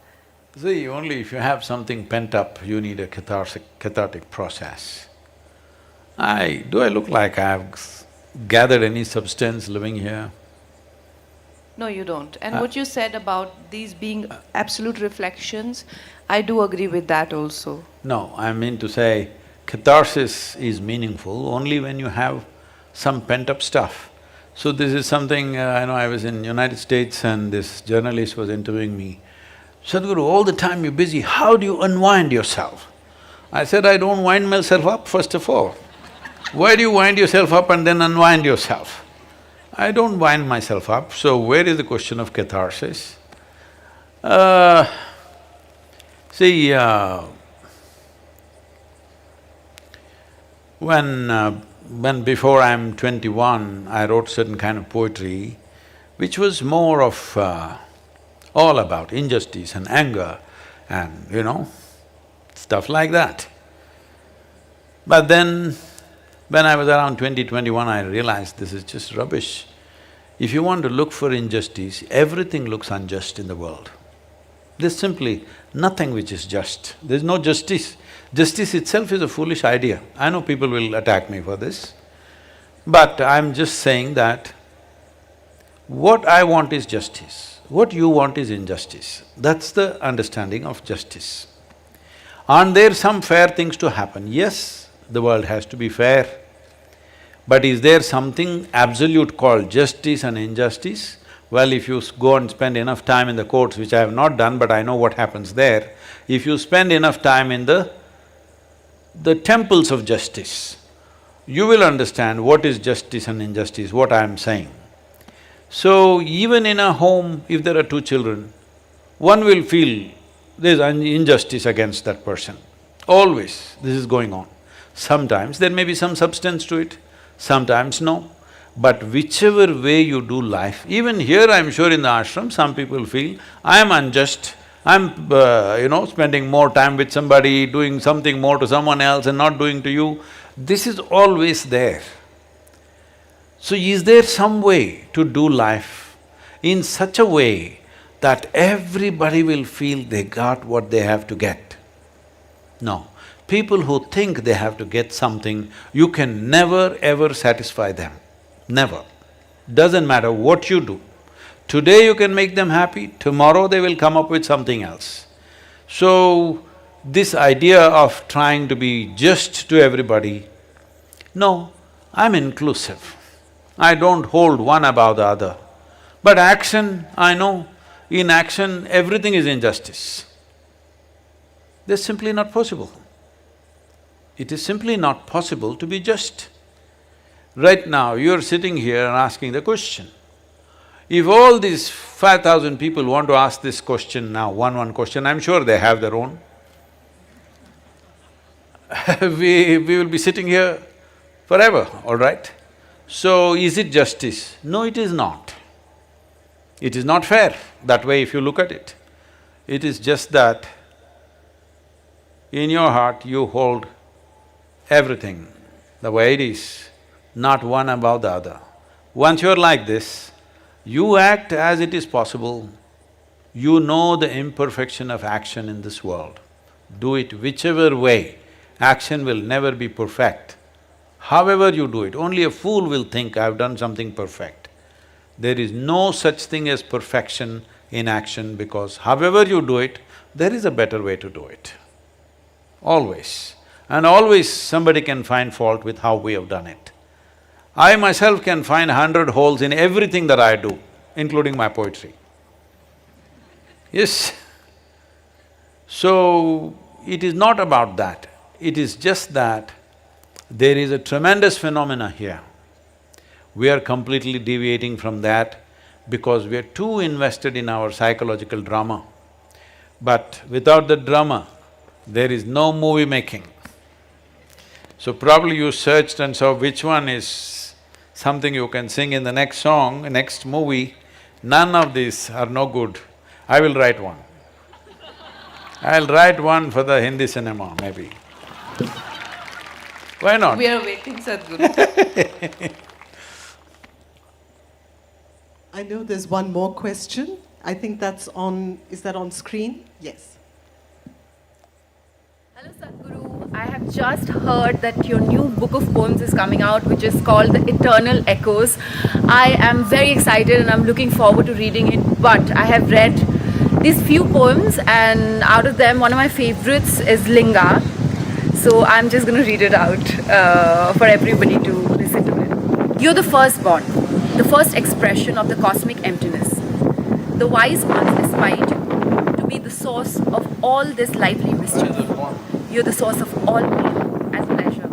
See, only if you have something pent up, you need a cathartic process. Do I look like I've gathered any substance living here? No, you don't. And what you said about these being absolute reflections, I do agree with that also. No, I mean to say, catharsis is meaningful only when you have some pent-up stuff. So this is something, I was in United States and this journalist was interviewing me. Sadhguru, all the time you're busy, how do you unwind yourself? I said, I don't wind myself up, first of all. Why do you wind yourself up and then unwind yourself? I don't wind myself up, so where is the question of catharsis? See, when before I'm 21, I wrote certain kind of poetry which was more of all about injustice and anger and stuff like that. But then, when I was around 20, 21, I realized this is just rubbish. If you want to look for injustice, everything looks unjust in the world. There's simply nothing which is just. There's no justice. Justice itself is a foolish idea. I know people will attack me for this, but I'm just saying that what I want is justice, what you want is injustice. That's the understanding of justice. Aren't there some fair things to happen? Yes, the world has to be fair. But is there something absolute called justice and injustice? Well, if you go and spend enough time in the courts, which I have not done, but I know what happens there, if you spend enough time in the temples of justice, you will understand what is justice and injustice, what I am saying. So, even in a home, if there are two children, one will feel there's injustice against that person. Always this is going on. Sometimes there may be some substance to it, sometimes no. But whichever way you do life, even here I'm sure in the ashram, some people feel, I am unjust, I'm spending more time with somebody, doing something more to someone else and not doing to you. This is always there. So is there some way to do life in such a way that everybody will feel they got what they have to get? No. People who think they have to get something, you can never ever satisfy them. Never. Doesn't matter what you do. Today you can make them happy, tomorrow they will come up with something else. So, this idea of trying to be just to everybody, no, I'm inclusive. I don't hold one above the other. But action, I know, in action everything is injustice. That's simply not possible. It is simply not possible to be just. Right now, you're sitting here and asking the question. If all these 5,000 people want to ask this question now, one question, I'm sure they have their own. we will be sitting here forever, all right? So, is it justice? No, it is not. It is not fair, that way if you look at it. It is just that in your heart you hold everything the way it is, not one above the other. Once you're like this, you act as it is possible. You know the imperfection of action in this world. Do it whichever way, action will never be perfect. However you do it, only a fool will think, I've done something perfect. There is no such thing as perfection in action because however you do it, there is a better way to do it. Always. And always somebody can find fault with how we have done it. I myself can find 100 holes in everything that I do, including my poetry. Yes. So, it is not about that. It is just that there is a tremendous phenomena here. We are completely deviating from that because we are too invested in our psychological drama. But without the drama, there is no movie making. So probably you searched and saw which one is something you can sing in the next song, next movie. None of these are no good. I will write one. I'll write one for the Hindi cinema, maybe. Why not? We are waiting, Sadhguru. I know there's one more question. I think that's on… is that on screen? Yes. Hello Sadhguru, I have just heard that your new book of poems is coming out, which is called The Eternal Echoes. I am very excited and I'm looking forward to reading it, but I have read these few poems and out of them one of my favorites is Linga. So I'm just going to read it out for everybody to listen to it. You're the firstborn, the first expression of the cosmic emptiness. The wise ones aspire you to be the source of all this lively mischief. You're the source of all pain and pleasure.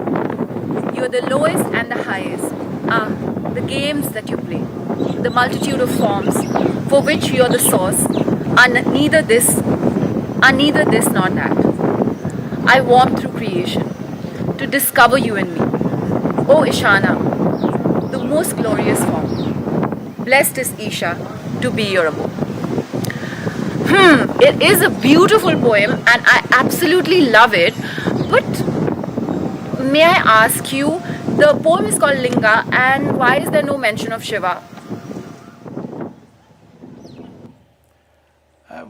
You're the lowest and the highest. The games that you play, the multitude of forms for which you're the source, are neither this nor that. I walk through creation to discover you in me. O Ishana, the most glorious form. Blessed is Isha to be your abode. It is a beautiful poem and I absolutely love it, but may I ask you, the poem is called Linga and why is there no mention of Shiva?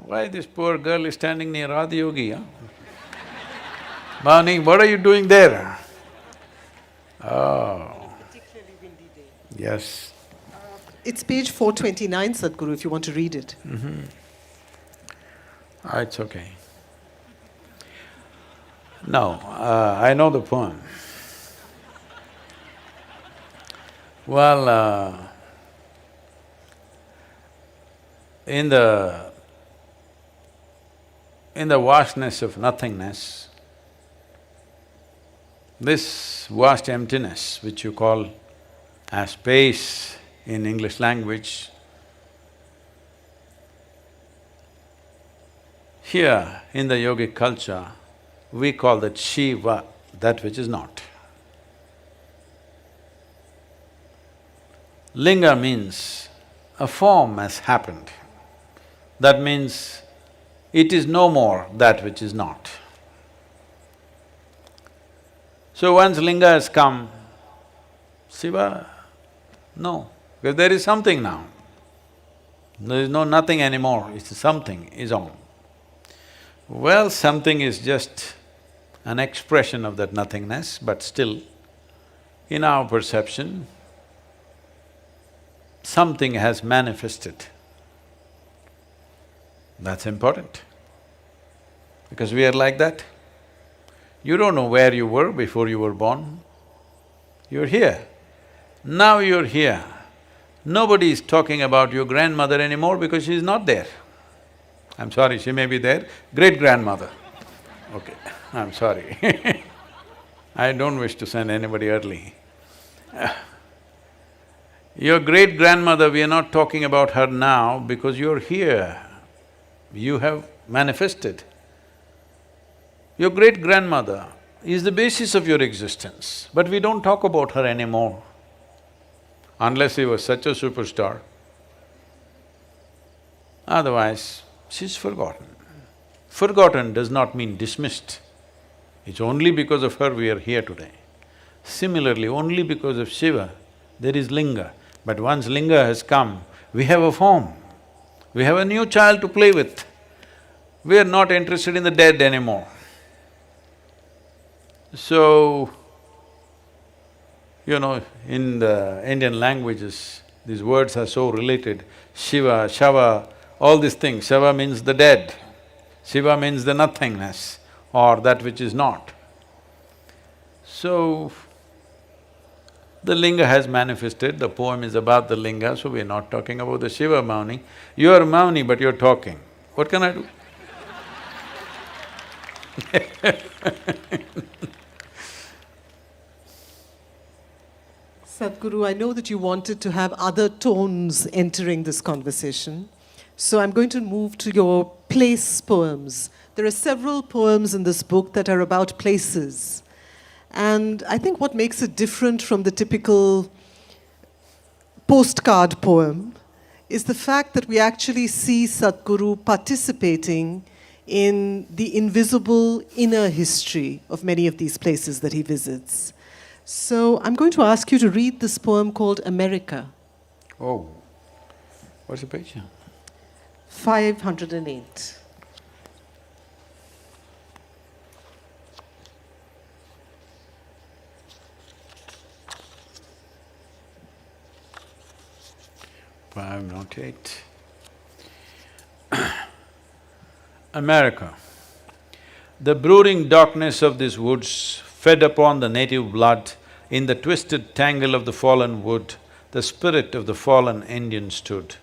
Why this poor girl is standing near Adiyogi, huh? Bhavani, what are you doing there? Oh. Particularly windy day. Yes. It's page 429, Sadhguru, if you want to read it. It's okay. No, I know the poem. Well, in the vastness of nothingness, this vast emptiness, which you call as space in English language, here in the yogic culture, we call that Shiva, that which is not. Linga means a form has happened. That means it is no more that which is not. So once Linga has come, Shiva, no, because there is something now. There is no nothing anymore, it's something is on. Well, something is just an expression of that nothingness, but still, in our perception, something has manifested. That's important, because we are like that. You don't know where you were before you were born. You're here. Now you're here. Nobody is talking about your grandmother anymore because she's not there. I'm sorry, she may be there, great-grandmother. Okay, I'm sorry I don't wish to send anybody early. Your great-grandmother, we are not talking about her now because you're here. You have manifested. Your great-grandmother is the basis of your existence, but we don't talk about her anymore, unless she was such a superstar. Otherwise, she's forgotten. Forgotten does not mean dismissed. It's only because of her we are here today. Similarly, only because of Shiva, there is Linga. But once Linga has come, we have a form. We have a new child to play with. We are not interested in the dead anymore. So, you know, in the Indian languages, these words are so related. Shiva, Shava, all these things. Shava means the dead. Shiva means the nothingness or that which is not. So, the linga has manifested, the poem is about the linga, so we're not talking about the Shiva Mauni. You're Mauni, but you're talking. What can I do? Sadhguru, I know that you wanted to have other tones entering this conversation, so I'm going to move to your place poems. There are several poems in this book that are about places. And I think what makes it different from the typical postcard poem is the fact that we actually see Sadhguru participating in the invisible inner history of many of these places that he visits. So I'm going to ask you to read this poem called America. Oh, what's the page? 508. Five, not eight. America. The brooding darkness of these woods fed upon the native blood. In the twisted tangle of the fallen wood, the spirit of the fallen Indian stood.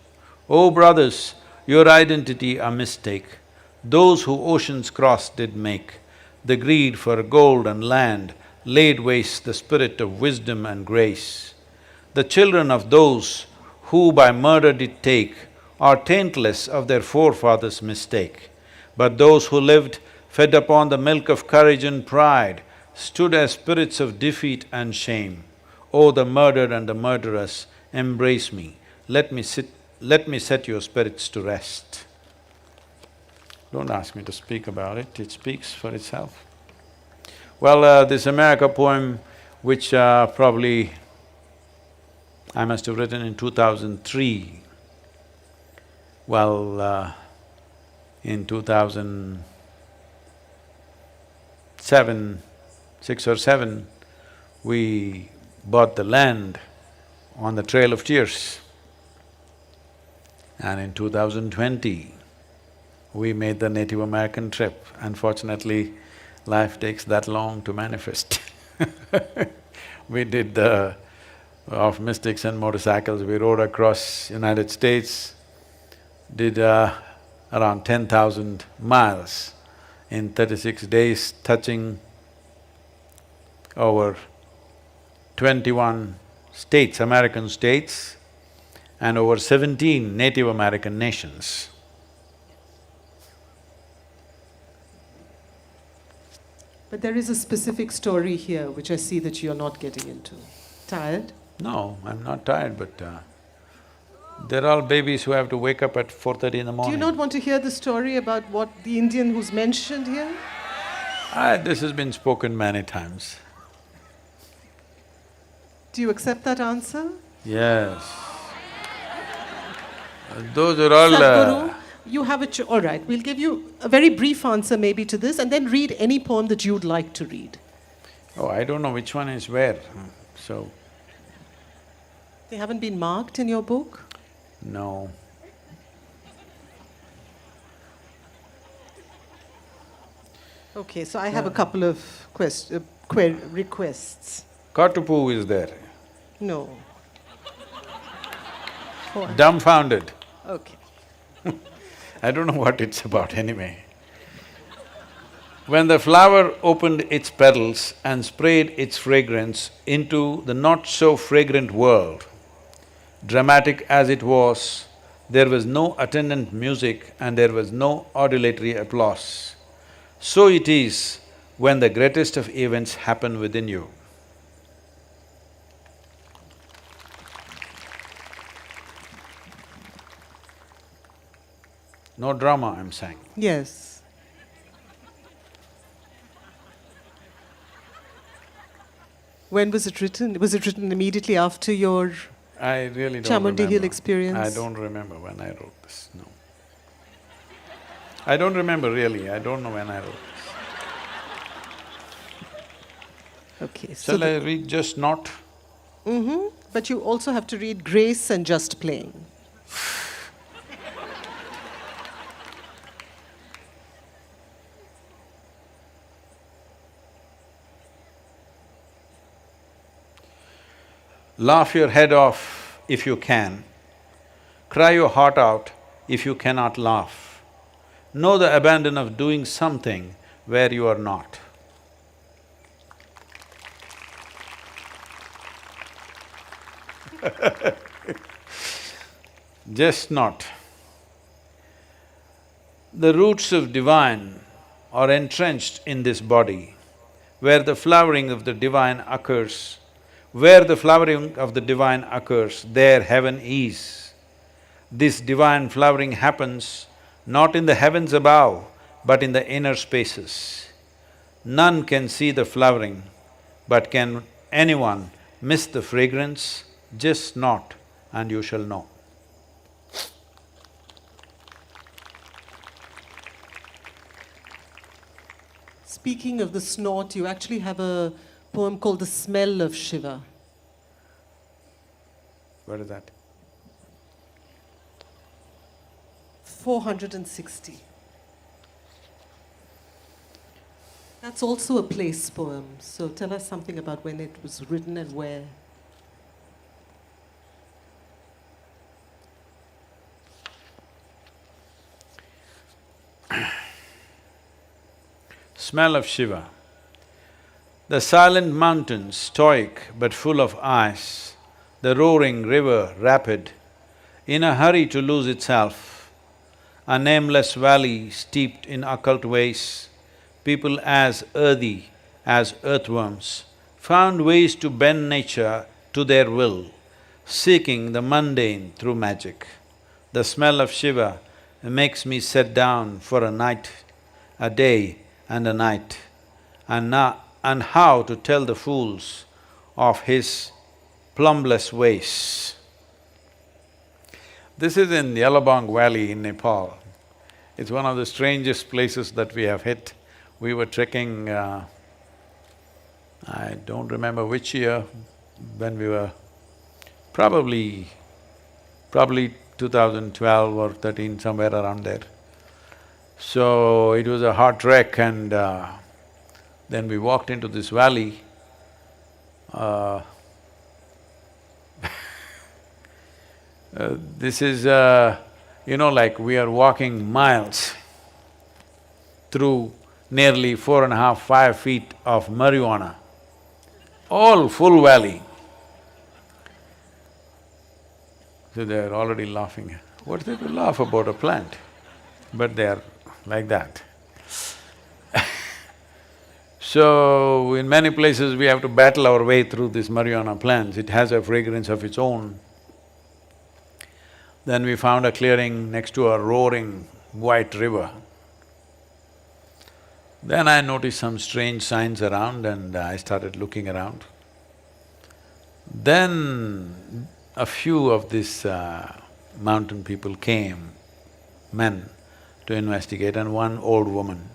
O brothers, your identity a mistake. Those who oceans crossed did make. The greed for gold and land laid waste the spirit of wisdom and grace. The children of those who by murder did take are taintless of their forefathers' mistake. But those who lived, fed upon the milk of courage and pride, stood as spirits of defeat and shame. O the murdered and the murderous, embrace me, let me set your spirits to rest. Don't ask me to speak about it, it speaks for itself. Well, this America poem, which probably I must have written in 2003. Well, in 2007, 6 or 7, we bought the land on the Trail of Tears. And in 2020, we made the Native American trip. Unfortunately, life takes that long to manifest. We did the… of mystics and motorcycles, we rode across United States, did around 10,000 miles in 36 days, touching over 21 states, American states, and over 17 Native American nations. But there is a specific story here which I see that you're not getting into. Tired? No, I'm not tired, but they're all babies who have to wake up at 4:30 in the Do morning. you not want to hear the story about what the Indian who's mentioned here? This has been spoken many times. Do you accept that answer? Yes. Those are all… Sadhguru, you have all right, we'll give you a very brief answer maybe to this and then read any poem that you'd like to read. Oh, I don't know which one is where, so… They haven't been marked in your book? No. Okay, so I have a couple of requests. Katupu is there. No. What? Dumbfounded. Okay. I don't know what it's about anyway. When the flower opened its petals and sprayed its fragrance into the not-so-fragrant world, dramatic as it was, there was no attendant music and there was no auditory applause. So it is when the greatest of events happen within you. No drama, I'm saying. Yes. When was it written? Was it written immediately after your I really don't remember. Chamundi Hill experience? I don't remember when I wrote this, no. I don't remember really, I don't know when I wrote this. Okay, so Shall I read Just Not? but you also have to read Grace and Just Playing. Laugh your head off if you can. Cry your heart out if you cannot laugh. Know the abandon of doing something where you are not. Just not. The roots of divine are entrenched in this body. Where the flowering of the divine occurs, where the flowering of the divine occurs, there heaven is. This divine flowering happens not in the heavens above, but in the inner spaces. None can see the flowering, but can anyone miss the fragrance? Just not, and you shall know. Speaking of the snort, you actually have a poem called The Smell of Shiva. What is that? 460. That's also a place poem, so tell us something about when it was written and where. Smell of Shiva. The silent mountains, stoic but full of ice, the roaring river, rapid, in a hurry to lose itself, a nameless valley steeped in occult ways, people as earthy as earthworms, found ways to bend nature to their will, seeking the mundane through magic. The smell of Shiva makes me sit down for a night, a day and a night, and how to tell the fools of his plumbless ways. This is in Yellowbong Valley in Nepal. It's one of the strangest places that we have hit. We were trekking, I don't remember which year, when we were probably 2012 or 13, somewhere around there. So it was a hard trek and then we walked into this valley. This is, like we are walking miles through nearly 4.5, 5 feet of marijuana, all full valley. So they're already laughing. What's there to laugh about a plant? But they're like that. So, in many places we have to battle our way through these marijuana plants, it has a fragrance of its own. Then we found a clearing next to a roaring white river. Then I noticed some strange signs around and I started looking around. Then a few of these mountain people came, men, to investigate, and one old woman.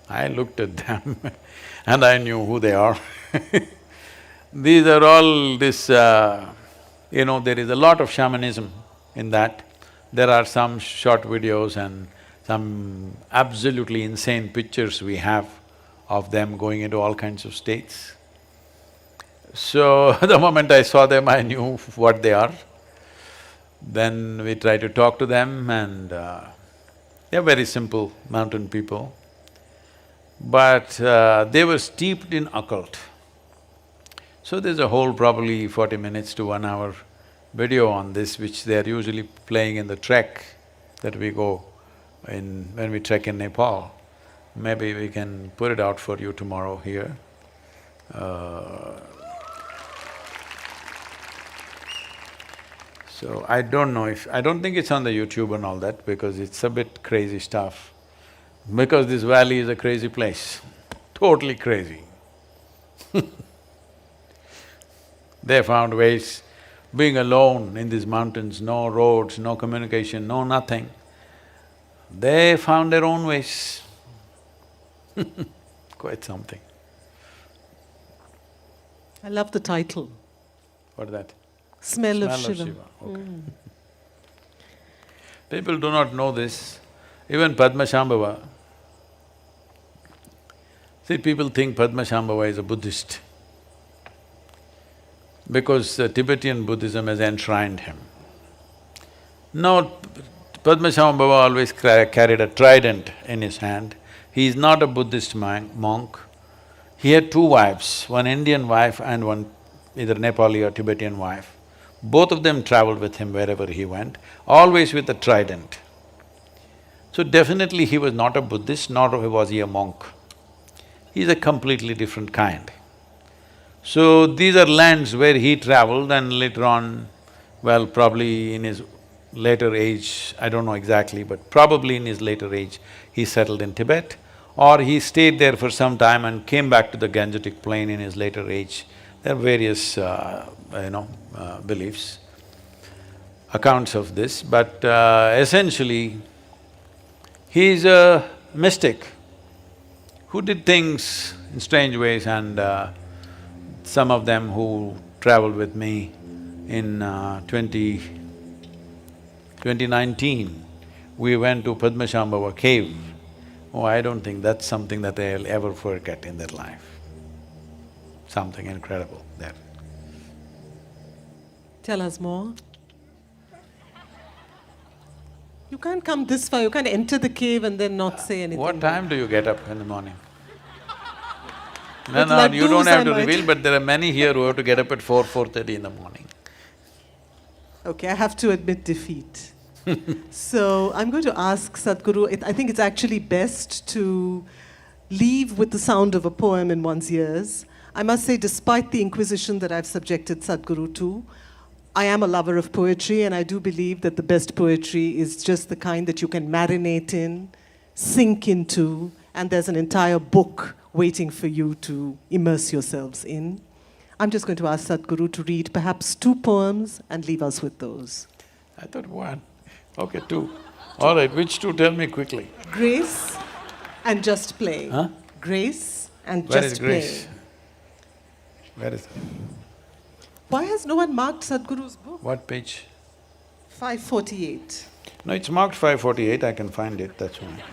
I looked at them and I knew who they are. These are all this… there is a lot of shamanism in that. There are some short videos and some absolutely insane pictures we have of them going into all kinds of states. So, the moment I saw them, I knew what they are. Then we tried to talk to them and they're very simple mountain people. But they were steeped in occult. So there's a whole probably 40 minutes to 1 hour video on this, which they're usually playing in the trek that we go in… when we trek in Nepal. Maybe we can put it out for you tomorrow here. So I don't know if… I don't think it's on the YouTube and all that because it's a bit crazy stuff. Because this valley is a crazy place, totally crazy. They found ways, being alone in these mountains, no roads, no communication, no nothing. They found their own ways. Quite something. I love the title. What's that? Smell of Smell Shiva. of Shiva, okay. People do not know this. Even Padmashambhava. See, people think Padmashambhava is a Buddhist. because Tibetan Buddhism has enshrined him. No, Padmasambhava Baba always carried a trident in his hand. He is not a Buddhist monk. He had two wives, one Indian wife and one either Nepali or Tibetan wife. Both of them traveled with him wherever he went, always with a trident. So definitely he was not a Buddhist, nor was he a monk. He's a completely different kind. So these are lands where he traveled and later on, well, probably in his later age, I don't know exactly, but probably in his later age, he settled in Tibet, or he stayed there for some time and came back to the Gangetic plain in his later age. There are various, beliefs, accounts of this, but essentially, he is a mystic who did things in strange ways, and some of them who traveled with me in 2019, we went to Padmasambhava cave. Oh, I don't think that's something that they'll ever forget in their life. Something incredible there. Tell us more. You can't come this far, you can't enter the cave and then not say anything. What time do you get up in the morning? No, With no, you don't laddus, have I to might. reveal, but there are many here who have to get up at 4:30 in the morning. Okay, I have to admit defeat. So I'm going to ask Sadhguru, I think it's actually best to leave with the sound of a poem in one's ears. I must say, despite the inquisition that I've subjected Sadhguru to, I am a lover of poetry, and I do believe that the best poetry is just the kind that you can marinate in, sink into, and there's an entire book waiting for you to immerse yourselves in. I'm just going to ask Sadhguru to read perhaps 2 poems and leave us with those. I thought one. Okay, 2. All right, which 2? Tell me quickly. Grace and Just Play. Huh? Grace and Where Just is Play. Grace? Where is it? Why has no one marked Sadhguru's book? What page? 548. No, it's marked 548, I can find it, that's why.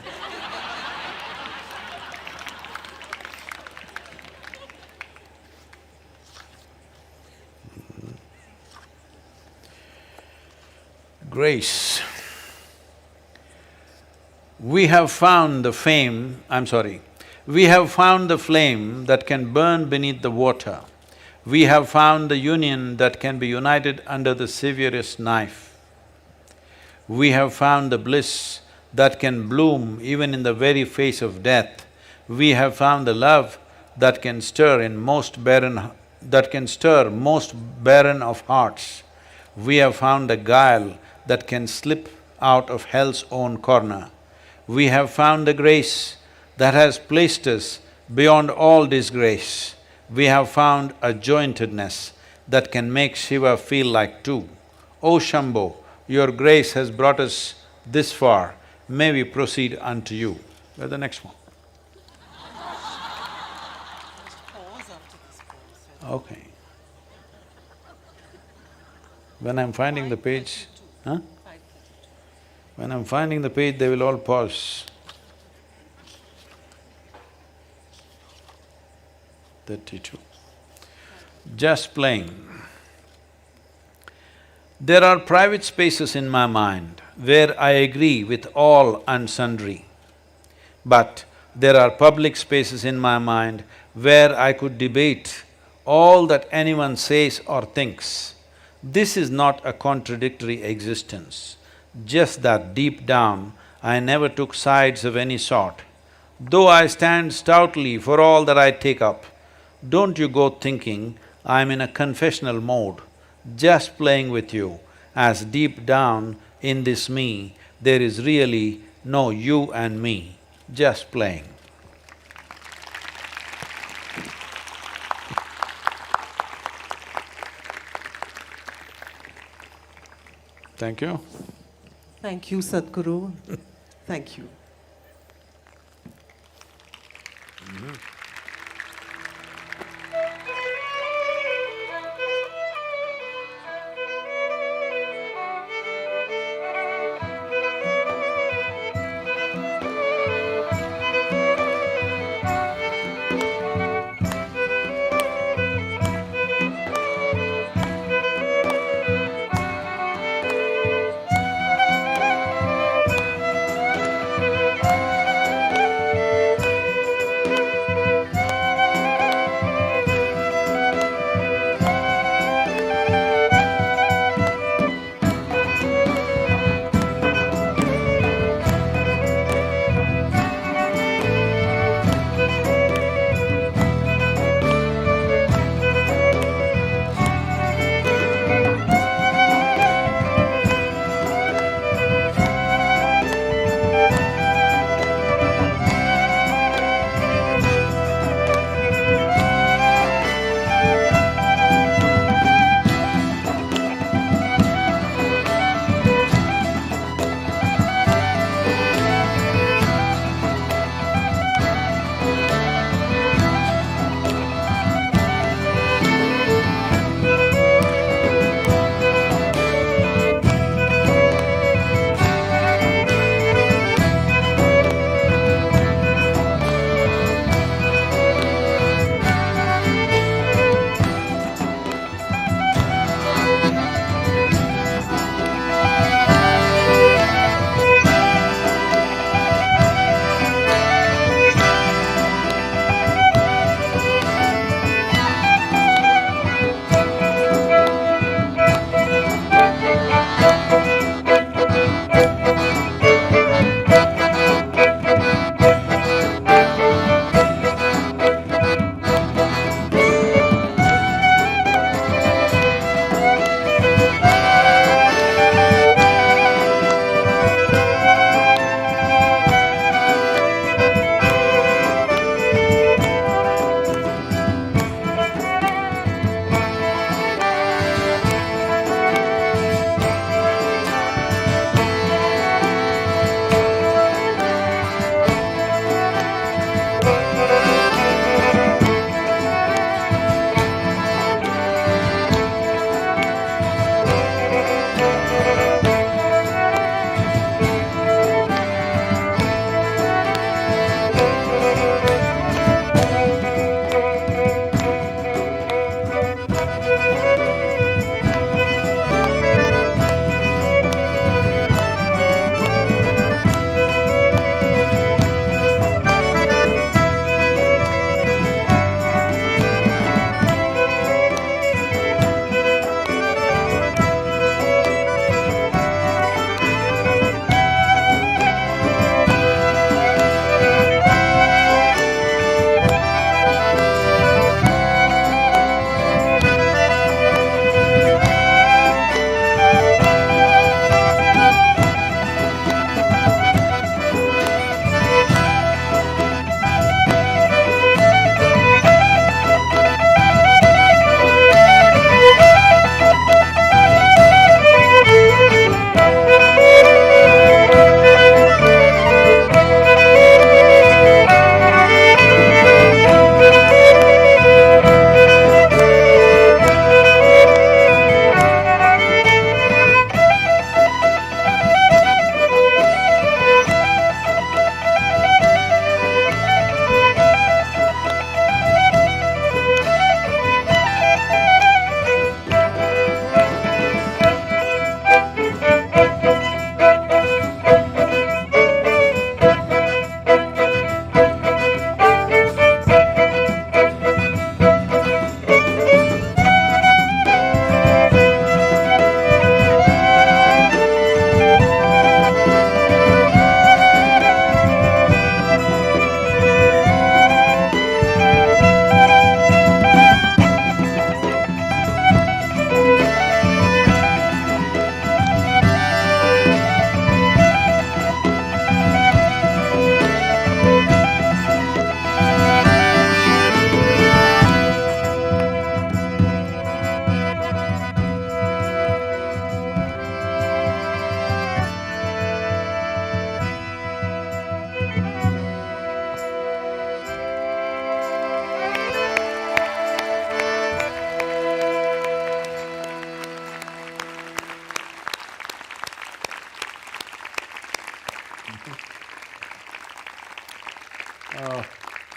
Grace. We have found the we have found the flame that can burn beneath the water. We have found the union that can be united under the severest knife. We have found the bliss that can bloom even in the very face of death. We have found the love that can stir most barren of hearts. We have found the guile that can slip out of hell's own corner. We have found the grace that has placed us beyond all disgrace. We have found a jointedness that can make Shiva feel like two. O Shambho, your grace has brought us this far, may we proceed unto you. Where's the next one? Okay. When I'm finding the page, huh? When I'm finding the page, they will all pause. 32. Just playing. There are private spaces in my mind where I agree with all and sundry. But there are public spaces in my mind where I could debate all that anyone says or thinks. This is not a contradictory existence, just that deep down I never took sides of any sort. Though I stand stoutly for all that I take up, don't you go thinking I'm in a confessional mode, just playing with you, as deep down in this me, there is really no you and me, just playing. Thank you. Thank you, Sadhguru. Thank you.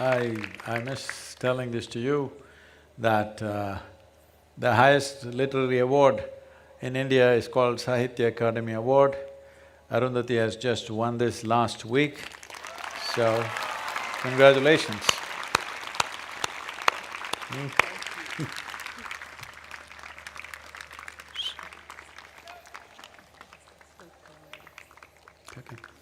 I miss telling this to you, that the highest literary award in India is called Sahitya Akademi Award. Arundhati has just won this last week, so congratulations. Okay.